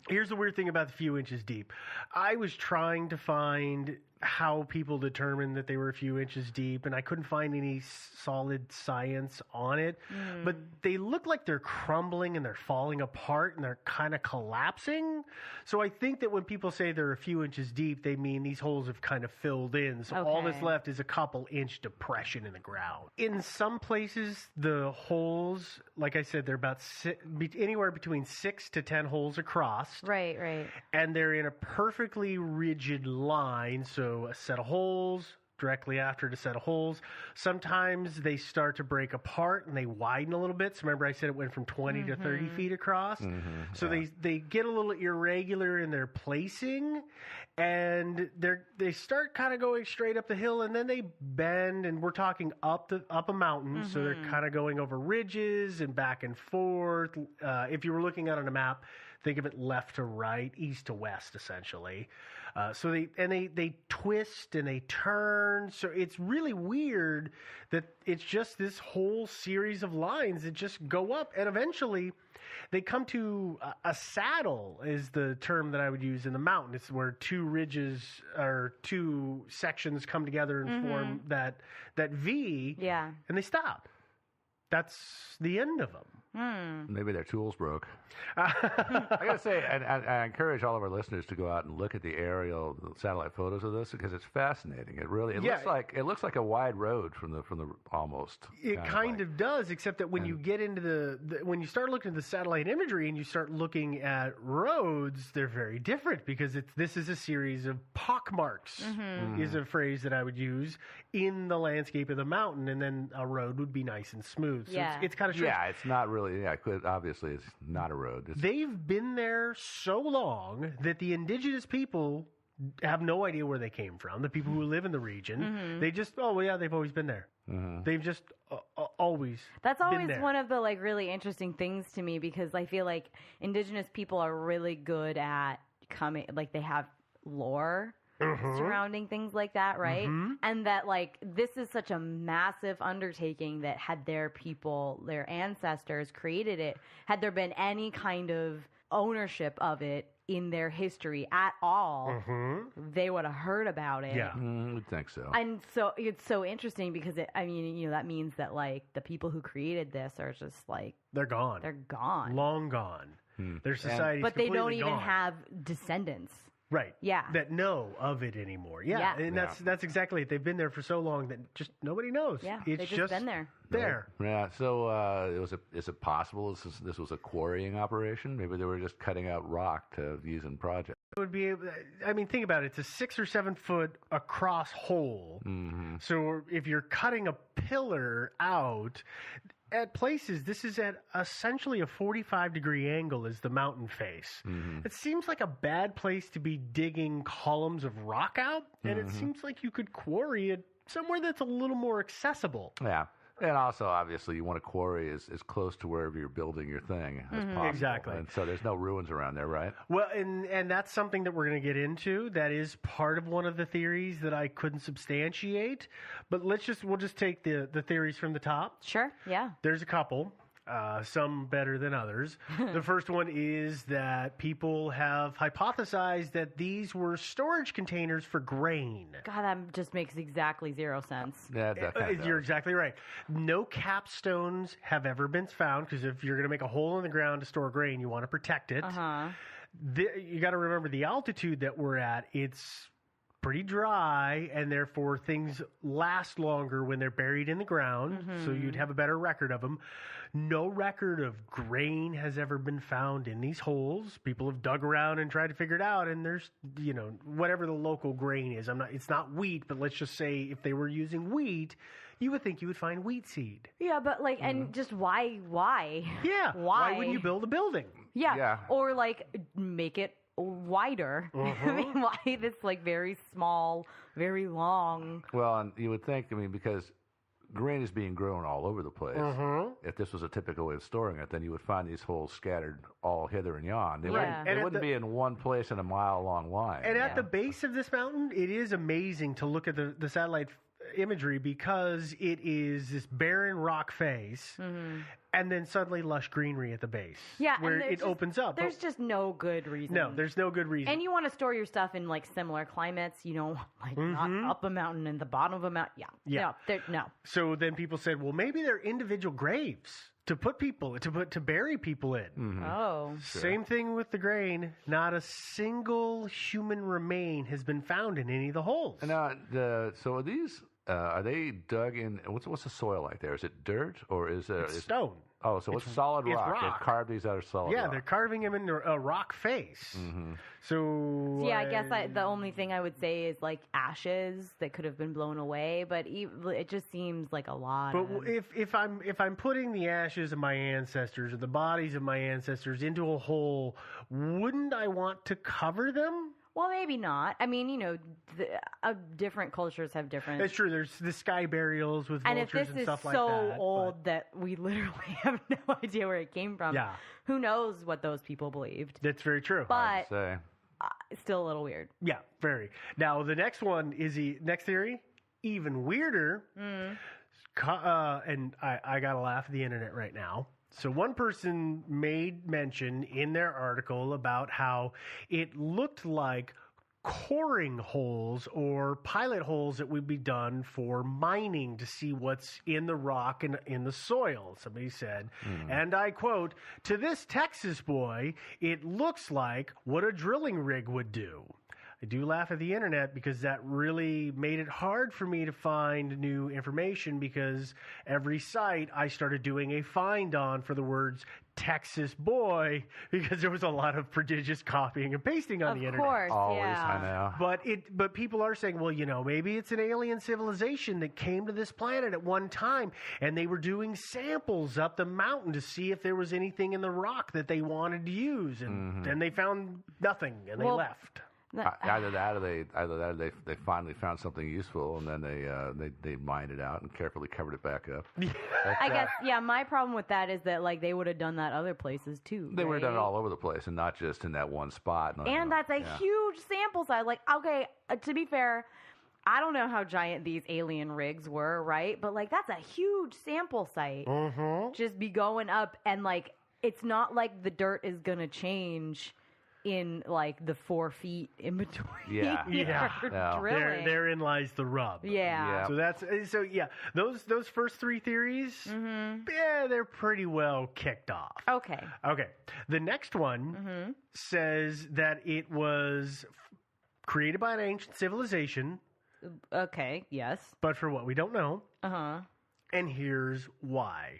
Here's the weird thing about the few inches deep. I was trying to find how people determined that they were a few inches deep, and I couldn't find any solid science on it. But they look like they're crumbling and they're falling apart and they're kind of collapsing. So I think that when people say they're a few inches deep, they mean these holes have kind of filled in. So all that's left is a couple inch depression in the ground. In some places, the holes, like I said, they're about anywhere between 6 to 10 holes across. Right. And they're in a perfectly rigid line. So a set of holes, directly after a set of holes. Sometimes they start to break apart and they widen a little bit. So remember I said it went from 20 to 30 feet across. So they get a little irregular in their placing, and they start kind of going straight up the hill, and then they bend, and we're talking up a mountain. So they're kind of going over ridges and back and forth. If you were looking at it on a map, think of it left to right, east to west, essentially. So they twist and they turn. So it's really weird that it's just this whole series of lines that just go up, and eventually they come to a saddle, is the term that I would use in the mountain. It's where two ridges or two sections come together and form that V. Yeah. And they stop. That's the end of them. Maybe their tools broke. I gotta say, and I encourage all of our listeners to go out and look at the aerial satellite photos of this, because it's fascinating. It looks like a wide road from the almost. It kind of does, except that when you get into when you start looking at the satellite imagery and you start looking at roads, they're very different, because this is a series of pockmarks, is a phrase that I would use, in the landscape of the mountain, and then a road would be nice and smooth. So it's kind of strange. Yeah, it's not really. Yeah, obviously, it's not a road. They've been there so long that the indigenous people have no idea where they came from. The people who live in the region, they just, they've always been there. They've just always That's always been there. one of the like really interesting things to me, because I feel like indigenous people are really good at coming, like they have lore surrounding things like that, right? And that like this is such a massive undertaking that had their people, their ancestors created it, had there been any kind of ownership of it in their history at all, they would have heard about it. Yeah, I would think so. And so it's so interesting because that means that like the people who created this are just like they're gone. They're gone. Long gone. Their society, but they don't even have descendants. Right. Yeah. That know of it anymore. Yeah. And that's exactly it. They've been there for so long that just nobody knows. Yeah. It's they've just been there. There. Yeah. So is it possible this was a quarrying operation? Maybe they were just cutting out rock to use in projects. It would be. I mean, think about it. It's a 6 or 7 foot across hole. So if you're cutting a pillar out. At places, this is at essentially a 45-degree angle is the mountain face. It seems like a bad place to be digging columns of rock out, and it seems like you could quarry it somewhere that's a little more accessible. Yeah. And also, obviously, you want to quarry as close to wherever you're building your thing as possible. Exactly. And so there's no ruins around there, right? Well, and that's something that we're going to get into. That is part of one of the theories that I couldn't substantiate. But we'll just take the theories from the top. Sure, yeah. There's a couple. Some better than others. The first one is that people have hypothesized that these were storage containers for grain. God, that just makes exactly zero sense. Yeah, you're exactly right. No capstones have ever been found, because if you're going to make a hole in the ground to store grain, you want to protect it. You got to remember the altitude that we're at. It's pretty dry, and therefore things last longer when they're buried in the ground, so you'd have a better record of them. No record of grain has ever been found in these holes. People have dug around and tried to figure it out, and there's, whatever the local grain is. It's not wheat, but let's just say if they were using wheat, you would think you would find wheat seed. Yeah, but like, and just why? Yeah. Why wouldn't you build a building? Yeah. Or like make it wider. I mean, why this like very small, very long? Well, and you would think, because grain is being grown all over the place. If this was a typical way of storing it, then you would find these holes scattered all hither and yon. They wouldn't be in one place in a mile-long line. And at the base of this mountain, it is amazing to look at the satellite imagery, because it is this barren rock face, and then suddenly lush greenery at the base. Yeah, where it opens up. There's just no good reason. No, there's no good reason. And you want to store your stuff in like similar climates, like not up a mountain and the bottom of a mountain. Yeah. No. So then people said, well, maybe they're individual graves to put people to bury people in. Oh, same thing with the grain. Not a single human remain has been found in any of the holes. And so are these? Are they dug in? What's the soil like there? Is it dirt or is it stone? Oh, so it's solid rock. Rock. They've carved these out of solid rock. Yeah, they're carving them into a rock face. So yeah, I guess the only thing I would say is like ashes that could have been blown away, but it just seems like a lot. But if I'm putting the ashes of my ancestors or the bodies of my ancestors into a hole, wouldn't I want to cover them? Well, maybe not. I mean, different cultures have different... That's true. There's the sky burials with vultures and stuff like that. And if this is so old that we literally have no idea where it came from, who knows what those people believed. That's very true. But still a little weird. Yeah, very. Now, the next one is next theory, even weirder. And I got to laugh at the internet right now. So one person made mention in their article about how it looked like coring holes or pilot holes that would be done for mining to see what's in the rock and in the soil. Somebody said, and I quote, "To this Texas boy, it looks like what a drilling rig would do." I do laugh at the internet because that really made it hard for me to find new information because every site I started doing a find on for the words Texas boy because there was a lot of prodigious copying and pasting on the internet. Of course, Always, yeah. I know. But people are saying, well, maybe it's an alien civilization that came to this planet at one time and they were doing samples up the mountain to see if there was anything in the rock that they wanted to use, and then they found nothing and they left. Either that, or they finally found something useful, and then they mined it out and carefully covered it back up. I guess, my problem with that is that they would have done that other places too. They would have done it all over the place, and not just in that one spot. And that's a huge sample size. Okay, to be fair, I don't know how giant these alien rigs were, right? But that's a huge sample site. Mm-hmm. Just be going up, and it's not like the dirt is gonna change in the 4 feet in between. Yeah. Drilling. Therein lies the rub. Yeah. So those first 3 theories, they're pretty well kicked off. Okay. The next one says that it was created by an ancient civilization. Okay. Yes. But for what we don't know. Uh-huh. And here's why.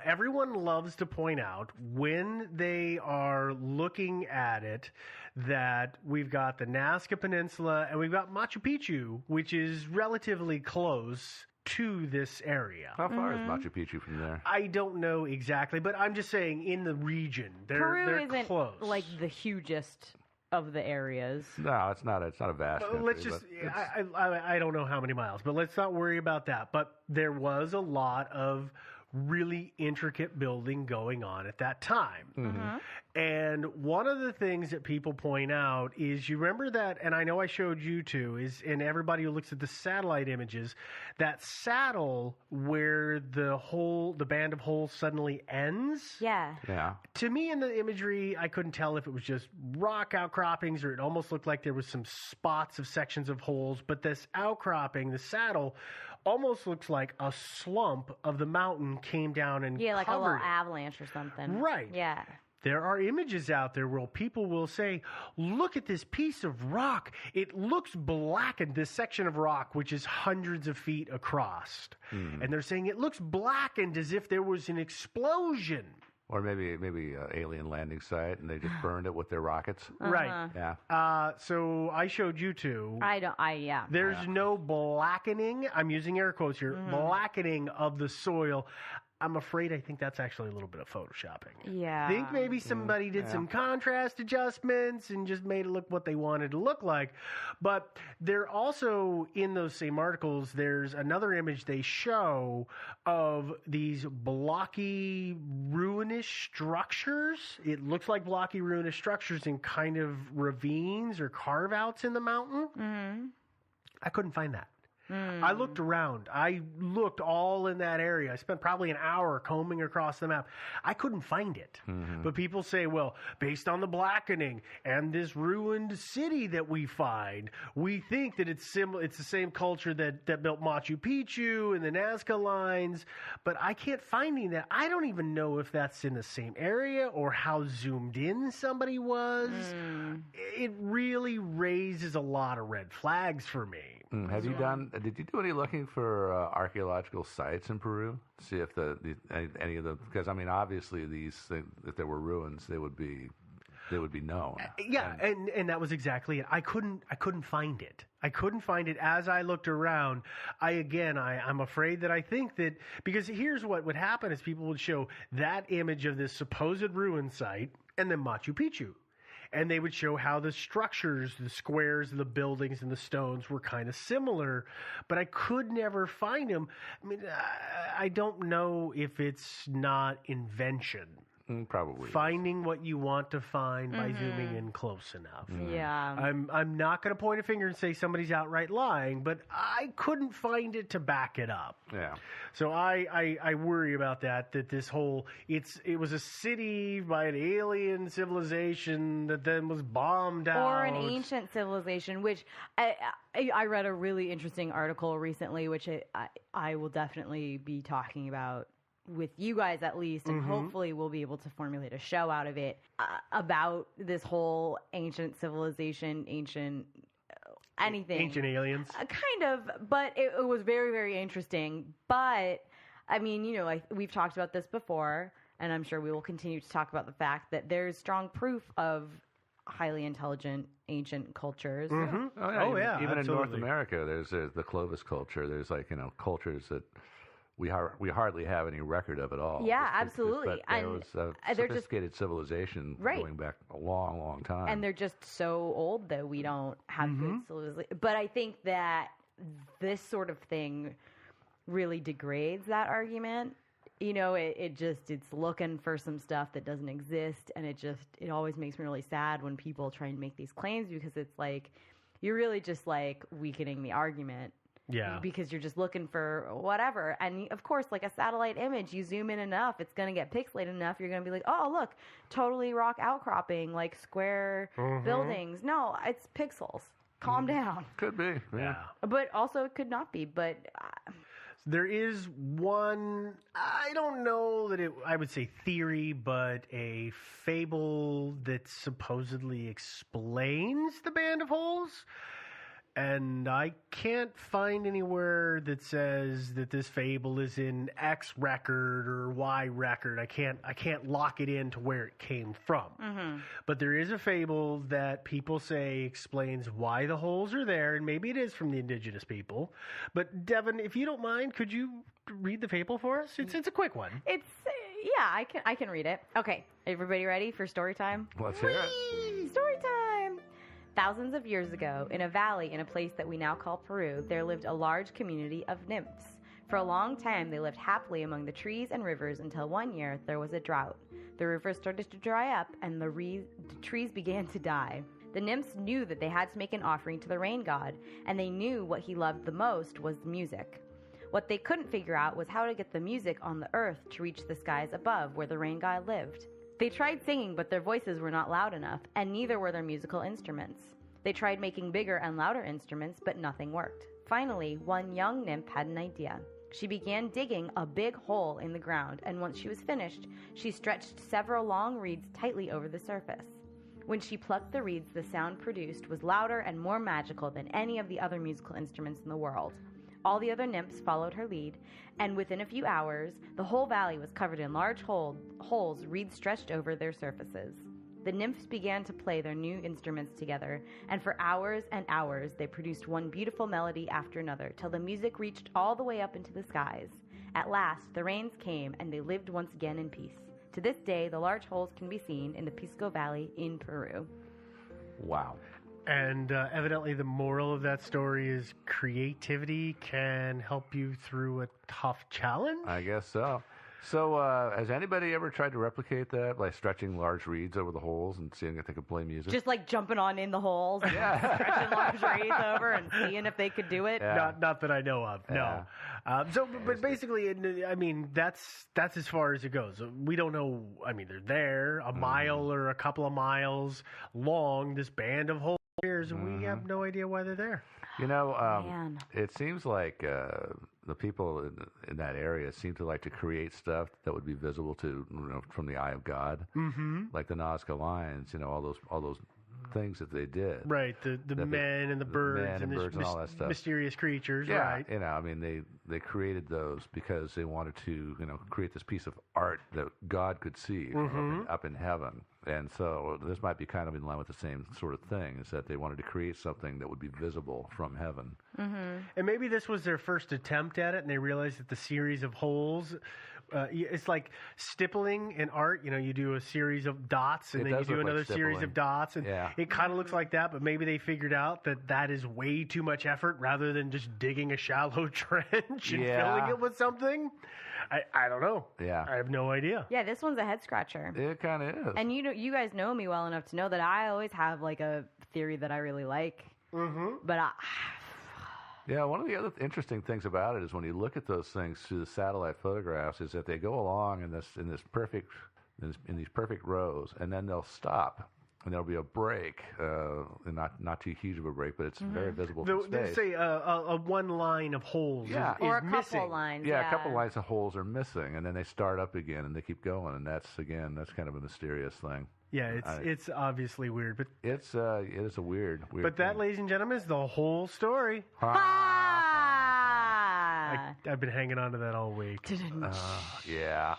Everyone loves to point out when they are looking at it that we've got the Nazca Peninsula and we've got Machu Picchu, which is relatively close to this area. How far is Machu Picchu from there? I don't know exactly, but I'm just saying in the region. They're isn't close. the hugest of the areas. No, it's not a vast country. Let's just, I don't know how many miles, but let's not worry about that. But there was a lot of really intricate building going on at that time. Mm-hmm. And one of the things that people point out is, you remember that, and I know I showed you too, and everybody who looks at the satellite images, that saddle where the band of holes suddenly ends. Yeah. To me, in the imagery, I couldn't tell if it was just rock outcroppings or it almost looked like there was some spots of sections of holes. But this outcropping, the saddle, almost looks like a slump of the mountain came down and like a covered little it. avalanche or something. Right. Yeah. There are images out there where people will say, look at this piece of rock. It looks blackened, this section of rock, which is hundreds of feet across. And they're saying it looks blackened as if there was an explosion. Or maybe an alien landing site, and they just burned it with their rockets. Right. Yeah. So I showed you two. There's no blackening. I'm using air quotes here. Blackening of the soil. I'm afraid I think that's actually a little bit of photoshopping. Yeah. I think maybe somebody did some contrast adjustments and just made it look what they wanted to look like. But they're also, in those same articles, there's another image they show of these blocky, ruinous structures. It looks like blocky, ruinous structures in kind of ravines or carve-outs in the mountain. Mm-hmm. I couldn't find that. I looked around. I looked all in that area. I spent probably an hour combing across the map. I couldn't find it. But people say, well, based on the blackening and this ruined city that we find, we think that it's the same culture that built Machu Picchu and the Nazca lines. But I can't find any of that. I don't even know if that's in the same area or how zoomed in somebody was. It really raises a lot of red flags for me. Did you do any looking for archaeological sites in Peru? See if any of them, because I mean, obviously these things, if there were ruins, they would be known. And that was exactly it. I couldn't find it. I couldn't find it as I looked around. I'm afraid that I think that, because here's what would happen is people would show that image of this supposed ruin site and then Machu Picchu. And they would show how the structures, the squares, the buildings, and the stones were kind of similar, but I could never find them. I mean, I don't know if it's not invention. Probably. Finding what you want to find by zooming in close enough. Yeah. I'm not going to point a finger and say somebody's outright lying, but I couldn't find it to back it up. Yeah. So I worry about that this whole, it was a city by an alien civilization that then was bombed out. Or an ancient civilization, which I read a really interesting article recently, which I will definitely be talking about with you guys at least, and hopefully we'll be able to formulate a show out of it about this whole ancient civilization, ancient anything. Ancient aliens. Kind of, but it was very, very interesting. But, I mean, you know, we've talked about this before, and I'm sure we will continue to talk about the fact that there's strong proof of highly intelligent ancient cultures. Oh, yeah. Even in North America, there's the Clovis culture. There's like, you know, cultures that we hardly have any record of at all. Yeah, absolutely. But there was a sophisticated civilization going back a long, long time. And they're just so old that we don't have good civilization. But I think that this sort of thing really degrades that argument. You know, it's looking for some stuff that doesn't exist, and it always makes me really sad when people try and make these claims, because it's like you're really just like weakening the argument. Yeah. Because you're just looking for whatever. And of course, like a satellite image, you zoom in enough, it's going to get pixelated enough. You're going to be like, oh, look, totally rock outcropping, like square buildings. No, it's pixels. Calm down. Could be. Yeah. But also it could not be. But there is one, I don't know that I would say theory, but a fable that supposedly explains the Band of Holes. And I can't find anywhere that says that this fable is in X record or Y record. I can't lock it into where it came from. But there is a fable that people say explains why the holes are there, and maybe it is from the indigenous people. But Devin, if you don't mind, could you read the fable for us? It's a quick one. Yeah, I can read it. Okay, everybody ready for story time? Let's hear it. Story time. Thousands of years ago, in a valley in a place that we now call Peru, there lived a large community of nymphs. For a long time, they lived happily among the trees and rivers until one year there was a drought. The rivers started to dry up and the trees began to die. The nymphs knew that they had to make an offering to the rain god, and they knew what he loved the most was music. What they couldn't figure out was how to get the music on the earth to reach the skies above where the rain god lived. They tried singing, but their voices were not loud enough, and neither were their musical instruments. They tried making bigger and louder instruments, but nothing worked. Finally, one young nymph had an idea. She began digging a big hole in the ground, and once she was finished, she stretched several long reeds tightly over the surface. When she plucked the reeds, the sound produced was louder and more magical than any of the other musical instruments in the world. All the other nymphs followed her lead, and within a few hours, the whole valley was covered in large holes, reeds stretched over their surfaces. The nymphs began to play their new instruments together, and for hours and hours they produced one beautiful melody after another, till the music reached all the way up into the skies. At last, the rains came, and they lived once again in peace. To this day, the large holes can be seen in the Pisco Valley in Peru. Wow. And evidently the moral of that story is creativity can help you through a tough challenge? I guess so. So has anybody ever tried to replicate that by stretching large reeds over the holes and seeing if they could play music? Just like jumping on in the holes and stretching large reeds over and seeing if they could do it? Yeah. Not that I know of, no. But basically, I mean, that's as far as it goes. We don't know, I mean, they're there a mile or a couple of miles long, this band of holes. And we have no idea why they're there. You know, it seems like the people in that area seem to like to create stuff that would be visible to, from the eye of God, like the Nazca Lions. You know, all those things that they did. Right, the men and the birds and all that stuff. Mysterious creatures. Yeah, right. You know, I mean, they created those because they wanted to, create this piece of art that God could see up in heaven. And so this might be kind of in line with the same sort of thing, is that they wanted to create something that would be visible from heaven. And maybe this was their first attempt at it, and they realized that the series of holes, it's like stippling in art. You know, you do a series of dots, and then you do another series of dots, and it kind of looks like that, but maybe they figured out that is way too much effort rather than just digging a shallow trench and filling it with something. I don't know. Yeah. I have no idea. Yeah, this one's a head scratcher. It kind of is. And you guys know me well enough to know that I always have like a theory that I really like. But yeah, one of the other interesting things about it is when you look at those things through the satellite photographs, is that they go along in these perfect rows, and then they'll stop. and there'll be a break, and not too huge of a break, but it's very visible from space. There's say a one line of holes Yeah. is Or a missing. couple lines. Yeah, a couple lines of holes are missing, and then they start up again, and they keep going, and that's kind of a mysterious thing. Yeah, it's obviously weird, but it is a weird. But that, thing. ladies and gentlemen, is the whole story. I've been hanging on to that all week. Yeah.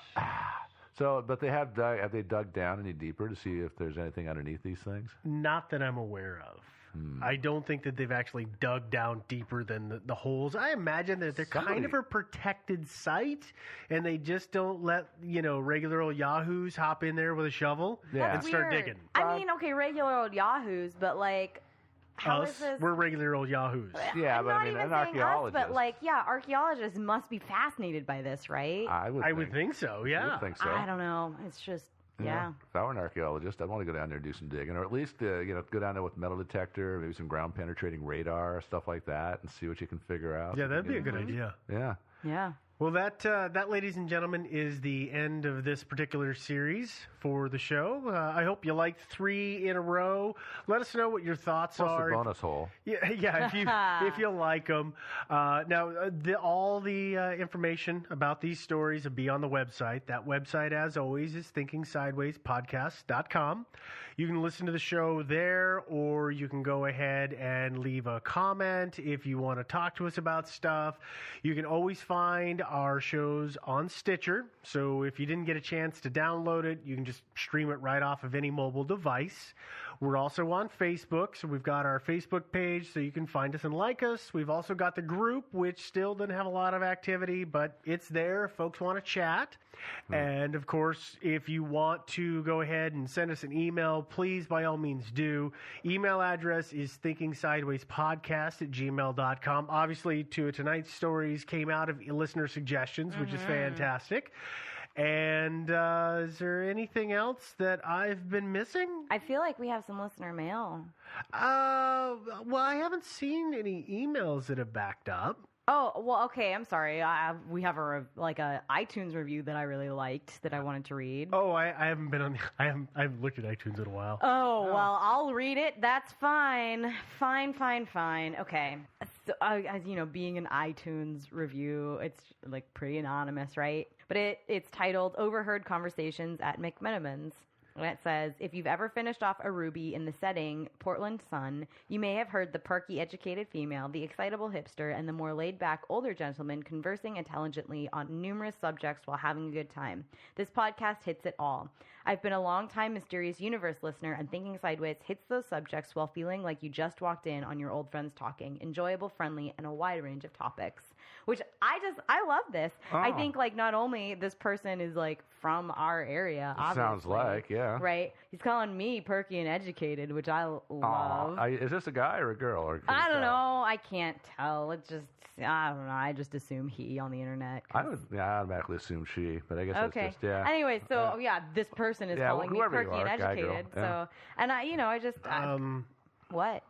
So, but have they dug down any deeper to see if there's anything underneath these things? Not that I'm aware of. I don't think that they've actually dug down deeper than the holes. I imagine that they're kind of a protected site, and they just don't let regular old yahoos hop in there with a shovel and start digging. I mean, okay, regular old yahoos, but like, how is this? We're regular old yahoos. Yeah, but I mean, an archaeologist. But like, archaeologists must be fascinated by this, right? I would think so. Yeah, I would think so. I don't know. It's just. Yeah. If I were an archaeologist, I'd want to go down there and do some digging, or at least go down there with metal detector, maybe some ground penetrating radar, stuff like that, and see what you can figure out. Yeah, that'd be a good idea. Yeah. Yeah. Well, that, ladies and gentlemen, is the end of this particular series for the show. I hope you liked 3 in a row. Let us know what your thoughts are. Plus the bonus hole. Yeah, if you like them. Now, all the information about these stories will be on the website. That website, as always, is thinkingsidewayspodcast.com. You can listen to the show there, or you can go ahead and leave a comment if you want to talk to us about stuff. You can always find our shows on Stitcher. So if you didn't get a chance to download it, you can just stream it right off of any mobile device. We're also on Facebook, so we've got our Facebook page, so you can find us and like us. We've also got the group, which still doesn't have a lot of activity, but it's there if folks want to chat. And, of course, if you want to go ahead and send us an email, please, by all means, do. Email address is thinkingsidewayspodcast@gmail.com. Obviously, two of tonight's stories came out of listener suggestions, which is fantastic. And is there anything else that I've been missing? I feel like we have some listener mail. Well, I haven't seen any emails that have backed up. Oh, well, okay, I'm sorry. We have a iTunes review that I really liked that I wanted to read. Oh, I haven't been on. I haven't looked at iTunes in a while. Oh, well, I'll read it. That's fine. Fine. Okay. So, as you know, being an iTunes review, it's like pretty anonymous, right? But it's titled "Overheard Conversations at McMenamins." And it says, if you've ever finished off a Ruby in the setting Portland Sun, you may have heard the perky, educated female, the excitable hipster, and the more laid-back older gentleman conversing intelligently on numerous subjects while having a good time. This podcast hits it all. I've been a long-time Mysterious Universe listener, and Thinking Sideways hits those subjects while feeling like you just walked in on your old friends talking. Enjoyable, friendly, and a wide range of topics. Which I love this. Oh. I think, like, not only this person is, like, from our area, obviously. Sounds like, yeah. Right? He's calling me perky and educated, which I love. Is this a guy or a girl? Or I don't know. I can't tell. It just, I don't know. I just assume he on the internet. I would automatically assume she, but I guess that's just, yeah. Anyway, so, this person is calling me perky and educated. Guy, girl. So, and what?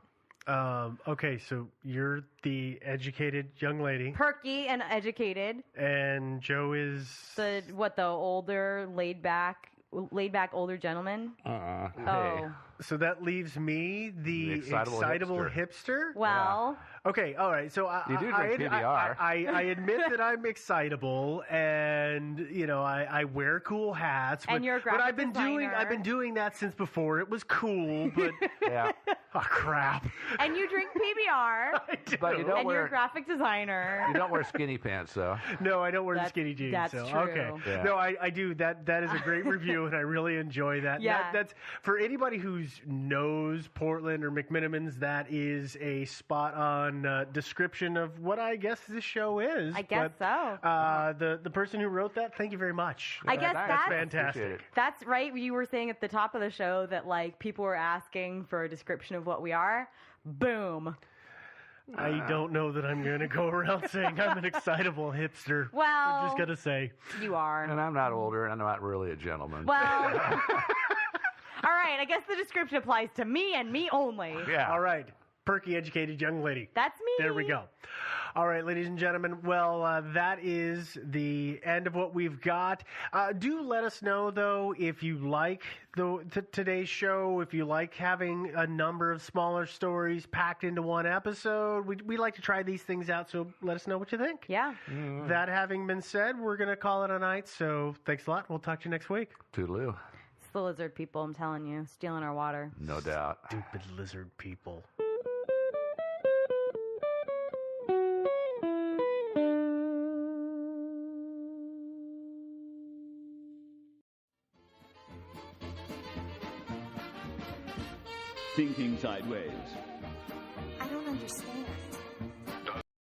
Okay, so you're the educated young lady. Perky and educated. And Joe is the older, laid back older gentleman? Hey. So that leaves me, the excitable hipster. Well. Yeah. Okay, all right. So you do drink PBR. I admit that I'm excitable, and I wear cool hats. And you're a graphic designer. I've been doing that since before it was cool. But yeah. Oh crap. And you drink PBR. I do. But you don't you're a graphic designer. You don't wear skinny pants, though. No, I don't wear the skinny jeans. That's true. Okay. Yeah. No, I do. That is a great review, and I really enjoy that. Yeah. That's for anybody who knows Portland or McMenamins. That is a spot on description of what I guess this show is. I guess so. The person who wrote that, thank you very much. I guess that's fantastic. That's right. You were saying at the top of the show that like people were asking for a description of what we are. Boom. I don't know that I'm going to go around saying I'm an excitable hipster. Well, I'm just going to say you are. And I'm not older, and I'm not really a gentleman. Well. All right. I guess the description applies to me and me only. Yeah. All right. Perky, educated young lady. That's me. There we go. All right, ladies and gentlemen. Well, that is the end of what we've got. Do let us know, though, if you like today's show, if you like having a number of smaller stories packed into one episode. We like to try these things out, so let us know what you think. Yeah. Mm-hmm. That having been said, we're going to call it a night, so thanks a lot. We'll talk to you next week. Toodaloo. It's the lizard people, I'm telling you, stealing our water. No doubt. Stupid lizard people. Thinking Sideways. I don't understand.